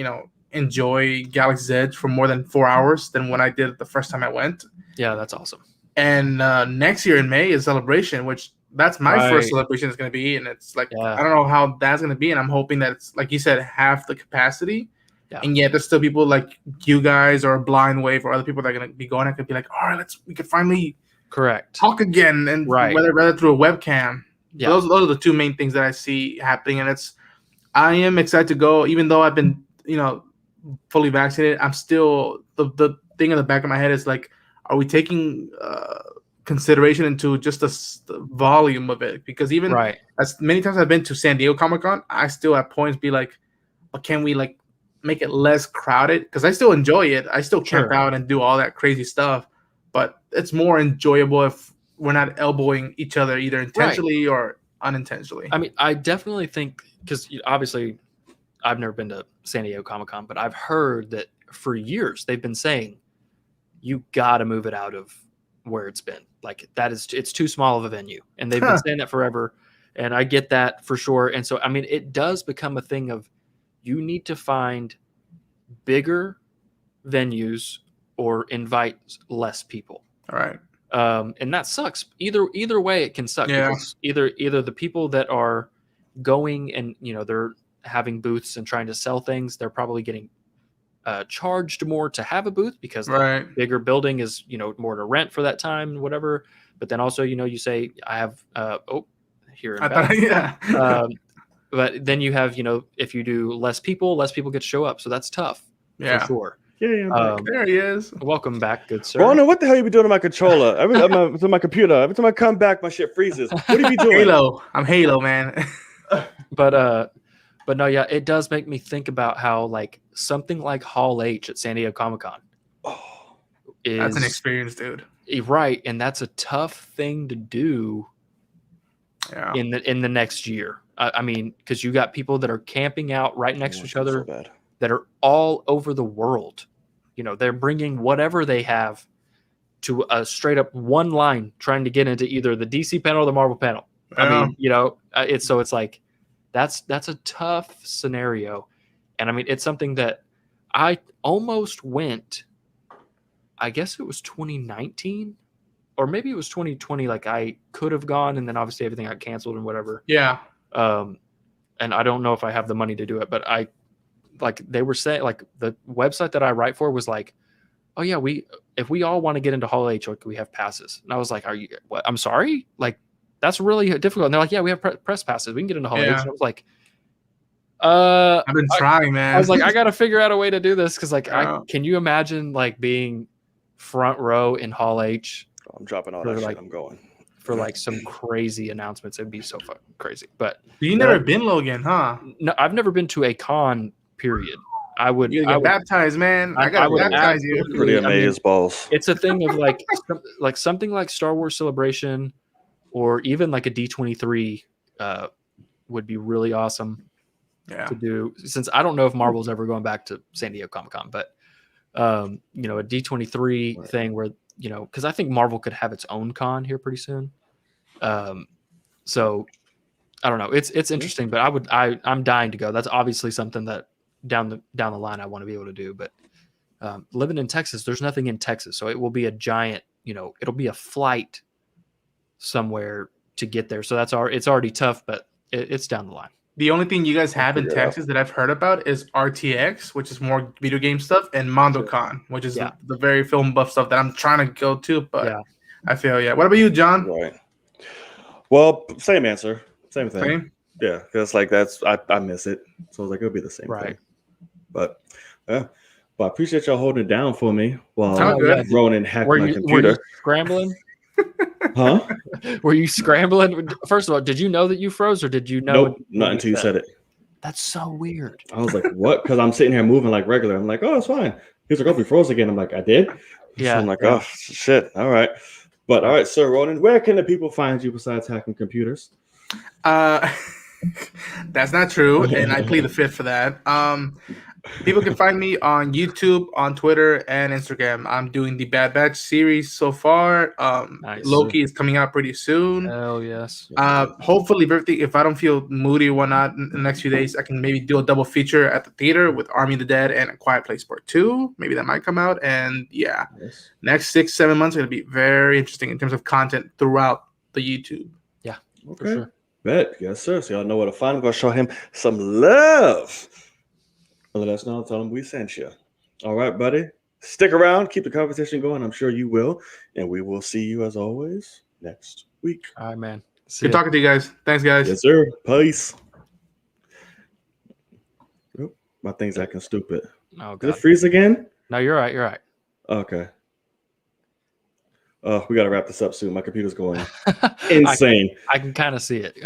enjoy Galaxy's Edge for more than 4 hours than when I did the first time I went. Yeah, that's awesome. And next year in May is Celebration, which that's my first celebration is going to be. And it's like, I don't know how that's going to be. And I'm hoping that it's, like you said, half the capacity. Yeah. And yet there's still people like you guys or Blind Wave or other people that are going to be going. I could be like, all right, we could finally talk again. And whether through a webcam. Yeah. Those are the two main things that I see happening. And I am excited to go, even though I've been, fully vaccinated. I'm still, the thing in the back of my head is like, are we taking consideration into just the volume of it? Because even as many times I've been to San Diego Comic-Con, I still at points be like, but can we like make it less crowded? Because I still enjoy it. I still camp out and do all that crazy stuff, but it's more enjoyable if we're not elbowing each other either intentionally or unintentionally. I mean, I definitely think, because obviously I've never been to San Diego Comic-Con, but I've heard that for years they've been saying you got to move it out of where it's been. Like it's too small of a venue, and they've been saying that forever. And I get that for sure. And so, I mean, it does become a thing of you need to find bigger venues or invite less people. All right. And that sucks. Either way, it can suck. Yeah. Because either the people that are going and they're having booths and trying to sell things, they're probably getting charged more to have a booth because the bigger building is more to rent for that time and whatever. But then also you say I have here in back. But then you have if you do less people get to show up, so that's tough for sure. Yeah, there he is. Welcome back, good sir. Ronan, what the hell you be doing to my controller? To my computer. Every time I come back, my shit freezes. What are you doing? Halo. I'm Halo, man. But no, yeah, it does make me think about how like something like Hall H at San Diego Comic-Con. That's an experience, dude. Right, and that's a tough thing to do. Yeah. In the next year. I mean, because you got people that are camping out right next to each other that are all over the world. They're bringing whatever they have to a straight up one line, trying to get into either the DC panel or the Marvel panel. I mean, it's like that's a tough scenario. And I mean, it's something that I almost went, I guess it was 2019 or maybe it was 2020. Like I could have gone, and then obviously everything got canceled and whatever. Yeah. And I don't know if I have the money to do it, but they were saying, like the website that I write for was like, oh yeah, if we all want to get into Hall H, like we have passes. And I was like, what? I'm sorry? Like that's really difficult. And they're like, yeah, we have press passes. We can get into Hall H. And I was like, I've been trying, man. I was like, I got to figure out a way to do this. Cause like, can you imagine like being front row in Hall H? I'm dropping all that shit. I'm going. For like some crazy announcements. It'd be so fucking crazy. But you never been, Logan, huh? No, I've never been to a con, period. I would get baptized, man. I gotta baptize you. Pretty amazed balls. It's a thing of like something like Star Wars Celebration or even like a D23 would be really awesome to do, since I don't know if Marvel's ever going back to San Diego Comic-Con, but a D23 thing where because I think Marvel could have its own con here pretty soon. So I don't know. It's interesting, but I'm dying to go. That's obviously something that down the line I want to be able to do. But living in Texas, there's nothing in Texas, so it will be a giant. It'll be a flight somewhere to get there. So it's already tough, but it's down the line. The only thing you guys have in Texas that I've heard about is RTX, which is more video game stuff, and MondoCon, which is the very film buff stuff that I'm trying to go to. But I feel What about you, John? Right. Well, same answer, same thing. Same? Yeah, because like I miss it, so I was like it'll be the same thing. But Well, I appreciate y'all holding it down for me while Ronan hacked my computer. Were you scrambling? Huh? Were you scrambling? First of all, did you know that you froze, or did you know? Nope, not until you said it. That's so weird. I was like, what? Because I'm sitting here moving like regular. I'm like, oh, it's fine. He's like, oh, we froze again. I'm like, I did? Yeah. So I'm like, oh, shit. All right. But all right, Sir Ronan, where can the people find you besides hacking computers? That's not true, and I plead the fifth for that. People can find me on YouTube, on Twitter, and Instagram. I'm doing the Bad Batch series so far. Nice. Loki is coming out pretty soon. Hell yes. Hopefully, if I don't feel moody or whatnot in the next few days, I can maybe do a double feature at the theater with Army of the Dead and A Quiet Place Part 2. Maybe that might come out. And yeah, next 6-7 months are going to be very interesting in terms of content throughout the YouTube. Yeah, okay. For sure. Bet. Yes, sir. So y'all know where to find him. We're going to show him some love. Let us know. Tell him we sent you. All right, buddy. Stick around. Keep the conversation going. I'm sure you will. And we will see you, as always, next week. All right, man. Good talking to you guys. Thanks, guys. Yes, sir. Peace. Oh, my thing's acting stupid. Oh, Did it freeze again? No, you're right. You're right. Okay. We got to wrap this up soon. My computer's going insane. I can kind of see it.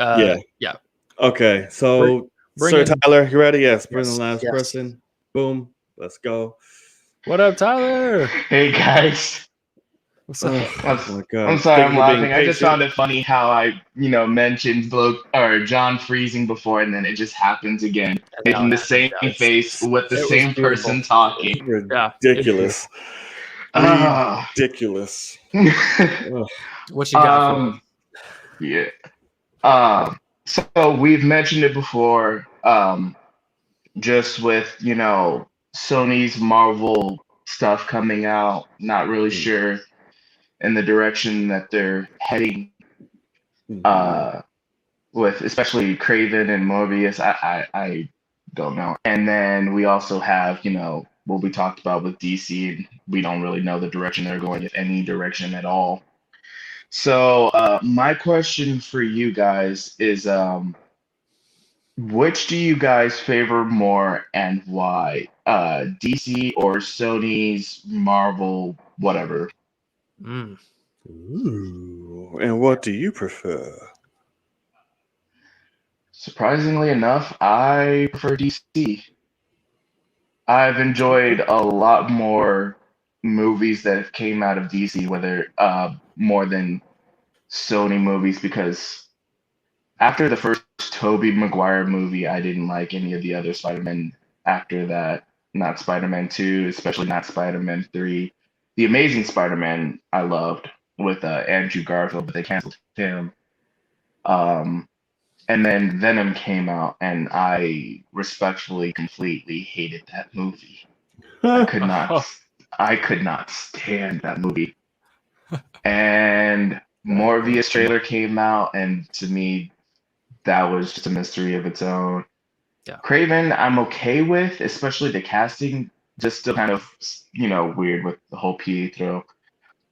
Yeah. Okay. So, Bring Sir in, Tyler, you ready? Yes. Bring yes, the last yes. person. Boom. Let's go. What up, Tyler? Hey guys. What's up? Oh my God. I'm sorry, Thank I'm you for being laughing. I just patient. found it funny how I, mentioned John freezing before, and then it just happens again, making the same face with the same person talking. Ridiculous. Ah. Ridiculous. What you got for him? Yeah. So we've mentioned it before, just with, Sony's Marvel stuff coming out, not really sure in the direction that they're heading, with especially Kraven and Morbius. I don't know. And then we also have, what we talked about with DC, and we don't really know the direction they're going, if any direction at all. So my question for you guys is, which do you guys favor more and why? DC or Sony's Marvel, whatever? Ooh. And what do you prefer? Surprisingly enough, I prefer DC. I've enjoyed a lot more movies that have came out of DC, whether more than Sony movies, because after the first Tobey Maguire movie, I didn't like any of the other Spider-Man after that. Not Spider-Man 2, especially not Spider-Man 3. The Amazing Spider-Man I loved with Andrew Garfield, but they canceled him. And then Venom came out, and I respectfully, completely hated that movie. I could not stand that movie. And Morbius trailer came out, and to me, that was just a mystery of its own. Yeah. Kraven, I'm okay with, especially the casting, just still kind of, weird with the whole Pietro.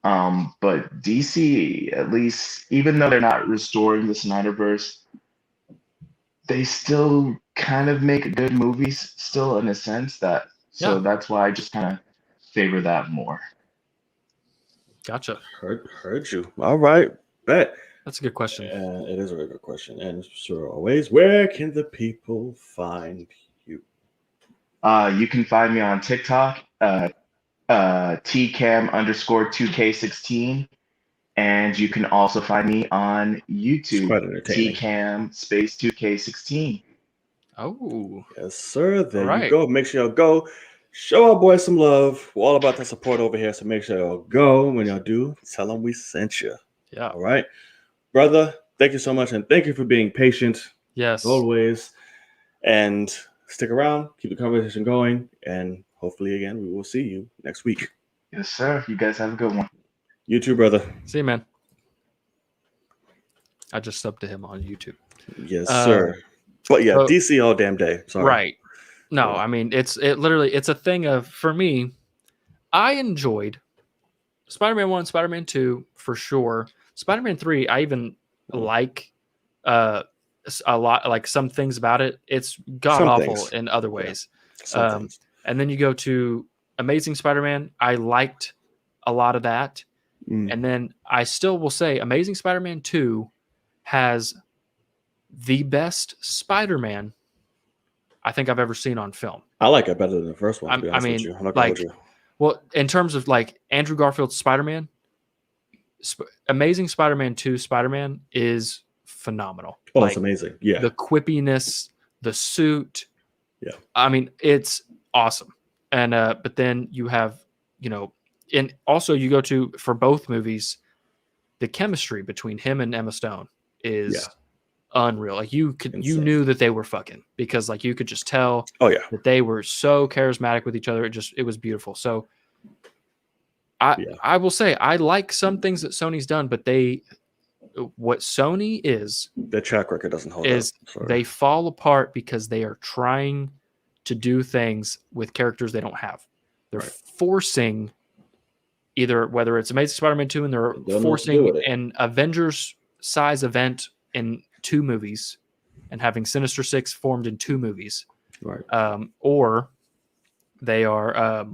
But DC, at least, even though they're not restoring the Snyderverse, they still kind of make good movies still, in a sense that, so that's why I just kind of favor that more. Gotcha. Heard you. All right. Bet. That's a good question. It is a very good question. And sure, always, where can the people find you? You can find me on TikTok, tcam_2k16. And you can also find me on YouTube, tcam space 2k16. Oh. Yes, sir. There you go. Make sure y'all go. Show our boys some love. We're all about that support over here, so make sure y'all go. When y'all do, tell them we sent you. Yeah. All right. Brother, thank you so much, and thank you for being patient. Yes. Always. And stick around. Keep the conversation going. And hopefully, again, we will see you next week. Yes, sir. You guys have a good one. You too, brother. See you, man. I just subbed to him on YouTube. Yes, sir. But yeah, DC all damn day. Sorry. Right. No, I mean, it's a thing of, for me, I enjoyed Spider-Man 1, Spider-Man 2, for sure. Spider-Man 3, I even like a lot, like some things about it. It's god-awful in other ways. And then you go to Amazing Spider-Man. I liked a lot of that. And then I still will say Amazing Spider-Man 2 has the best Spider-Man I think I've ever seen on film. I like it better than the first one. I mean, well, in terms of like Andrew Garfield's Spider-Man, Amazing Spider-Man 2 Spider-Man is phenomenal. Oh, it's amazing. Yeah. The quippiness, the suit. Yeah. I mean, it's awesome. And but then you have, you know, and also you go to, for both movies, the chemistry between him and Emma Stone is unreal. Like you knew that they were fucking, because like you could just tell that they were so charismatic with each other. It was beautiful. So I will say I like some things that Sony's done, but what Sony is, the track record doesn't hold up. They fall apart because they are trying to do things with characters they don't have. They're forcing either, whether it's Amazing Spider-Man 2 and they're forcing an Avengers size event in 2 movies and having Sinister Six formed in 2 movies. Right. Or they are,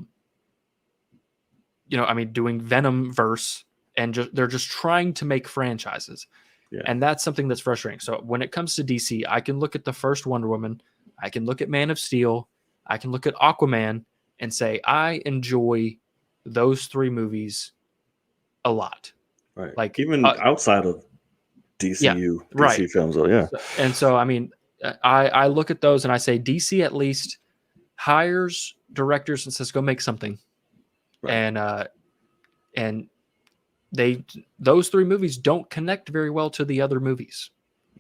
you know, I mean, doing Venom verse, and they're just trying to make franchises. Yeah. And that's something that's frustrating. So when it comes to DC, I can look at the first Wonder Woman, I can look at Man of Steel, I can look at Aquaman and say, I enjoy those 3 movies a lot. Right. Like even outside of DC films. So, And so, I mean, I look at those and I say DC at least hires directors and says, go make something. Right. And those 3 movies don't connect very well to the other movies.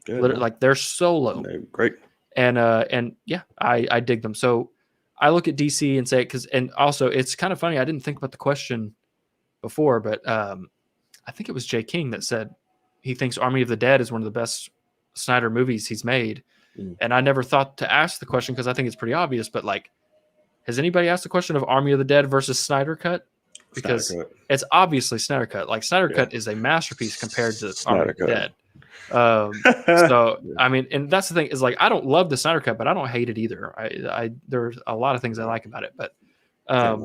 Good, like they're solo. They're great. And yeah, I dig them. So I look at DC and say, and also it's kind of funny. I didn't think about the question before, but I think it was Jay King that said he thinks Army of the Dead is one of the best Snyder movies he's made. And I never thought to ask the question because I think it's pretty obvious, but like, has anybody asked the question of Army of the Dead versus Snyder Cut? Because it's obviously Snyder Cut. Like Snyder Cut is a masterpiece compared to Army of the Dead. So I mean, and that's the thing is like I don't love the Snyder Cut, but I don't hate it either. There's a lot of things I like about it, but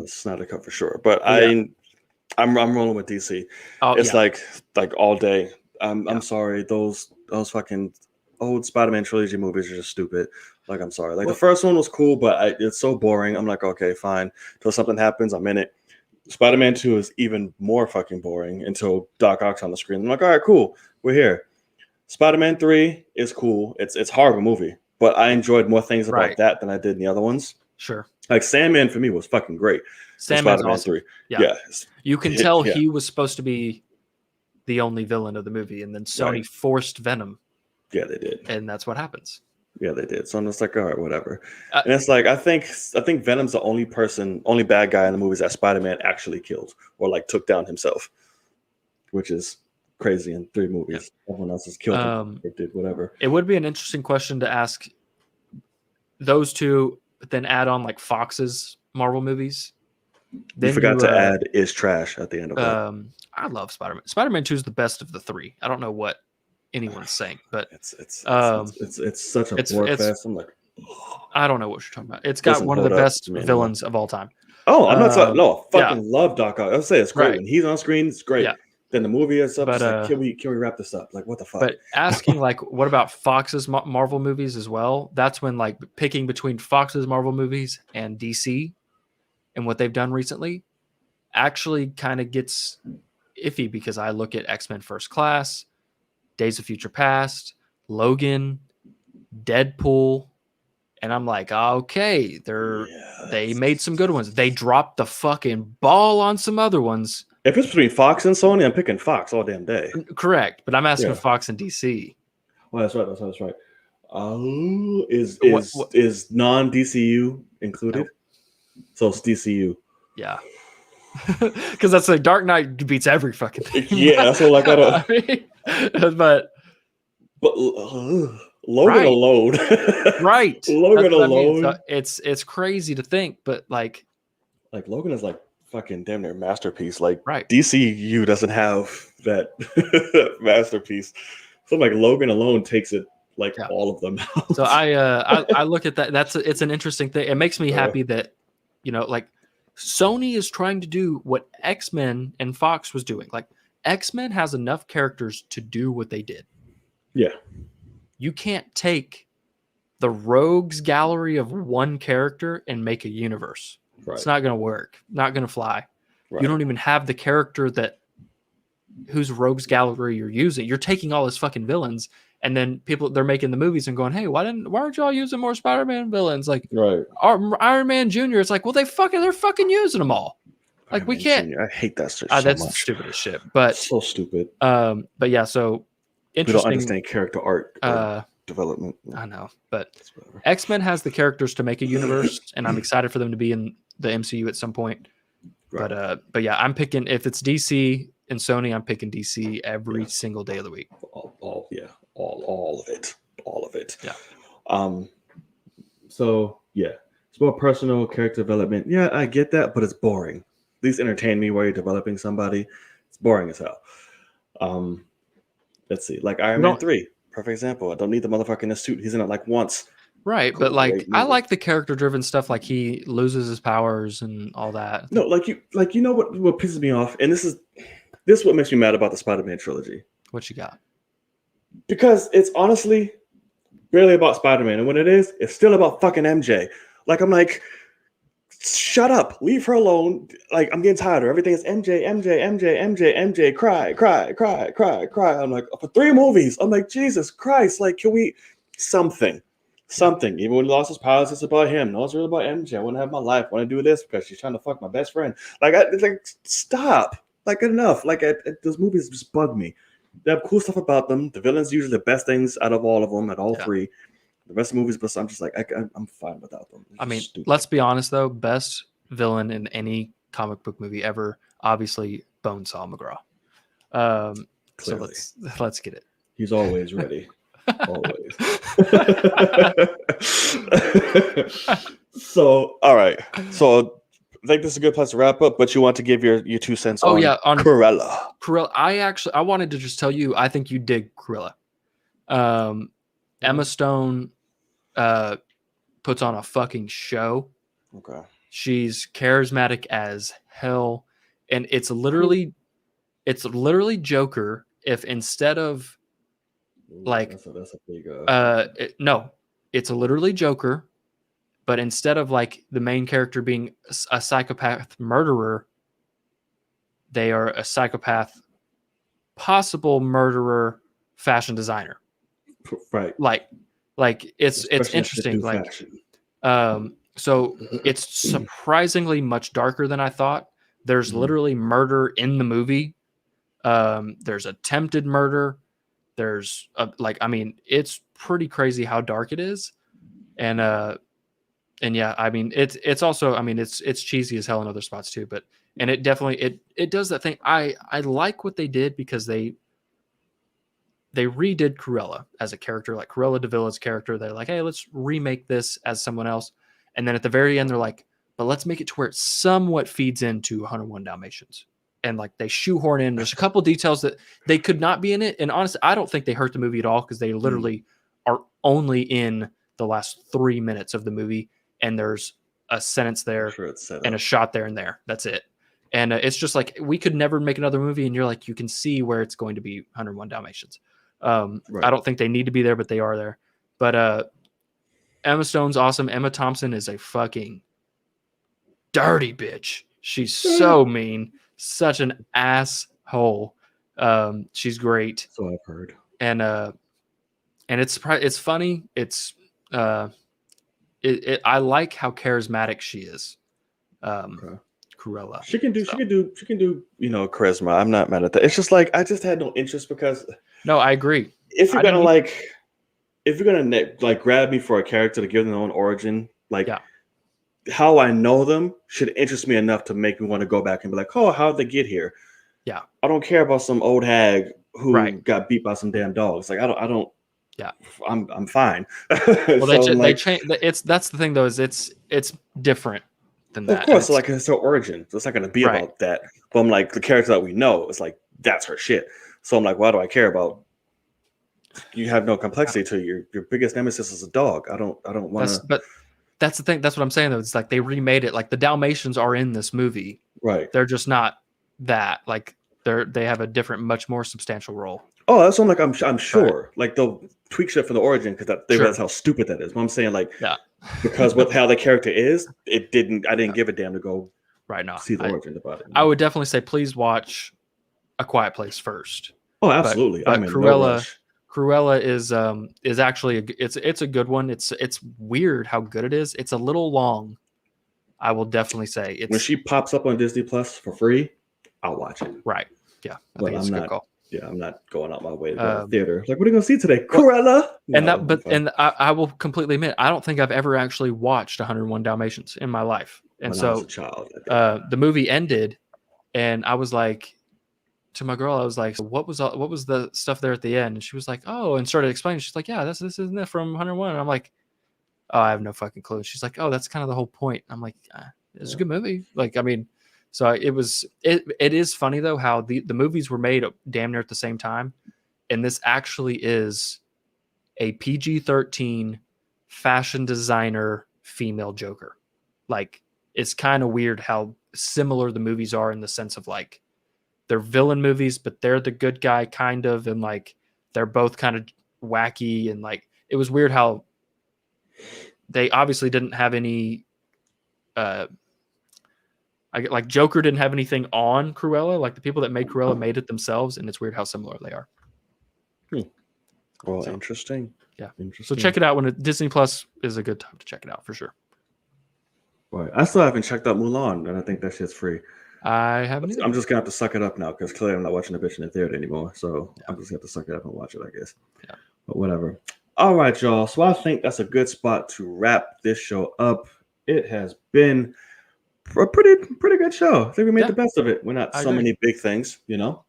Snyder Cut for sure. But I'm rolling with DC. It's like all day. I'm sorry, those fucking old Spider-Man trilogy movies are just stupid. Like I'm sorry. Like the first one was cool, but it's so boring. I'm like, okay, fine. Till something happens, I'm in it. Spider-Man 2 is even more fucking boring until Doc Ock's on the screen. I'm like, all right, cool, we're here. Spider-Man 3 is cool. It's a horrible movie, but I enjoyed more things about that than I did in the other ones. Sure. Like Sandman for me was fucking great. Sandman's Spider-Man awesome. 3. Yeah. You can tell he was supposed to be the only villain of the movie, and then Sony forced Venom. Yeah, they did. And that's what happens. Yeah, they did. So I'm just like, all right, whatever. And it's like I think Venom's the only bad guy in the movies that Spider-Man actually killed or like took down himself, which is crazy in 3 movies. Everyone else has killed him or did whatever. It would be an interesting question to ask those 2, but then add on like Fox's Marvel movies. Then you forgot to add is trash at the end of it. I love Spider-Man. Spider-Man 2 is the best of the 3. I don't know what anyone's saying, but it's such a bore fest. I'm like, I don't know what you're talking about. It's got one of the best villains of all time. Oh, I'm not talking. No, I fucking love Doc Ock. I'll say it's great when he's on screen. It's great. Yeah. Then the movie is up. But, like, can we wrap this up? Like, what the fuck? But asking like, what about Fox's Marvel movies as well? That's when like picking between Fox's Marvel movies and DC and what they've done recently actually kind of gets iffy because I look at X-Men First Class, Days of Future Past, Logan, Deadpool, and I'm like, okay, they made some good ones. They dropped the fucking ball on some other ones. If it's between Fox and Sony, I'm picking Fox all damn day. Correct, but I'm asking Fox and DC. Well, that's right. Is non-DCU included? Nope. So it's DCU. Yeah. Because that's like Dark Knight beats every fucking thing. Yeah, so like I don't. I mean, but Logan alone, right? Logan alone. So it's crazy to think, but like Logan is like fucking damn near masterpiece. Like DCU doesn't have that masterpiece. So like Logan alone takes it like all of them out. So I look at that. It's an interesting thing. It makes me happy that like. Sony is trying to do what X-Men and Fox was doing. Like X-Men has enough characters to do what they did. Yeah. You can't take the rogues gallery of one character and make a universe. Right. It's not going to work. Not going to fly. Right. You don't even have the character that whose rogues gallery you're using. You're taking all his fucking villains, and then they're making the movies and going, hey, why aren't y'all using more Spider-Man villains? Like Iron Man Jr. It's like, well, they're fucking using them all. Like we can't. Jr. I hate that shit so that's much. Stupid as shit. But so stupid. But yeah, so interesting. We don't understand character art development. I know, but X-Men has the characters to make a universe, and I'm excited for them to be in the MCU at some point. Right. But yeah, I'm picking, if it's DC and Sony, I'm picking DC every single day of the week. All of it. Yeah. So yeah, it's more personal character development. Yeah, I get that, but it's boring. At least entertain me while you're developing somebody. It's boring as hell. Let's see, like Iron Man 3, perfect example. I don't need the motherfucker in a suit. He's in it like once. Right, cool, but like I like the character-driven stuff, like he loses his powers and all that. No, like you know what pisses me off, and this is what makes me mad about the Spider-Man trilogy. What you got? Because it's honestly barely about Spider-Man, and when it is, it's still about fucking MJ. Like I'm like, shut up, leave her alone. Like I'm getting tired of everything. Is MJ, cry. I'm like, for 3 movies. I'm like, Jesus Christ, like can we something. Even when he lost his powers, it's about him. No, it's really about MJ. I want to have my life. I want to do this because she's trying to fuck my best friend. Like, stop. Like, enough. Like, those movies just bug me. They have cool stuff about them. The villains usually the best things out of all of them, at all 3. The rest of the movies, but I'm just like, I'm fine without them. I mean, let's be honest though. Best villain in any comic book movie ever, obviously, Bonesaw McGraw. So let's get it. He's always ready. Always. So, all right. So, I think this is a good place to wrap up. But you want to give your 2 cents on Cruella. Cruella. I wanted to just tell you, I think you dig Cruella. Emma Stone puts on a fucking show. Okay. She's charismatic as hell, and it's literally Joker. If instead of like that's a big no, it's literally Joker, but instead of like the main character being a psychopath murderer, they are a psychopath possible murderer fashion designer. Right. Like it's interesting. Like so it's surprisingly much darker than I thought. There's literally murder in the movie. There's attempted murder. There's it's pretty crazy how dark it is. And yeah, I mean, it's also, I mean, it's cheesy as hell in other spots too, but, and it definitely, it does that thing. I like what they did because they redid Cruella as a character, like Cruella de Vil's character. They're like, hey, let's remake this as someone else. And then at the very end, they're like, but let's make it to where it somewhat feeds into 101 Dalmatians. And like they shoehorn in, there's a couple details that they could not be in it. And honestly, I don't think they hurt the movie at all because they literally are only in the last 3 minutes of the movie. And there's a sentence there and a shot there and there. That's it. And it's just like, we could never make another movie. And you're like, you can see where it's going to be 101 Dalmatians. Right. I don't think they need to be there, but they are there. But Emma Stone's awesome. Emma Thompson is a fucking dirty bitch. She's so mean. Such an asshole. She's great. So I've heard. And it's funny. It's I like how charismatic she is. Okay. Cruella. She can do, charisma. I'm not mad at that. It's just like I just had no interest because. No, I agree. If you're gonna grab me for a character to give them their own origin, how I know them should interest me enough to make me want to go back and be like, oh, how'd they get here? Yeah. I don't care about some old hag who got beat by some damn dogs. Like I don't. Yeah. I'm fine. Well, they change. That's the thing though, is it's different than that. Of course, like it's her origin. So it's not going to be about that. But I'm like, the character that we know is like, that's her shit. So I'm like, why do I care about? You have no complexity to you. Your biggest nemesis is a dog. I don't want to. But that's the thing. That's what I'm saying though. It's like they remade it. Like the Dalmatians are in this movie. Right. They're just not that. Like they have a different, much more substantial role. Oh, that's what I'm sure. Right. Like they'll tweak shit for the origin because that's how stupid that is. But I'm saying because with how the character is, I didn't give a damn to go right now see the origin about it. I would definitely say please watch A Quiet Place first. Oh, absolutely. But I'm in Cruella, no rush. Cruella is actually it's a good one. It's weird how good it is. It's a little long. I will definitely say it's When she pops up on Disney Plus for free, I'll watch it. right. Yeah, I But think it's I'm a good not. call. Yeah, I'm not going out my way to go to the theater. Like, what are you gonna see today, Cruella? And I will completely admit, I don't think I've ever actually watched 101 Dalmatians in my life. And when I was a child, the movie ended, and I was like, to my girl, I was like, so what was the stuff there at the end? And she was like, oh, and started explaining. She's like, yeah, this isn't it from 101? And I'm like, oh, I have no fucking clue. She's like, oh, that's kind of the whole point. I'm like, it's a good movie. Like, I mean, so it is funny though how the movies were made damn near at the same time, and this actually is a PG-13 fashion designer female Joker. Like, it's kind of weird how similar the movies are in the sense of like they're villain movies, but they're the good guy kind of, and like they're both kind of wacky, and like it was weird how they obviously didn't have any like Joker didn't have anything on Cruella. Like the people that made Cruella made it themselves, and it's weird how similar they are. Well, interesting. Yeah. Interesting. So check it out when Disney Plus is a good time to check it out for sure. Right. I still haven't checked out Mulan, and I think that shit's free. I haven't either. I'm just gonna have to suck it up now because clearly I'm not watching the bitch in the theater anymore. So I'm just gonna have to suck it up and watch it, I guess. Yeah. But whatever. All right, y'all. So I think that's a good spot to wrap this show up. It has been a pretty good show. I think we made the best of it. We're not so many big things, you know.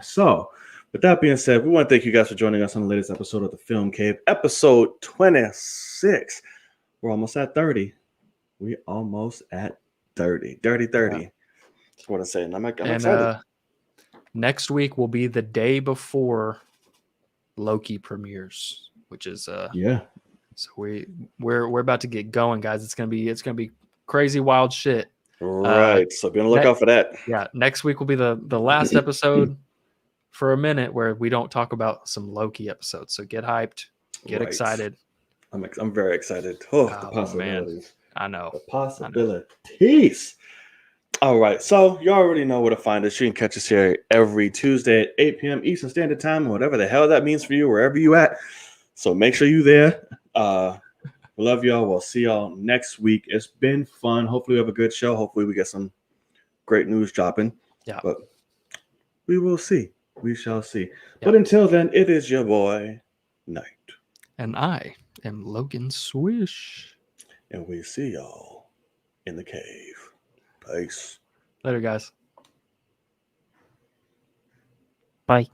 So with that being said, we want to thank you guys for joining us on the latest episode of the Film Cave, episode 26. We're almost at 30. We almost at 30. Dirty 30. Yeah. That's what I'm saying. I'm excited. Next week will be the day before Loki premieres, which is yeah. So we're about to get going, guys. It's gonna be crazy wild shit. Right. So be on the lookout for that. Yeah. Next week will be the last episode for a minute where we don't talk about some Loki episodes. So get hyped, get excited. I'm very excited. Oh, the possibilities. Man. I know. The possibilities. All right. So you already know where to find us. You can catch us here every Tuesday at 8 p.m. Eastern Standard Time, whatever the hell that means for you, wherever you at. So make sure you're there. We love y'all. We'll see y'all next week. It's been fun. Hopefully we have a good show. Hopefully we get some great news dropping. Yeah. But we will see. We shall see. Yep. But until then, it is your boy, Knight. And I am Logan Swish. And we see y'all in the cave. Peace. Later, guys. Bye.